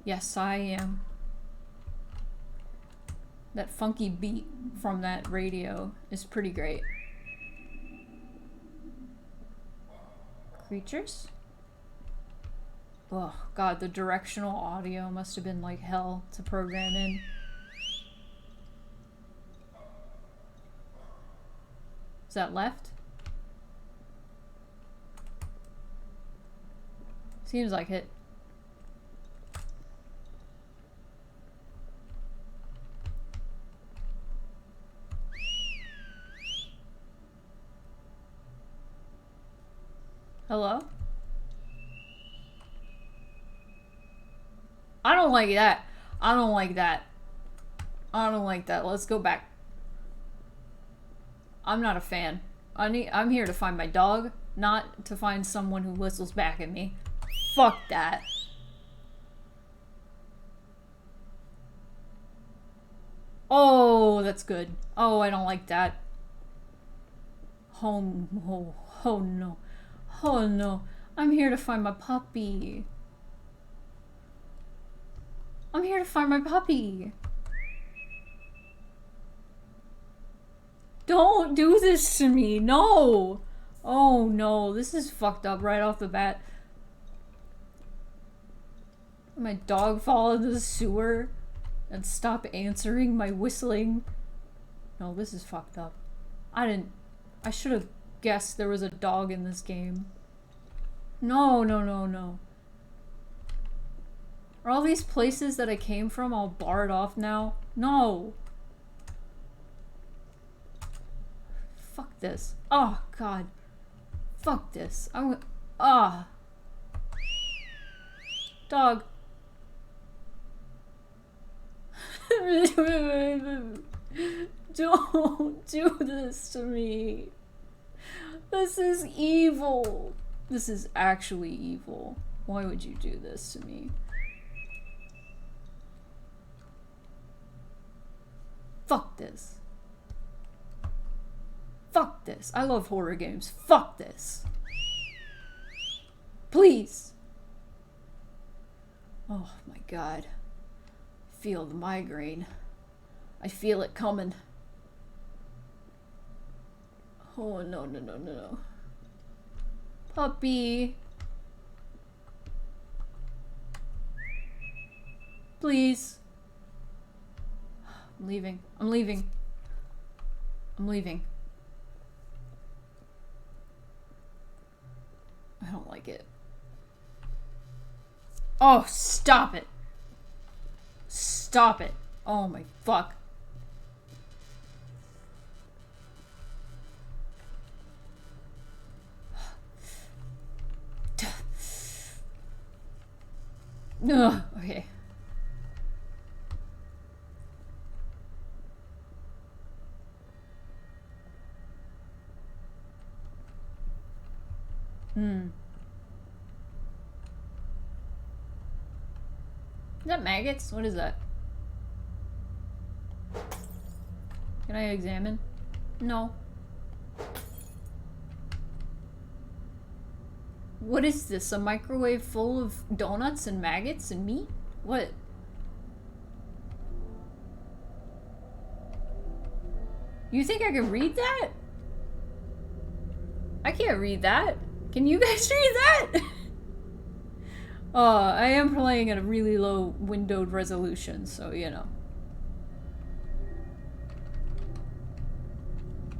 Speaker 1: Yes, I am. That funky beat from that radio is pretty great. Creatures? Oh god, the directional audio must have been like hell to program in. Is that left? Seems like it. Hello? I don't like that. I don't like that. I don't like that. Let's go back. I'm not a fan. I'm here to find my dog, not to find someone who whistles back at me. Fuck that. Oh, that's good. Oh, I don't like that. Oh no. Oh no. Oh no. I'm here to find my puppy. I'm here to find my puppy. Don't do this to me. No. Oh no. This is fucked up right off the bat. My dog fall into the sewer and stop answering my whistling. No, this is fucked up. I should have guessed there was a dog in this game. No, no, no, no. Are all these places that I came from all barred off now? No. Fuck this. Oh, God. Fuck this. Ah. Dog. Don't do this to me. This is evil. This is actually evil. Why would you do this to me? Fuck this. Fuck this. I love horror games. Fuck this. Please. Oh my god. I feel the migraine. I feel it coming. Oh no, no, no, no, no. Puppy. Please. I'm leaving. I'm leaving. I'm leaving. I don't like it. Oh, stop it. Stop it. Oh my fuck. Ugh, okay. Is that maggots? What is that? Can I examine? No. What is this? A microwave full of donuts and maggots and meat? What? You think I can read that? I can't read that. Can you guys read that? I am playing at a really low windowed resolution, so you know.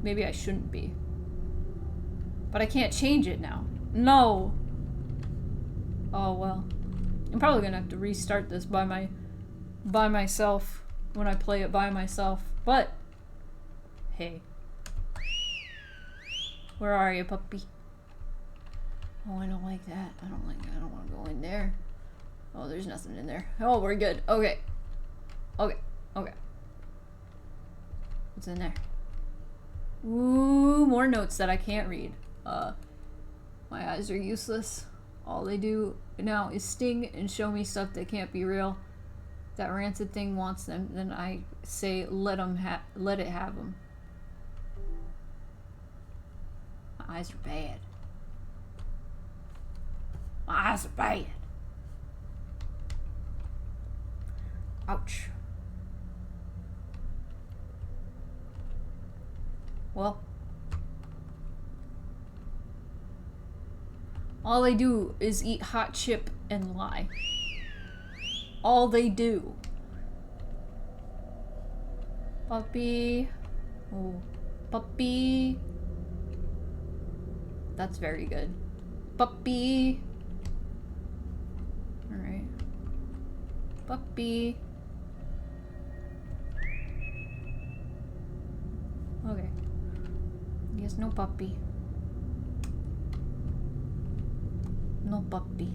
Speaker 1: Maybe I shouldn't be. But I can't change it now. No! Oh well. I'm probably gonna have to restart this by myself when I play it by myself. But hey. Where are you, puppy? Oh, I don't like that. I don't like that. I don't want to go in there. Oh, there's nothing in there. Oh, we're good. Okay. Okay. Okay. What's in there? Ooh, more notes that I can't read. My eyes are useless. All they do now is sting and show me stuff that can't be real. That rancid thing wants them, then I say let it have them. My eyes are bad. My eyes are bad. Ouch. Well. All they do is eat hot chip and lie. All they do. Puppy. Oh. Puppy. That's very good. Puppy. Alright. Puppy. Okay. Yes, no puppy. No puppy.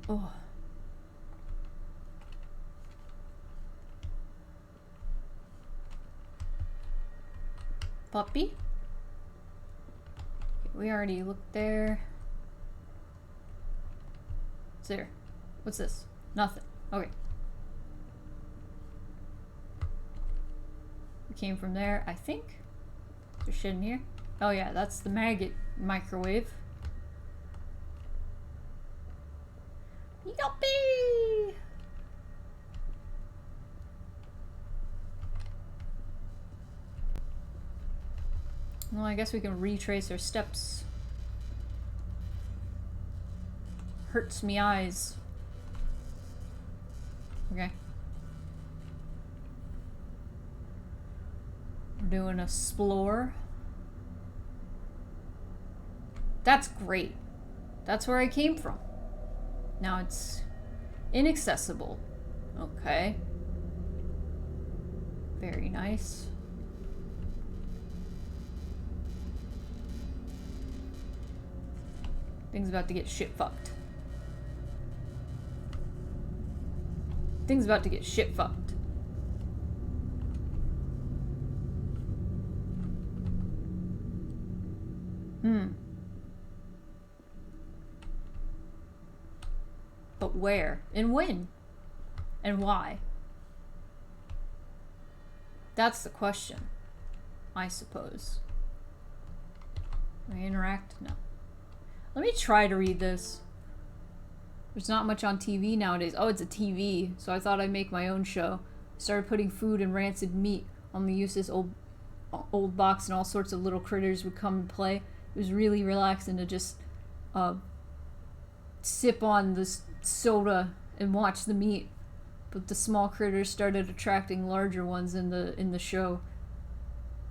Speaker 1: Oh. Puppy? We already looked there. What's there? What's this? Nothing. Okay. We came from there, I think. There's shit in here. Oh yeah, that's the maggot microwave. Yuppie! Well, I guess we can retrace our steps. Hurts me eyes. Okay. We're doing a explore. That's great. That's where I came from. Now it's inaccessible. Okay. Very nice. Thing's about to get shit fucked. Thing's about to get shit fucked. But where? And when? And why? That's the question, I suppose. Can I interact? No. Let me try to read this. There's not much on TV nowadays. Oh, it's a TV, so I thought I'd make my own show. Started putting food and rancid meat on the useless old box, and all sorts of little critters would come and play. It was really relaxing to just sip on this soda and watch the meat. But the small critters started attracting larger ones in the show.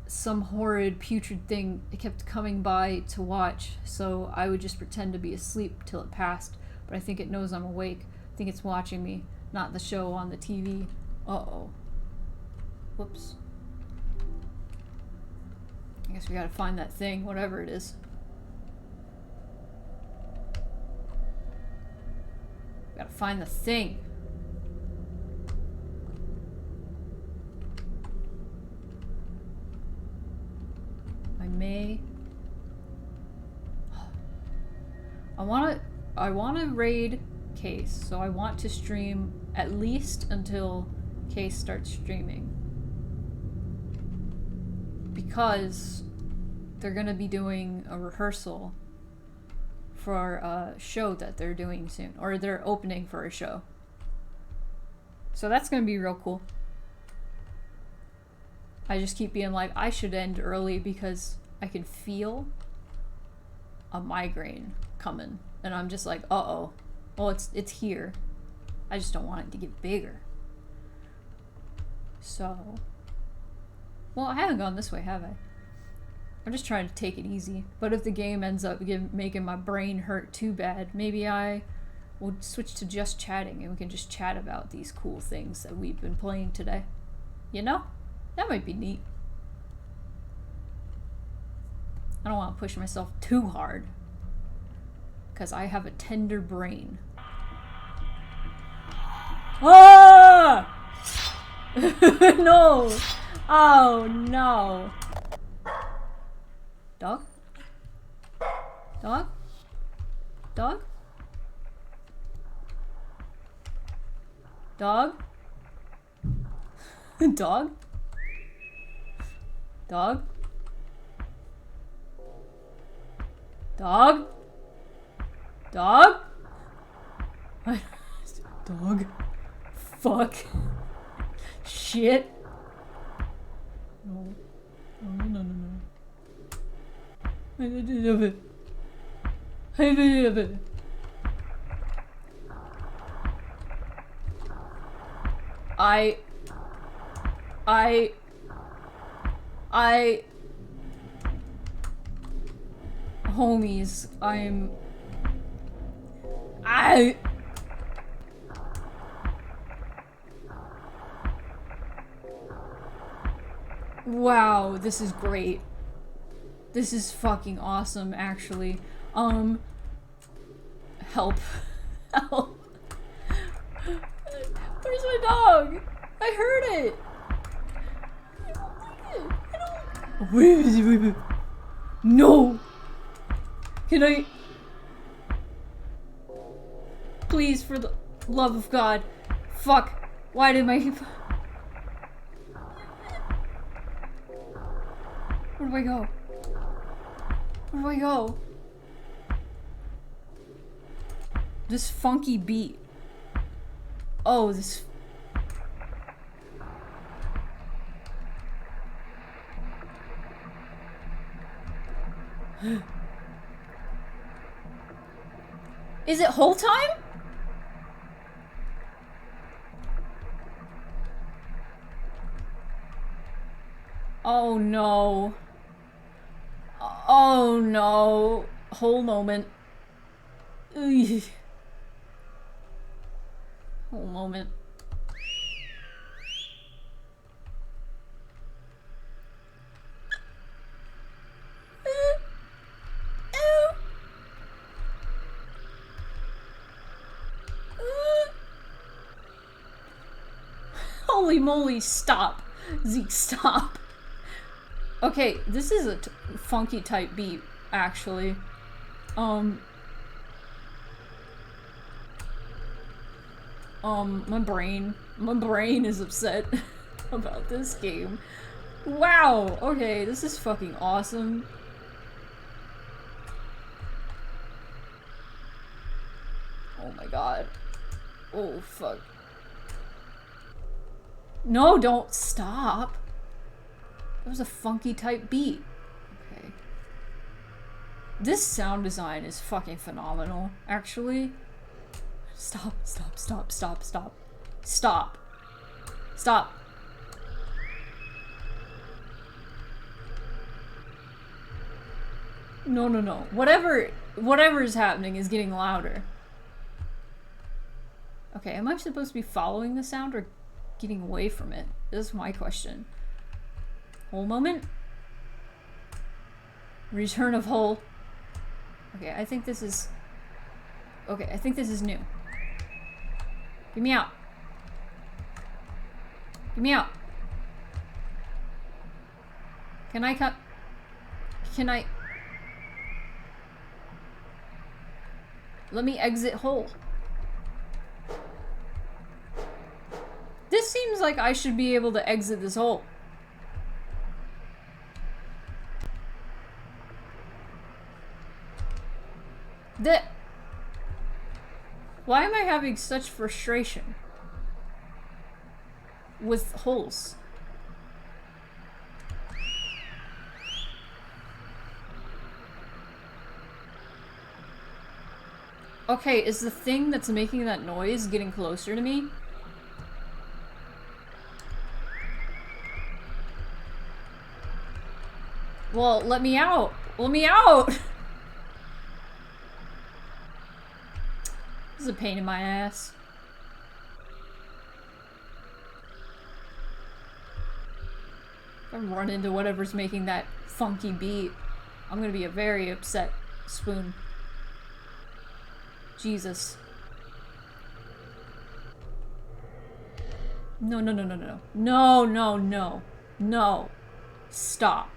Speaker 1: Some horrid, putrid thing it kept coming by to watch, so I would just pretend to be asleep till it passed. But I think it knows I'm awake. I think it's watching me, not the show on the TV. Uh-oh. Whoops. I guess we gotta find that thing, whatever it is. Gotta find the thing. I may... I wanna raid Case, so I want to stream at least until Case starts streaming. Because they're gonna be doing a rehearsal for a show that they're doing soon, or they're opening for a show. So that's gonna be real cool. I just keep being like, I should end early because I can feel a migraine coming. And I'm just like, uh-oh. Well, it's here. I just don't want it to get bigger. So... Well, I haven't gone this way, have I? I'm just trying to take it easy. But if the game ends up making my brain hurt too bad, maybe I will switch to just chatting and we can just chat about these cool things that we've been playing today. You know? That might be neat. I don't want to push myself too hard. Because I have a tender brain. Ah! No! Oh no! Dog? Dog? Dog? Dog? Dog? Dog? Dog? Dog? Dog? Fuck. Shit. No. No. I love it. I love it. Homies, wow, this is great. This is fucking awesome, actually. Help. Help. Where's my dog? I heard it. I don't like it. Wait. No. Can I... Please, for the love of God. Fuck. Why did my... Where do I go? Where do I go? This funky beat. Oh, this... Is it whole time? Oh no. Oh no. Whole moment. Ugh. Whole moment. Holy moly, stop. Zeke, stop. Okay, this is a funky type beat. actually. My brain is upset about this game. Wow, okay, this is fucking awesome. Oh my god. Oh, fuck. No, don't stop. That was a funky type beat. Okay. This sound design is fucking phenomenal, actually. Stop, stop, stop, stop, stop. Stop. Stop. No, no, no. Whatever is happening is getting louder. Okay, am I supposed to be following the sound or getting away from it? This is my question. Whole moment. Return of Hole. Okay, I think this is... Okay, I think this is new. Get me out. Get me out. Can I cut? Can I... Let me exit hole. This seems like I should be able to exit this hole. Why am I having such frustration with holes? Okay, is the thing that's making that noise getting closer to me? Well, let me out! Let me out! This is a pain in my ass. If I run into whatever's making that funky beat, I'm gonna be a very upset spoon. Jesus. No, no, no, no, no. No, no, no. No. Stop.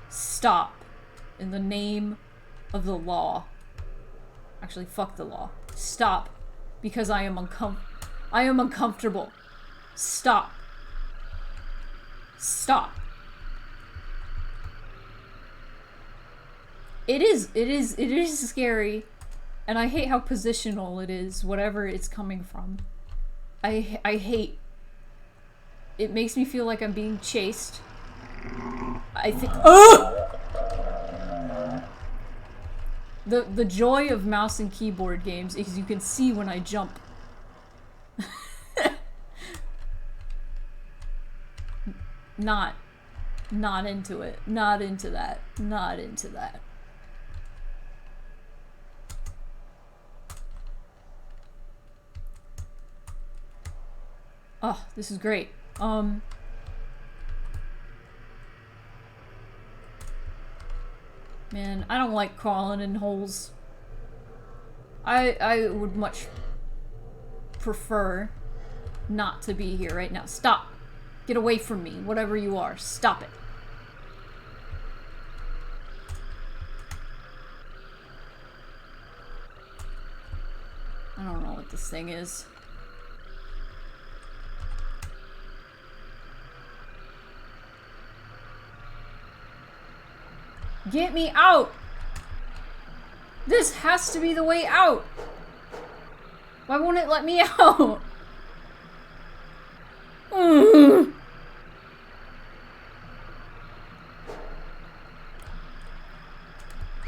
Speaker 1: Stop. In the name of the law. Actually, fuck the law. Stop. Because I am uncomfortable. Stop. Stop. It is scary. And I hate how positional it is, whatever it's coming from. I hate. It makes me feel like I'm being chased. I think. Oh! The joy of mouse and keyboard games is you can see when I jump. Not into it. Not into that. Not into that. Oh, this is great. Man, I don't like crawling in holes. I would much prefer not to be here right now. Stop. Get away from me, whatever you are. Stop it. I don't know what this thing is. Get me out! This has to be the way out! Why won't it let me out?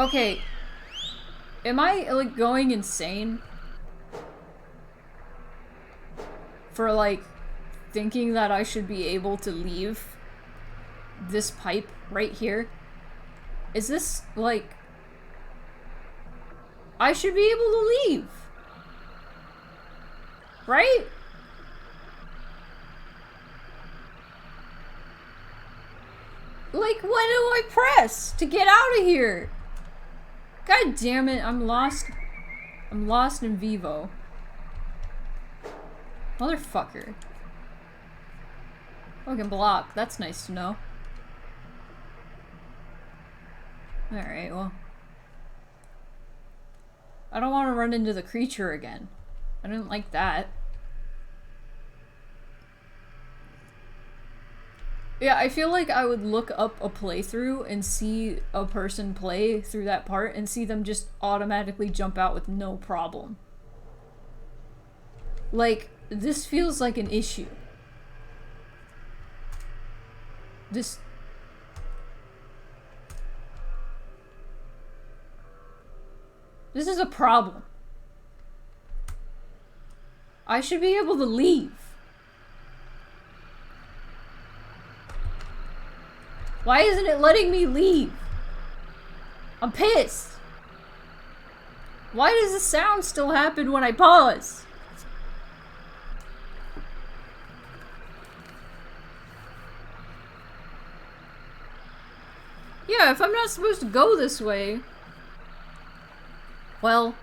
Speaker 1: Okay. Am I, like, going insane? For, like, thinking that I should be able to leave this pipe right here? Is this, like... I should be able to leave. Right? Like, what do I press to get out of here? God damn it, I'm lost. I'm lost in Vivo. Motherfucker. Fucking block, that's nice to know. Alright, well. I don't want to run into the creature again. I didn't like that. Yeah, I feel like I would look up a playthrough and see a person play through that part and see them just automatically jump out with no problem. Like, this feels like an issue. This is a problem. I should be able to leave. Why isn't it letting me leave? I'm pissed. Why does the sound still happen when I pause? Yeah, if I'm not supposed to go this way... Well,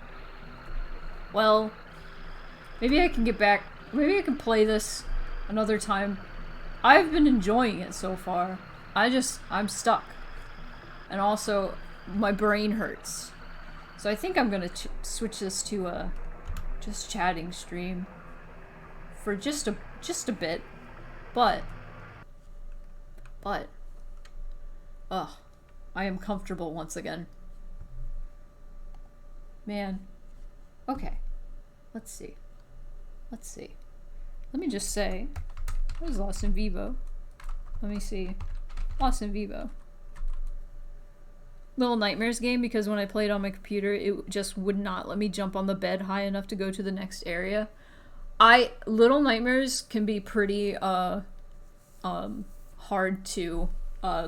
Speaker 1: maybe I can get back. Maybe I can play this another time. I've been enjoying it so far. I'm stuck. And also, my brain hurts. So I think I'm gonna switch this to a just chatting stream for just a bit. But, ugh, I am comfortable once again. Man. Okay. Let's see. Let me just say, I was lost in Vivo. Let me see. Lost in Vivo. Little Nightmares game, because when I played on my computer, it just would not let me jump on the bed high enough to go to the next area. Little Nightmares can be pretty, hard to,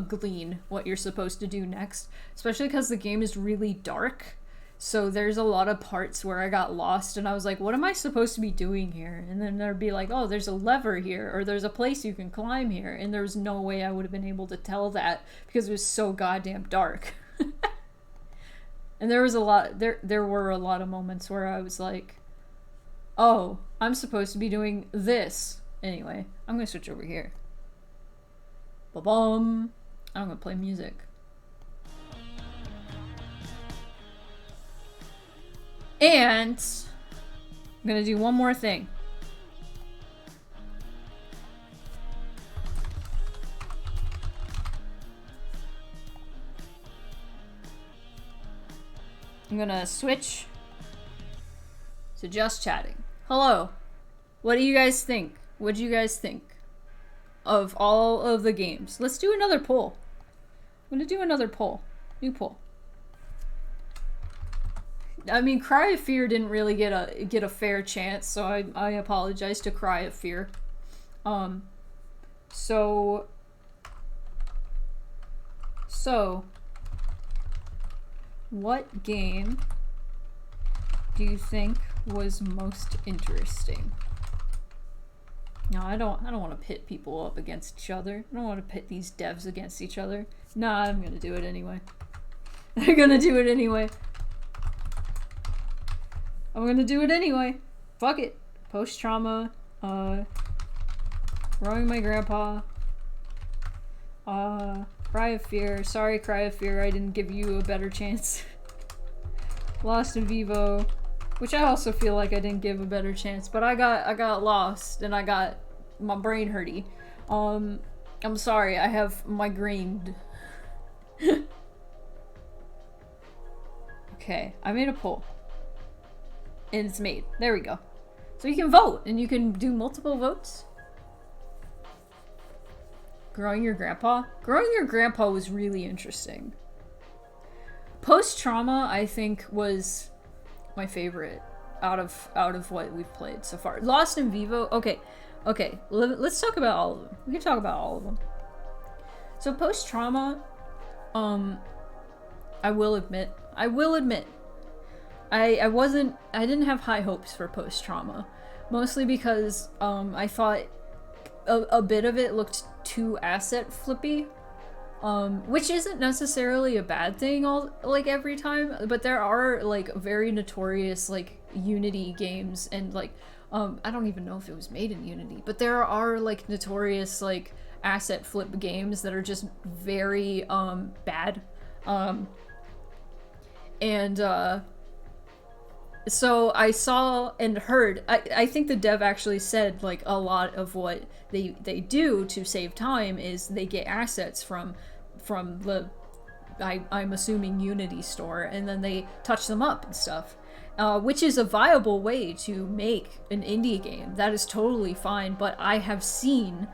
Speaker 1: glean what you're supposed to do next. Especially because the game is really dark. So there's a lot of parts where I got lost and I was like, what am I supposed to be doing here? And then there'd be like, oh, there's a lever here, or there's a place you can climb here. And there was no way I would have been able to tell that because it was so goddamn dark. And there was a lot, there were a lot of moments where I was like, oh, I'm supposed to be doing this. Anyway, I'm gonna switch over here. Ba-bum. I'm gonna play music. And I'm gonna do one more thing. I'm gonna switch to just chatting. Hello. What do you guys think? What do you guys think of all of the games? Let's do another poll. I'm gonna do another poll. New poll. I mean, Cry of Fear didn't really get a fair chance, so I apologize to Cry of Fear. So what game do you think was most interesting? No, I don't want to pit people up against each other. I don't want to pit these devs against each other. Nah, I'm gonna do it anyway. I'm gonna do it anyway. I'm gonna do it anyway. Fuck it. Post-trauma. Growing my grandpa. Cry of Fear. Sorry, Cry of Fear. I didn't give you a better chance. Lost in Vivo. Which I also feel like I didn't give a better chance. But I got lost and I got my brain hurty. I'm sorry. I have migrained. Okay. I made a poll. And it's made. There we go. So you can vote, and you can do multiple votes. Growing your grandpa? Growing your grandpa was really interesting. Post-trauma, I think, was my favorite out of what we've played so far. Lost in Vivo? Okay. Let's talk about all of them. We can talk about all of them. So post-trauma, I will admit, I didn't have high hopes for post-trauma, mostly because I thought a bit of it looked too asset flippy, which isn't necessarily a bad thing every time, but there are like very notorious like Unity games and like I don't even know if it was made in Unity, but there are like notorious like asset flip games that are just very bad. And so I saw and heard, I think the dev actually said like a lot of what they do to save time is they get assets from the I'm assuming Unity store, and then they touch them up and stuff, which is a viable way to make an indie game. That is totally fine, but I have seen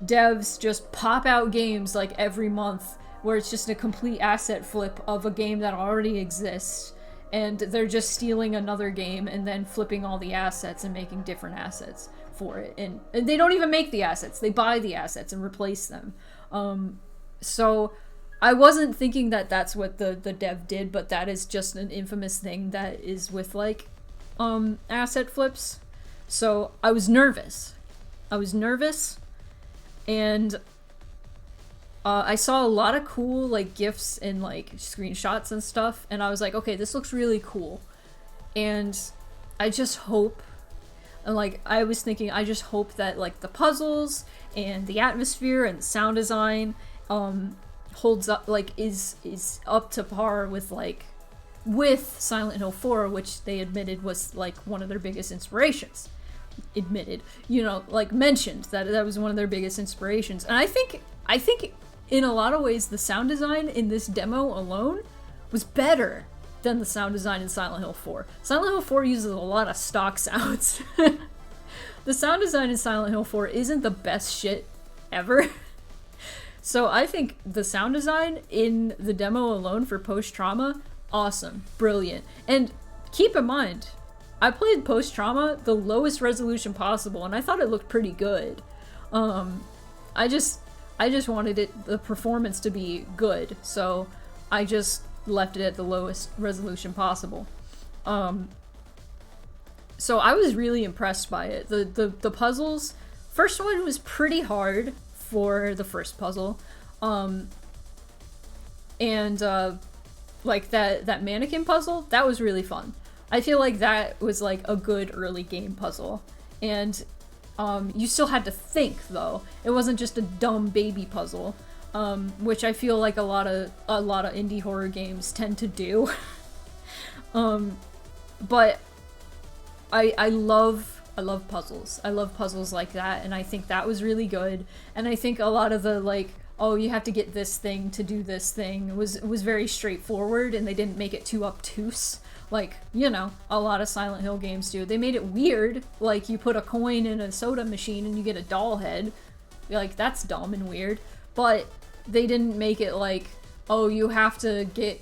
Speaker 1: devs just pop out games like every month where it's just a complete asset flip of a game that already exists, and they're just stealing another game and then flipping all the assets and making different assets for it. And they don't even make the assets, they buy the assets and replace them. So I wasn't thinking that that's what the dev did, but that is just an infamous thing that is with like asset flips. So I was nervous, and I saw a lot of cool like GIFs and like screenshots and stuff, and I was like, okay, this looks really cool. And I just hope, and like I was thinking, I just hope that like the puzzles and the atmosphere and the sound design holds up, like is up to par with Silent Hill 4, which they admitted was like one of their biggest inspirations. Mentioned that was one of their biggest inspirations. And I think in a lot of ways the sound design in this demo alone was better than the sound design in Silent Hill 4. Silent Hill 4 uses a lot of stock sounds. The sound design in Silent Hill 4 isn't the best shit ever. So I think the sound design in the demo alone for Post-Trauma, awesome, brilliant. And keep in mind, I played Post-Trauma the lowest resolution possible, and I thought it looked pretty good. I just wanted the performance to be good, so I just left it at the lowest resolution possible. So I was really impressed by it. The puzzles, first one was pretty hard for the first puzzle, and like that mannequin puzzle, that was really fun. I feel like that was like a good early game puzzle, and you still had to think though. It wasn't just a dumb baby puzzle, which I feel like a lot of indie horror games tend to do. But I love puzzles. I love puzzles like that, and I think that was really good. And I think a lot of the like, oh, you have to get this thing to do this thing was very straightforward, and they didn't make it too obtuse like, a lot of Silent Hill games do. They made it weird, like you put a coin in a soda machine and you get a doll head. Like, that's dumb and weird. But they didn't make it like, oh, you have to get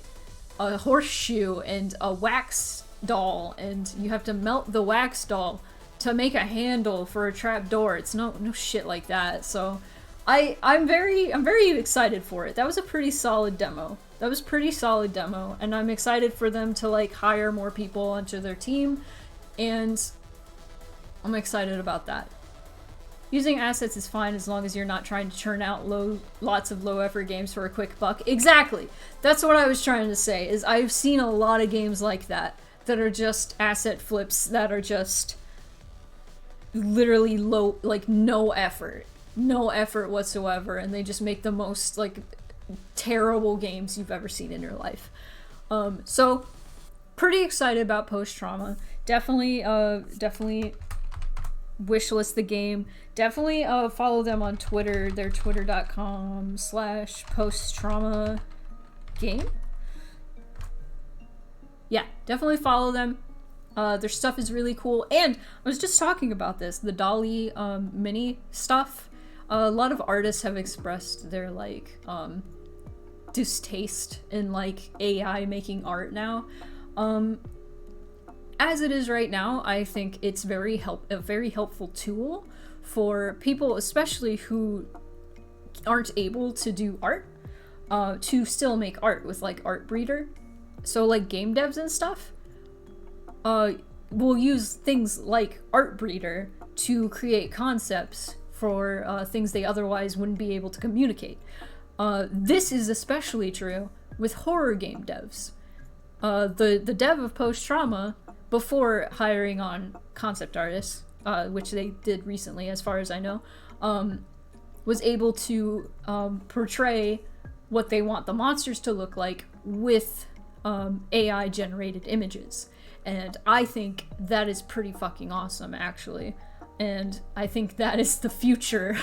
Speaker 1: a horseshoe and a wax doll, and you have to melt the wax doll to make a handle for a trap door. It's no shit like that. So I'm very excited for it. That was a pretty solid demo. And I'm excited for them to like hire more people onto their team, and I'm excited about that. Using assets is fine as long as you're not trying to churn out lots of low effort games for a quick buck. Exactly. That's what I was trying to say, is I've seen a lot of games like that are just asset flips that are just literally low, like no effort whatsoever, and they just make the most like terrible games you've ever seen in your life. So pretty excited about Post-Trauma. Definitely wishlist the game. Definitely follow them on Twitter. They're twitter.com/posttrauma game. Yeah, definitely follow them. Their stuff is really cool. And I was just talking about this, the Dolly mini stuff. A lot of artists have expressed their like distaste in like AI making art now. As it is right now, I think it's a very helpful tool for people, especially who aren't able to do art, to still make art with like Art Breeder. So like game devs and stuff will use things like Art Breeder to create concepts for things they otherwise wouldn't be able to communicate. This is especially true with horror game devs. The dev of Post-Trauma, before hiring on concept artists, which they did recently as far as I know, was able to portray what they want the monsters to look like with AI generated images. And I think that is pretty fucking awesome, actually. And I think that is the future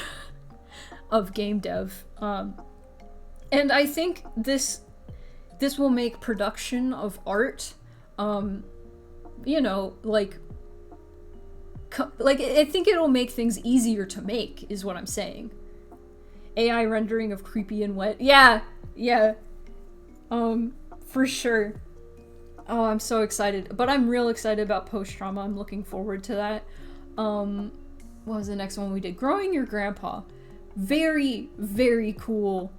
Speaker 1: of game dev. And I think this will make production of art, you know, like I think it'll make things easier to make, is what I'm saying. AI rendering of creepy and wet. Yeah. For sure. Oh, I'm so excited. But I'm real excited about post-trauma. I'm looking forward to that. What was the next one we did? Growing Your Grandpa. Very, very cool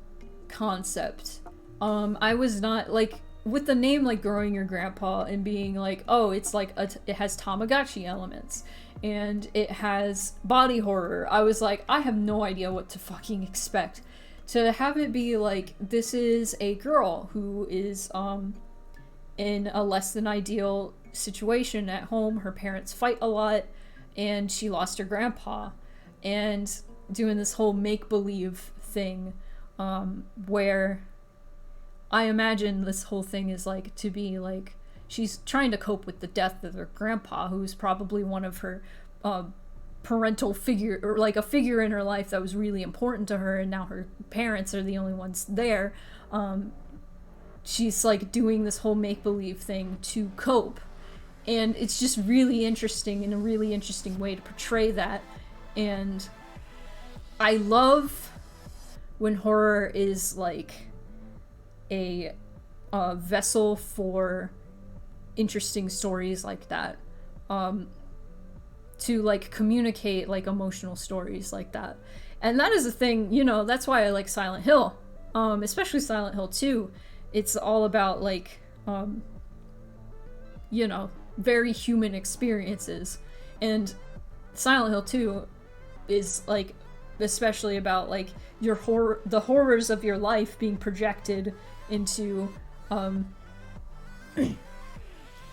Speaker 1: concept. I was not, like, with the name, like, Growing Your Grandpa and being like, oh, it's like, it has Tamagotchi elements. And it has body horror. I was like, I have no idea what to fucking expect. To have it be like, this is a girl who is, in a less than ideal situation at home. Her parents fight a lot, and she lost her grandpa. And doing this whole make-believe thing, where I imagine this whole thing is like to be like, she's trying to cope with the death of her grandpa, who's probably one of her parental figure, or like a figure in her life that was really important to her, and now her parents are the only ones there. She's like doing this whole make-believe thing to cope. And it's just really interesting, in a really interesting way to portray that. And I love when horror is like a vessel for interesting stories like that, to like communicate like emotional stories like that. And that is a thing, you know, that's why I like Silent Hill, especially Silent Hill 2. It's all about like, you know, very human experiences. And Silent Hill 2 is like especially about like the horrors of your life being projected into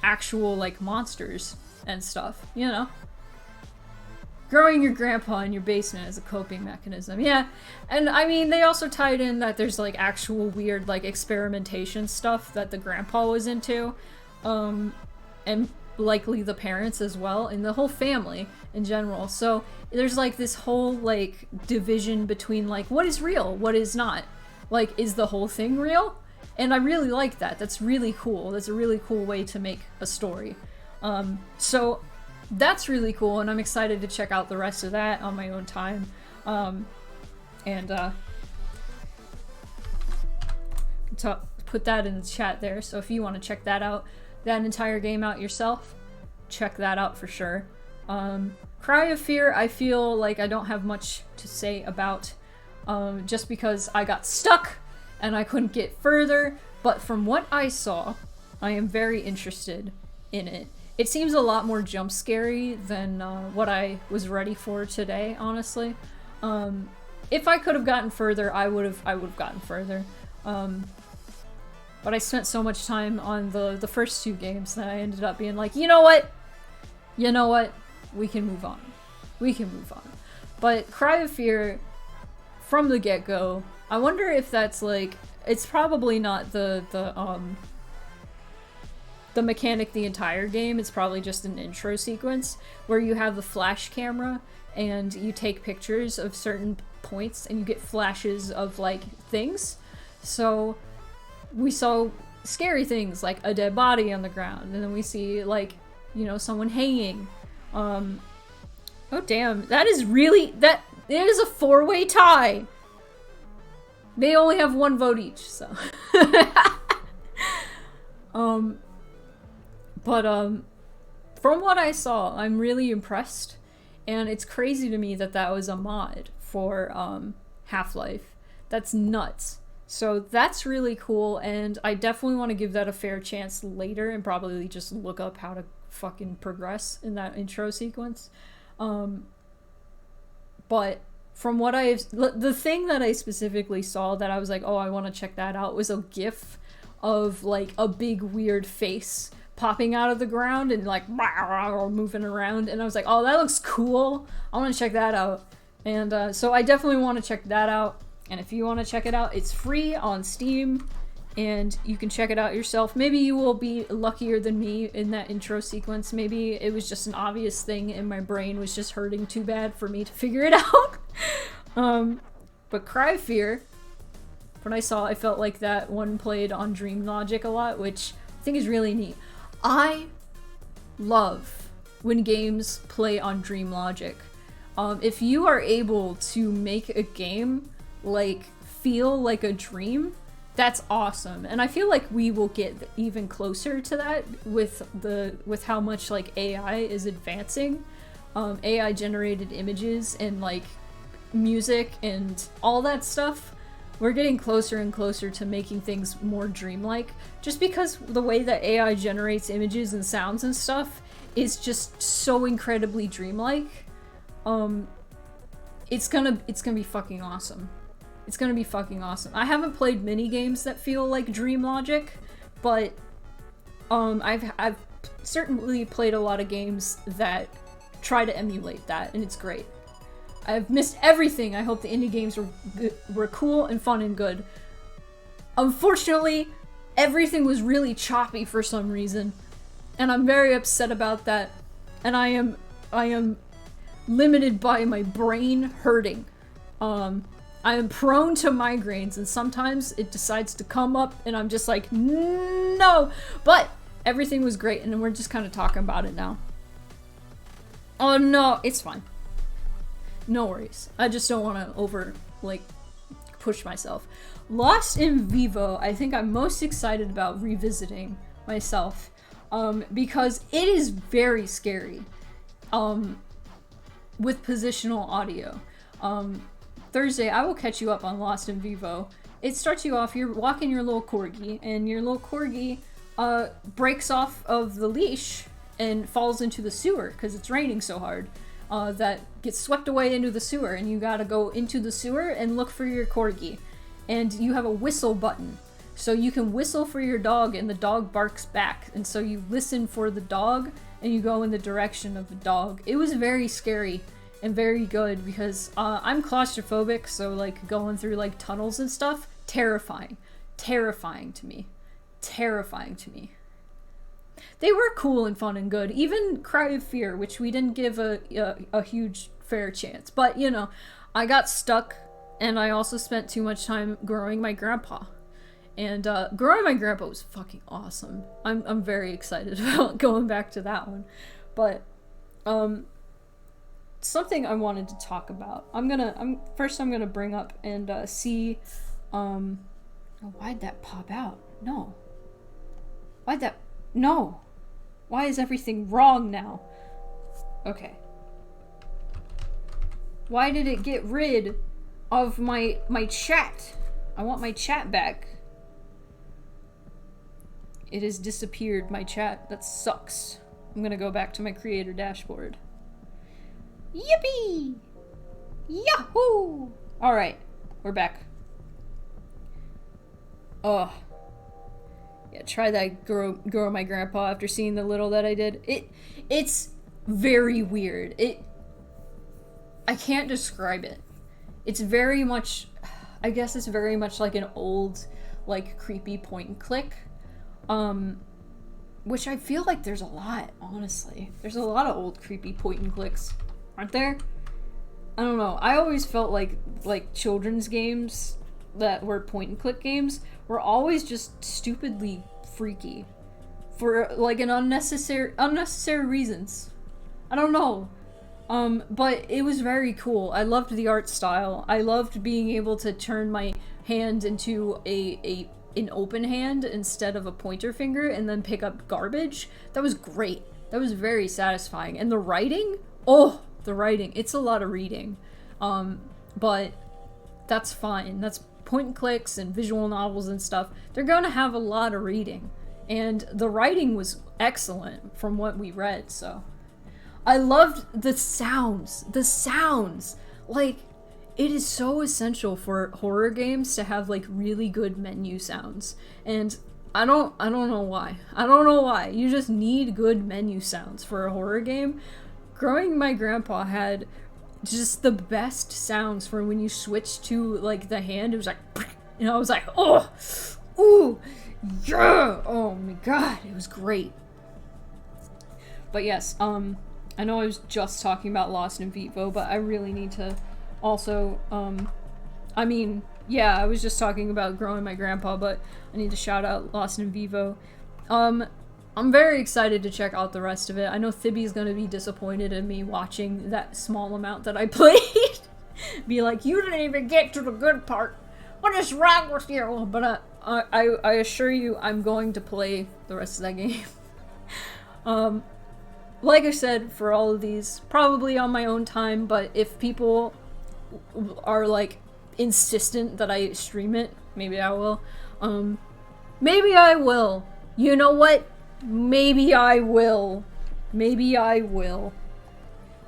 Speaker 1: actual like monsters and stuff, you know. Growing your grandpa in your basement as a coping mechanism. Yeah. And I mean, they also tied in that there's like actual weird like experimentation stuff that the grandpa was into, and likely the parents as well, and the whole family in general. So there's like this whole like division between like what is real, what is not. Like, is the whole thing real? And I really like that. That's really cool. That's a really cool way to make a story. So that's really cool, and I'm excited to check out the rest of that on my own time. Put that in the chat there, so if you want to check that out, that entire game out yourself, check that out for sure. Cry of Fear, I feel like I don't have much to say about, just because I got stuck and I couldn't get further, but from what I saw, I am very interested in it. It seems a lot more jump scary than what I was ready for today, honestly. If I could have gotten further, I would have gotten further. But I spent so much time on the first two games that I ended up being like, you know what? You know what? We can move on. We can move on. But Cry of Fear, from the get-go, I wonder if that's like, it's probably not the mechanic the entire game. It's probably just an intro sequence where you have the flash camera and you take pictures of certain points and you get flashes of like things. So we saw scary things like a dead body on the ground, and then we see like, you know, someone hanging. Oh damn, that is really, it is a 4-way tie. They only have 1 vote each, so. From what I saw, I'm really impressed, and it's crazy to me that that was a mod for Half-Life. That's nuts. So that's really cool, and I definitely want to give that a fair chance later and probably just look up how to fucking progress in that intro sequence. But from what the thing that I specifically saw that I was like, oh, I want to check that out, was a GIF of like a big weird face popping out of the ground and like moving around, and I was like, oh, that looks cool. I want to check that out. And so I definitely want to check that out. And if you want to check it out, it's free on Steam, and you can check it out yourself. Maybe you will be luckier than me in that intro sequence. Maybe it was just an obvious thing and my brain was just hurting too bad for me to figure it out. But Cry of Fear, when I saw, I felt like that one played on Dream Logic a lot, which I think is really neat. I love when games play on Dream Logic. If you are able to make a game like feel like a dream, that's awesome. And I feel like we will get even closer to that with how much like AI is advancing. AI generated images and like music and all that stuff. We're getting closer and closer to making things more dreamlike, just because the way that AI generates images and sounds and stuff is just so incredibly dreamlike. It's gonna be fucking awesome. It's gonna be fucking awesome. I haven't played many games that feel like Dream Logic, but I've certainly played a lot of games that try to emulate that, and it's great. I've missed everything. I hope the indie games were cool and fun and good. Unfortunately, everything was really choppy for some reason, and I'm very upset about that. And I am limited by my brain hurting. I am prone to migraines, and sometimes it decides to come up, and I'm just like, no! But everything was great, and we're just kind of talking about it now. Oh no, it's fine. No worries. I just don't want to push myself. Lost in Vivo, I think I'm most excited about revisiting myself, because it is very scary, with positional audio. Thursday, I will catch you up on Lost in Vivo. It starts you off, you're walking your little corgi, and your little corgi breaks off of the leash and falls into the sewer because it's raining so hard. That gets swept away into the sewer, and you gotta go into the sewer and look for your corgi. And you have a whistle button, so you can whistle for your dog and the dog barks back, and so you listen for the dog and you go in the direction of the dog. It was very scary and very good because I'm claustrophobic, so like going through like tunnels and stuff, terrifying to me. They were cool and fun and good. Even Cry of Fear, which we didn't give a huge fair chance. But, you know, I got stuck, and I also spent too much time growing my grandpa. And growing my grandpa was fucking awesome. I'm very excited about going back to that one. But something I wanted to talk about. I'm gonna bring up and see. Oh, why'd that pop out? No. No. Why is everything wrong now? Okay. Why did it get rid of my chat? I want my chat back. It has disappeared, my chat. That sucks. I'm gonna go back to my creator dashboard. Yippee! Yahoo! Alright, we're back. Ugh. Yeah, try that grow my grandpa after seeing the little that I did. It's very weird. I can't describe it. It's very much, I guess it's very much like an old, like, creepy point and click. Which I feel like there's a lot, honestly. There's a lot of old creepy point and clicks, aren't there? I don't know. I always felt like children's games that were point and click games were always just stupidly freaky for like an unnecessary reasons. I don't know. But it was very cool. I loved the art style. I loved being able to turn my hand into an open hand instead of a pointer finger and then pick up garbage. That was great. That was very satisfying. And the writing? Oh, the writing. It's a lot of reading. But that's fine. That's point and clicks and visual novels and stuff. They're gonna have a lot of reading. And the writing was excellent from what we read, so. I loved the sounds. The sounds! Like, it is so essential for horror games to have, like, really good menu sounds. And I don't know why. I don't know why. You just need good menu sounds for a horror game. Growing My Grandpa had just the best sounds for when you switch to like the hand. It was like, and I was like, oh, ooh, yeah, oh my god, it was great. But yes, I know I was just talking about Lost in Vivo, but I really need to also, I mean, yeah, I was just talking about growing my grandpa, but I need to shout out Lost in Vivo. I'm very excited to check out the rest of it. I know Thibby's gonna be disappointed in me watching that small amount that I played. Be like, you didn't even get to the good part. What is wrong with you? But I assure you, I'm going to play the rest of that game. Like I said, for all of these, probably on my own time, but if people are like insistent that I stream it, maybe I will. Maybe I will. You know what? Maybe I will. Maybe I will.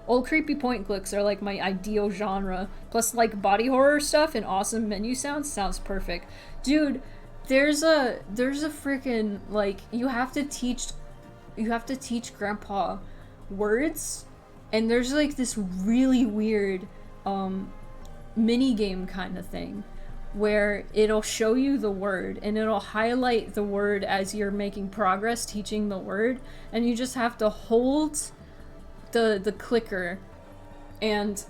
Speaker 1: Old creepy point clicks are like my ideal genre. Plus like body horror stuff and awesome menu sounds perfect. Dude, there's a freaking like you have to teach grandpa words, and there's like this really weird mini game kind of thing where it'll show you the word and it'll highlight the word as you're making progress teaching the word, and you just have to hold the clicker and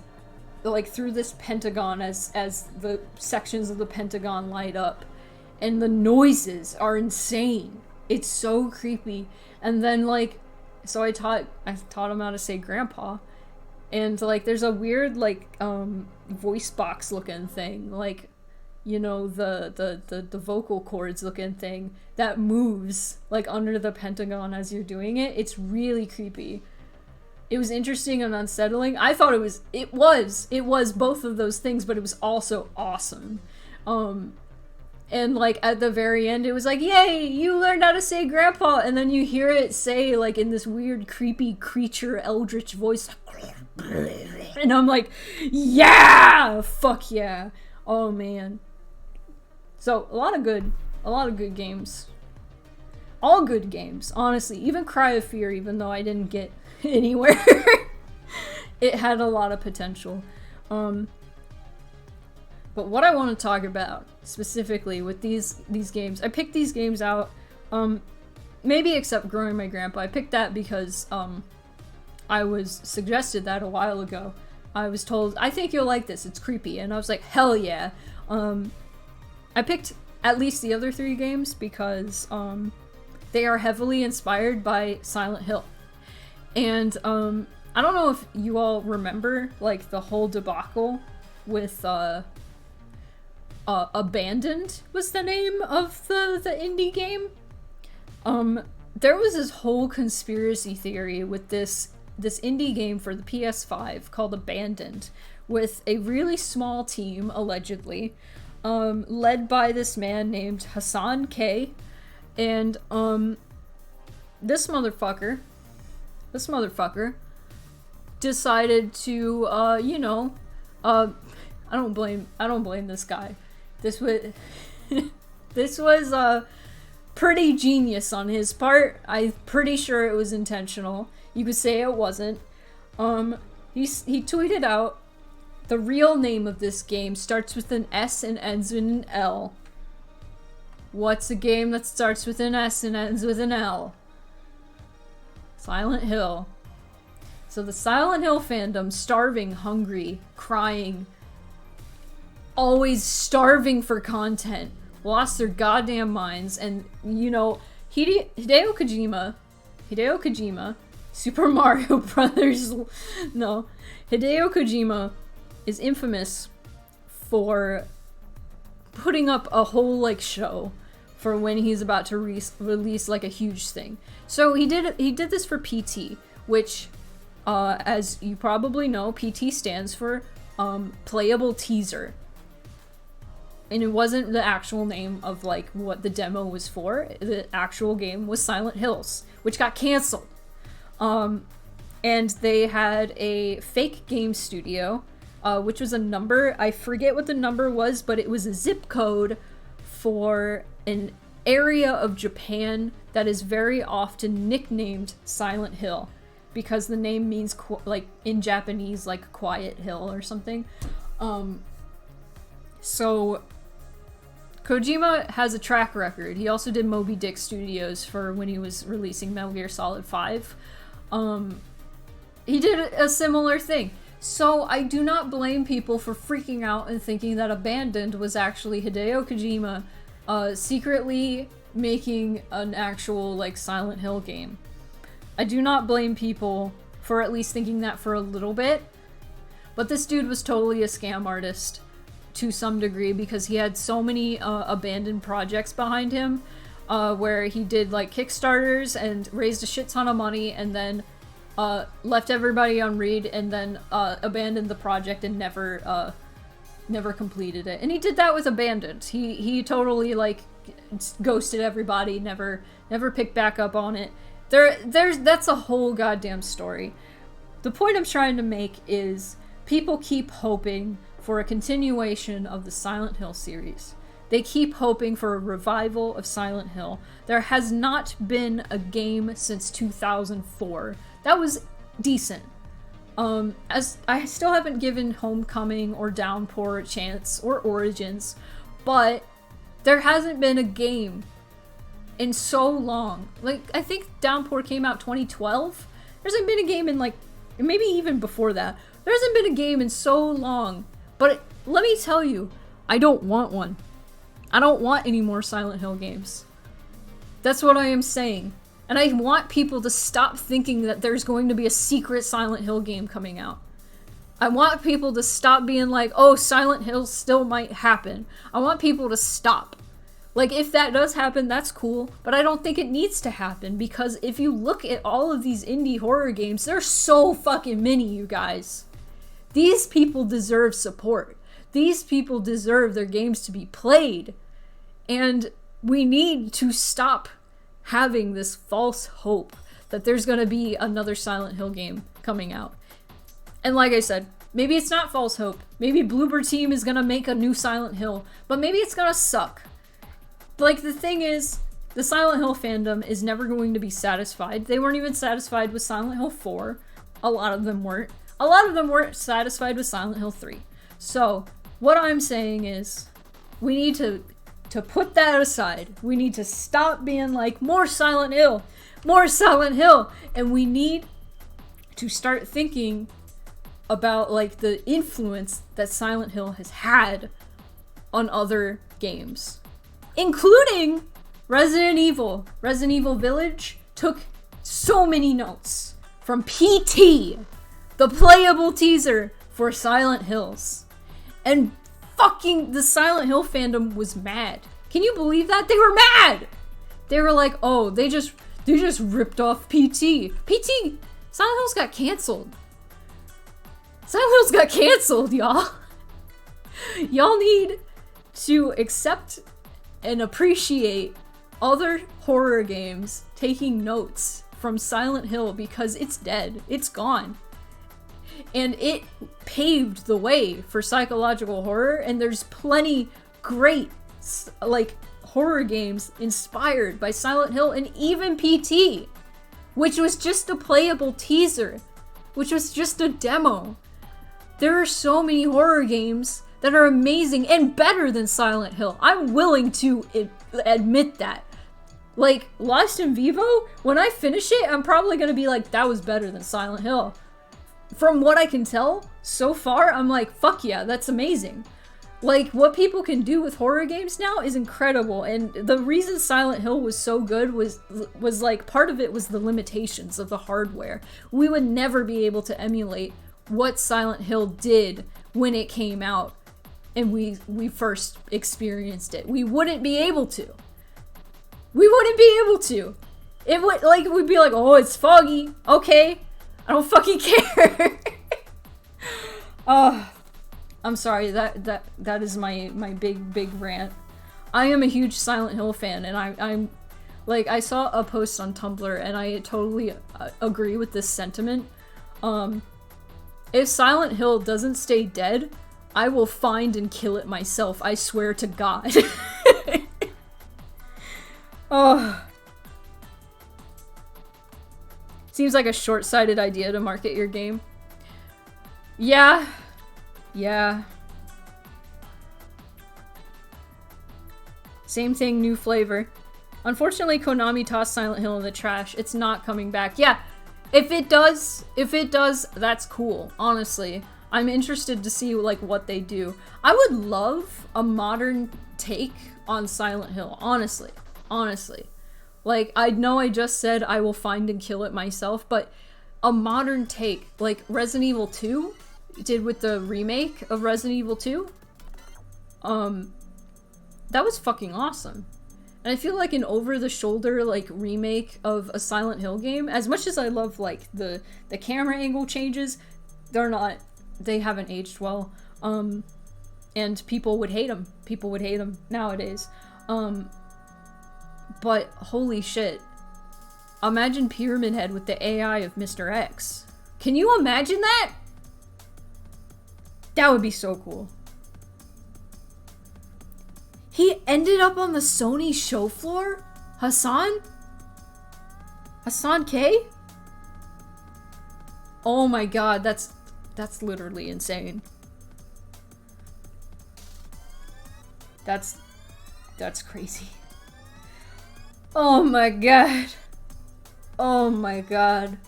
Speaker 1: like through this pentagon as the sections of the pentagon light up, and the noises are insane. It's so creepy. And then like so I taught him how to say grandpa, and like there's a weird like voice box looking thing, like, you know, the vocal cords looking thing that moves like under the pentagon as you're doing it. It's really creepy. It was interesting and unsettling. I thought it was both of those things, but it was also awesome. And like at the very end it was like, yay, you learned how to say grandpa, and then you hear it say like in this weird creepy creature eldritch voice, and I'm like, yeah, fuck yeah. Oh man. So a lot of good games. All good games, honestly. Even Cry of Fear, even though I didn't get anywhere, it had a lot of potential. But what I want to talk about specifically with these games, I picked these games out, maybe except Growing My Grandpa. I picked that because I was suggested that a while ago. I was told, I think you'll like this, it's creepy, and I was like, hell yeah. I picked at least the other 3 games because they are heavily inspired by Silent Hill. And I don't know if you all remember like the whole debacle with Abandoned was the name of the indie game. There was this whole conspiracy theory with this indie game for the PS5 called Abandoned, with a really small team, allegedly, led by this man named Hassan K. And this motherfucker decided to I don't blame this guy. This was pretty genius on his part. I'm pretty sure it was intentional. You could say it wasn't. He tweeted out, the real name of this game starts with an S and ends with an L. What's a game that starts with an S and ends with an L? Silent Hill. So the Silent Hill fandom, starving, hungry, crying, always starving for content, lost their goddamn minds. And you know, Hideo Kojima, Super Mario Brothers, no, Hideo Kojima is infamous for putting up a whole like show for when he's about to release like a huge thing. So he did this for PT, which as you probably know, PT stands for playable teaser. And it wasn't the actual name of like what the demo was for. The actual game was Silent Hills, which got canceled. And they had a fake game studio, which was a number. I forget what the number was, but it was a zip code for an area of Japan that is very often nicknamed Silent Hill, because the name means like in Japanese like quiet hill or something. So Kojima has a track record. He also did Moby Dick Studios for when he was releasing Metal Gear Solid 5. He did a similar thing. So I do not blame people for freaking out and thinking that Abandoned was actually Hideo Kojima secretly making an actual like Silent Hill game. I do not blame people for at least thinking that for a little bit. But this dude was totally a scam artist to some degree because he had so many abandoned projects behind him where he did like Kickstarters and raised a shit ton of money and then left everybody on read and then abandoned the project and never completed it. And he did that with Abandoned. He totally like ghosted everybody, never picked back up on it. That's a whole goddamn story. The point I'm trying to make is people keep hoping for a continuation of the Silent Hill series. They keep hoping for a revival of Silent Hill. There has not been a game since 2004. That was decent. As I still haven't given Homecoming or Downpour a chance, or Origins, but there hasn't been a game in so long. Like, I think Downpour came out 2012. There hasn't been a game in like, maybe even before that. There hasn't been a game in so long. But let me tell you, I don't want one. I don't want any more Silent Hill games. That's what I am saying. And I want people to stop thinking that there's going to be a secret Silent Hill game coming out. I want people to stop being like, oh, Silent Hill still might happen. I want people to stop. Like, if that does happen, that's cool, but I don't think it needs to happen, because if you look at all of these indie horror games, there's so fucking many, you guys. These people deserve support. These people deserve their games to be played. And we need to stop having this false hope that there's gonna be another Silent Hill game coming out. And like I said, maybe it's not false hope. Maybe Bloober Team is gonna make a new Silent Hill, but maybe it's gonna suck. Like, the thing is, the Silent Hill fandom is never going to be satisfied. They weren't even satisfied with Silent Hill 4. A lot of them weren't. A lot of them weren't satisfied with Silent Hill 3. So, what I'm saying is, we need to put that aside. We need to stop being like, more Silent Hill! More Silent Hill! And we need to start thinking about, like, the influence that Silent Hill has had on other games. Including Resident Evil. Resident Evil Village took so many notes from PT, the playable teaser for Silent Hills. And fucking the Silent Hill fandom was mad. Can you believe that? They were mad! They were like, oh, they just ripped off PT. Silent Hills got canceled. Silent Hills got canceled, y'all. Y'all need to accept and appreciate other horror games taking notes from Silent Hill, because it's dead. It's gone. And it paved the way for psychological horror, and there's plenty great, like, horror games inspired by Silent Hill, and even PT, which was just a playable teaser, which was just a demo. There are so many horror games that are amazing and better than Silent Hill. I'm willing to admit that. Like, Lost in Vivo, when I finish it, I'm probably gonna be like, that was better than Silent Hill. From what I can tell so far, I'm like, fuck yeah, that's amazing. Like, what people can do with horror games now is incredible, and the reason Silent Hill was so good was like, part of it was the limitations of the hardware. We would never be able to emulate what Silent Hill did when it came out and we first experienced it. We wouldn't be able to. We wouldn't be able to. It would, like, we'd be like, oh, it's foggy. Okay. I don't fucking care. I'm sorry, that is my big rant. I am a huge Silent Hill fan, and I'm like, I saw a post on Tumblr, and I totally agree with this sentiment. If Silent Hill doesn't stay dead, I will find and kill it myself, I swear to God. Oh. Seems like a short-sighted idea to market your game. Yeah. Yeah. Same thing, new flavor. Unfortunately, Konami tossed Silent Hill in the trash. It's not coming back. Yeah, if it does, that's cool, honestly. I'm interested to see, like, what they do. I would love a modern take on Silent Hill, honestly. Honestly. Like, I know I just said I will find and kill it myself, but a modern take, like Resident Evil 2 did with the remake of Resident Evil 2, that was fucking awesome. And I feel like an over-the-shoulder, like, remake of a Silent Hill game, as much as I love, like, the camera angle changes, they haven't aged well. And people would hate them. People would hate them nowadays. But holy shit. Imagine Pyramid Head with the AI of Mr. X. Can you imagine that? That would be so cool. He ended up on the Sony show floor? Hassan? Hassan K? Oh my god, that's literally insane. That's crazy. Oh my god. Oh my god.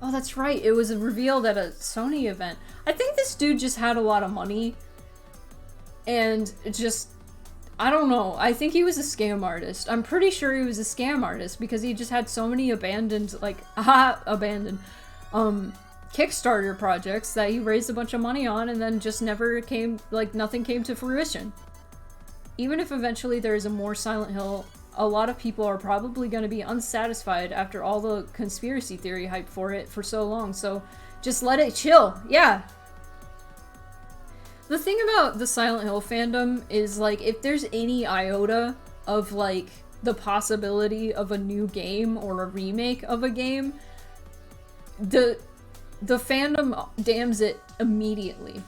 Speaker 1: Oh, that's right. It was revealed at a Sony event. I think this dude just had a lot of money. And just... I don't know. I think he was a scam artist. I'm pretty sure he was a scam artist because he just had so many abandoned, like, Kickstarter projects that he raised a bunch of money on and then just never came, like, nothing came to fruition. Even if eventually there is a more Silent Hill, a lot of people are probably going to be unsatisfied after all the conspiracy theory hype for it for so long, so just let it chill. Yeah. The thing about the Silent Hill fandom is, like, if there's any iota of, like, the possibility of a new game or a remake of a game, the fandom damns it immediately.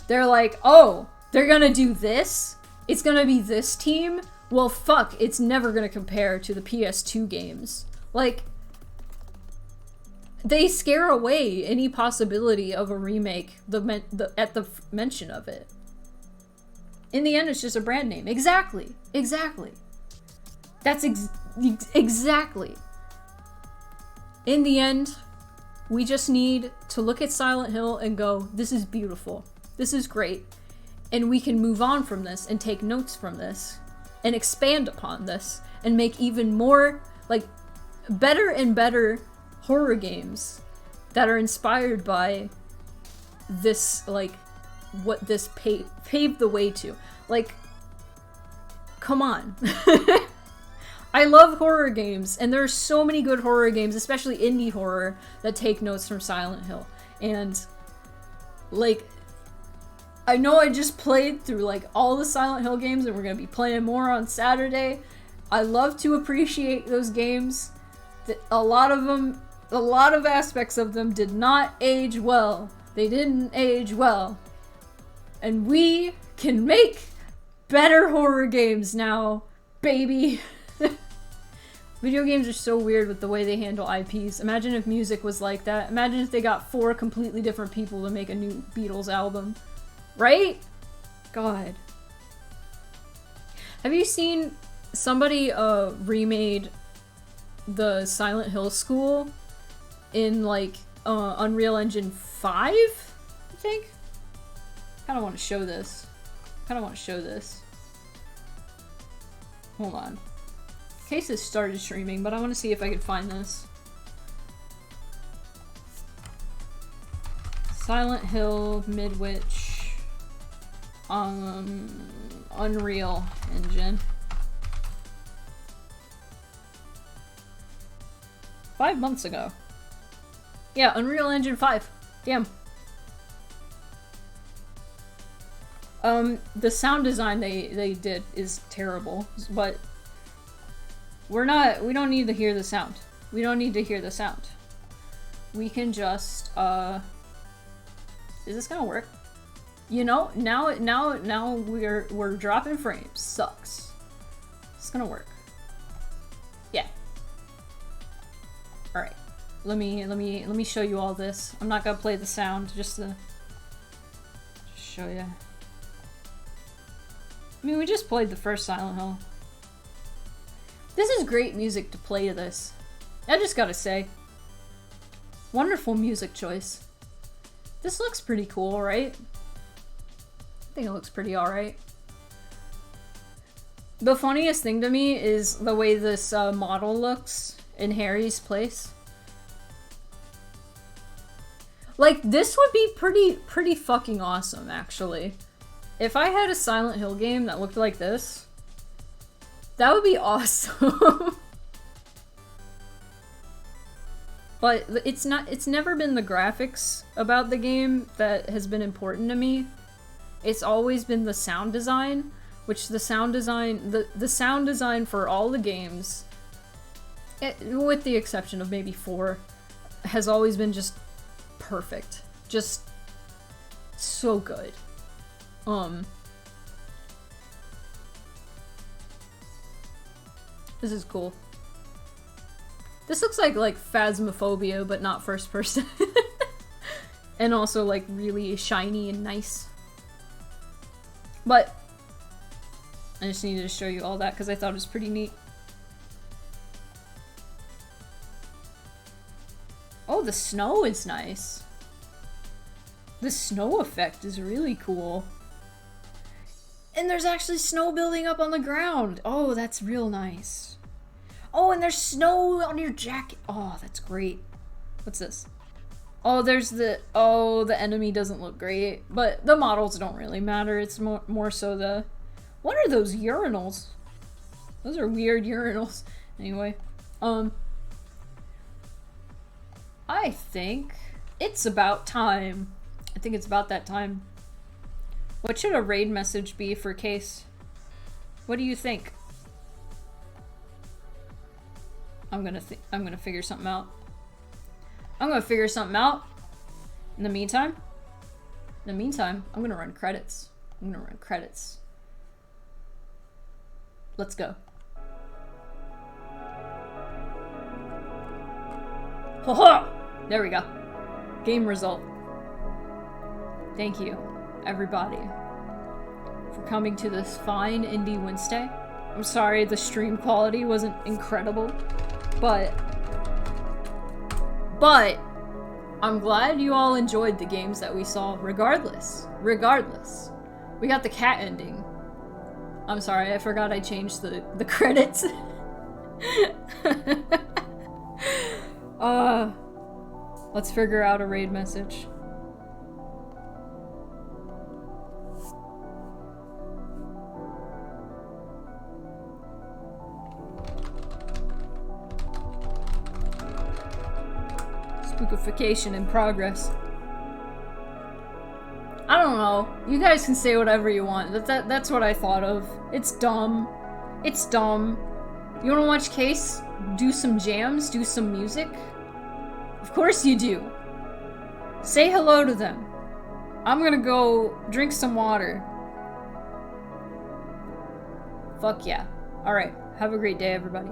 Speaker 1: They're like, oh, they're gonna do this? It's gonna be this team? Well, fuck, it's never gonna compare to the PS2 games. Like, they scare away any possibility of a remake at the mention of it. In the end, it's just a brand name. Exactly. Exactly. That's exactly. In the end, we just need to look at Silent Hill and go, this is beautiful. This is great. And we can move on from this and take notes from this and expand upon this and make even more, like, better and better horror games that are inspired by this, like, what this paved the way to. Like, come on. I love horror games, and there are so many good horror games, especially indie horror, that take notes from Silent Hill. And, like, I know I just played through, like, all the Silent Hill games, and we're gonna be playing more on Saturday. I love to appreciate those games. A lot of aspects of them did not age well. They didn't age well. And we can make better horror games now, baby. Video games are so weird with the way they handle IPs. Imagine if music was like that. Imagine if they got 4 completely different people to make a new Beatles album. Right? God. Have you seen somebody remade the Silent Hill school in, like, Unreal Engine 5? I think? Kinda want to show this. Hold on. Case has started streaming, but I want to see if I can find this. Silent Hill Midwich Unreal Engine. 5 months ago. Yeah, Unreal Engine 5. Damn. The sound design they did is terrible, but we don't need to hear the sound. We don't need to hear the sound. We can just, is this gonna work? You know, now we're dropping frames. Sucks. It's gonna work. Yeah. Alright. let me show you all this. I'm not gonna play the sound, just to show you. I mean, we just played the first Silent Hill. This is great music to play to this. I just gotta say. Wonderful music choice. This looks pretty cool, right? I think it looks pretty alright. The funniest thing to me is the way this model looks in Harry's place. Like, this would be pretty fucking awesome, actually. If I had a Silent Hill game that looked like this, that would be awesome. But it's never been the graphics about the game that has been important to me. It's always been the sound design, which the sound design for all the games, with the exception of maybe 4, has always been just perfect. Just so good. This is cool. This looks like Phasmophobia, but not first person. And also like really shiny and nice. But I just needed to show you all that because I thought it was pretty neat. Oh, the snow is nice. The snow effect is really cool. And there's actually snow building up on the ground. Oh, that's real nice. Oh, and there's snow on your jacket. Oh, that's great. What's this? Oh, there's the enemy doesn't look great, but the models don't really matter. It's more so the... What are those urinals? Those are weird urinals. Anyway, I think it's about time. I think it's about that time. What should a raid message be for Case? What do you think? I'm gonna figure something out. I'm gonna figure something out. In the meantime, I'm gonna run credits. Let's go. Haha! There we go. Game result. Thank you, everybody, for coming to this fine indie Wednesday. I'm sorry the stream quality wasn't incredible, but I'm glad you all enjoyed the games that we saw regardless. We got the cat ending. I'm sorry, I forgot I changed the credits. Let's figure out a raid message. Spookification in progress. I don't know. You guys can say whatever you want. That's what I thought of. It's dumb. It's dumb. You wanna watch Case do some jams, do some music? Of course you do. Say hello to them. I'm gonna go drink some water. Fuck yeah. Alright. Have a great day, everybody.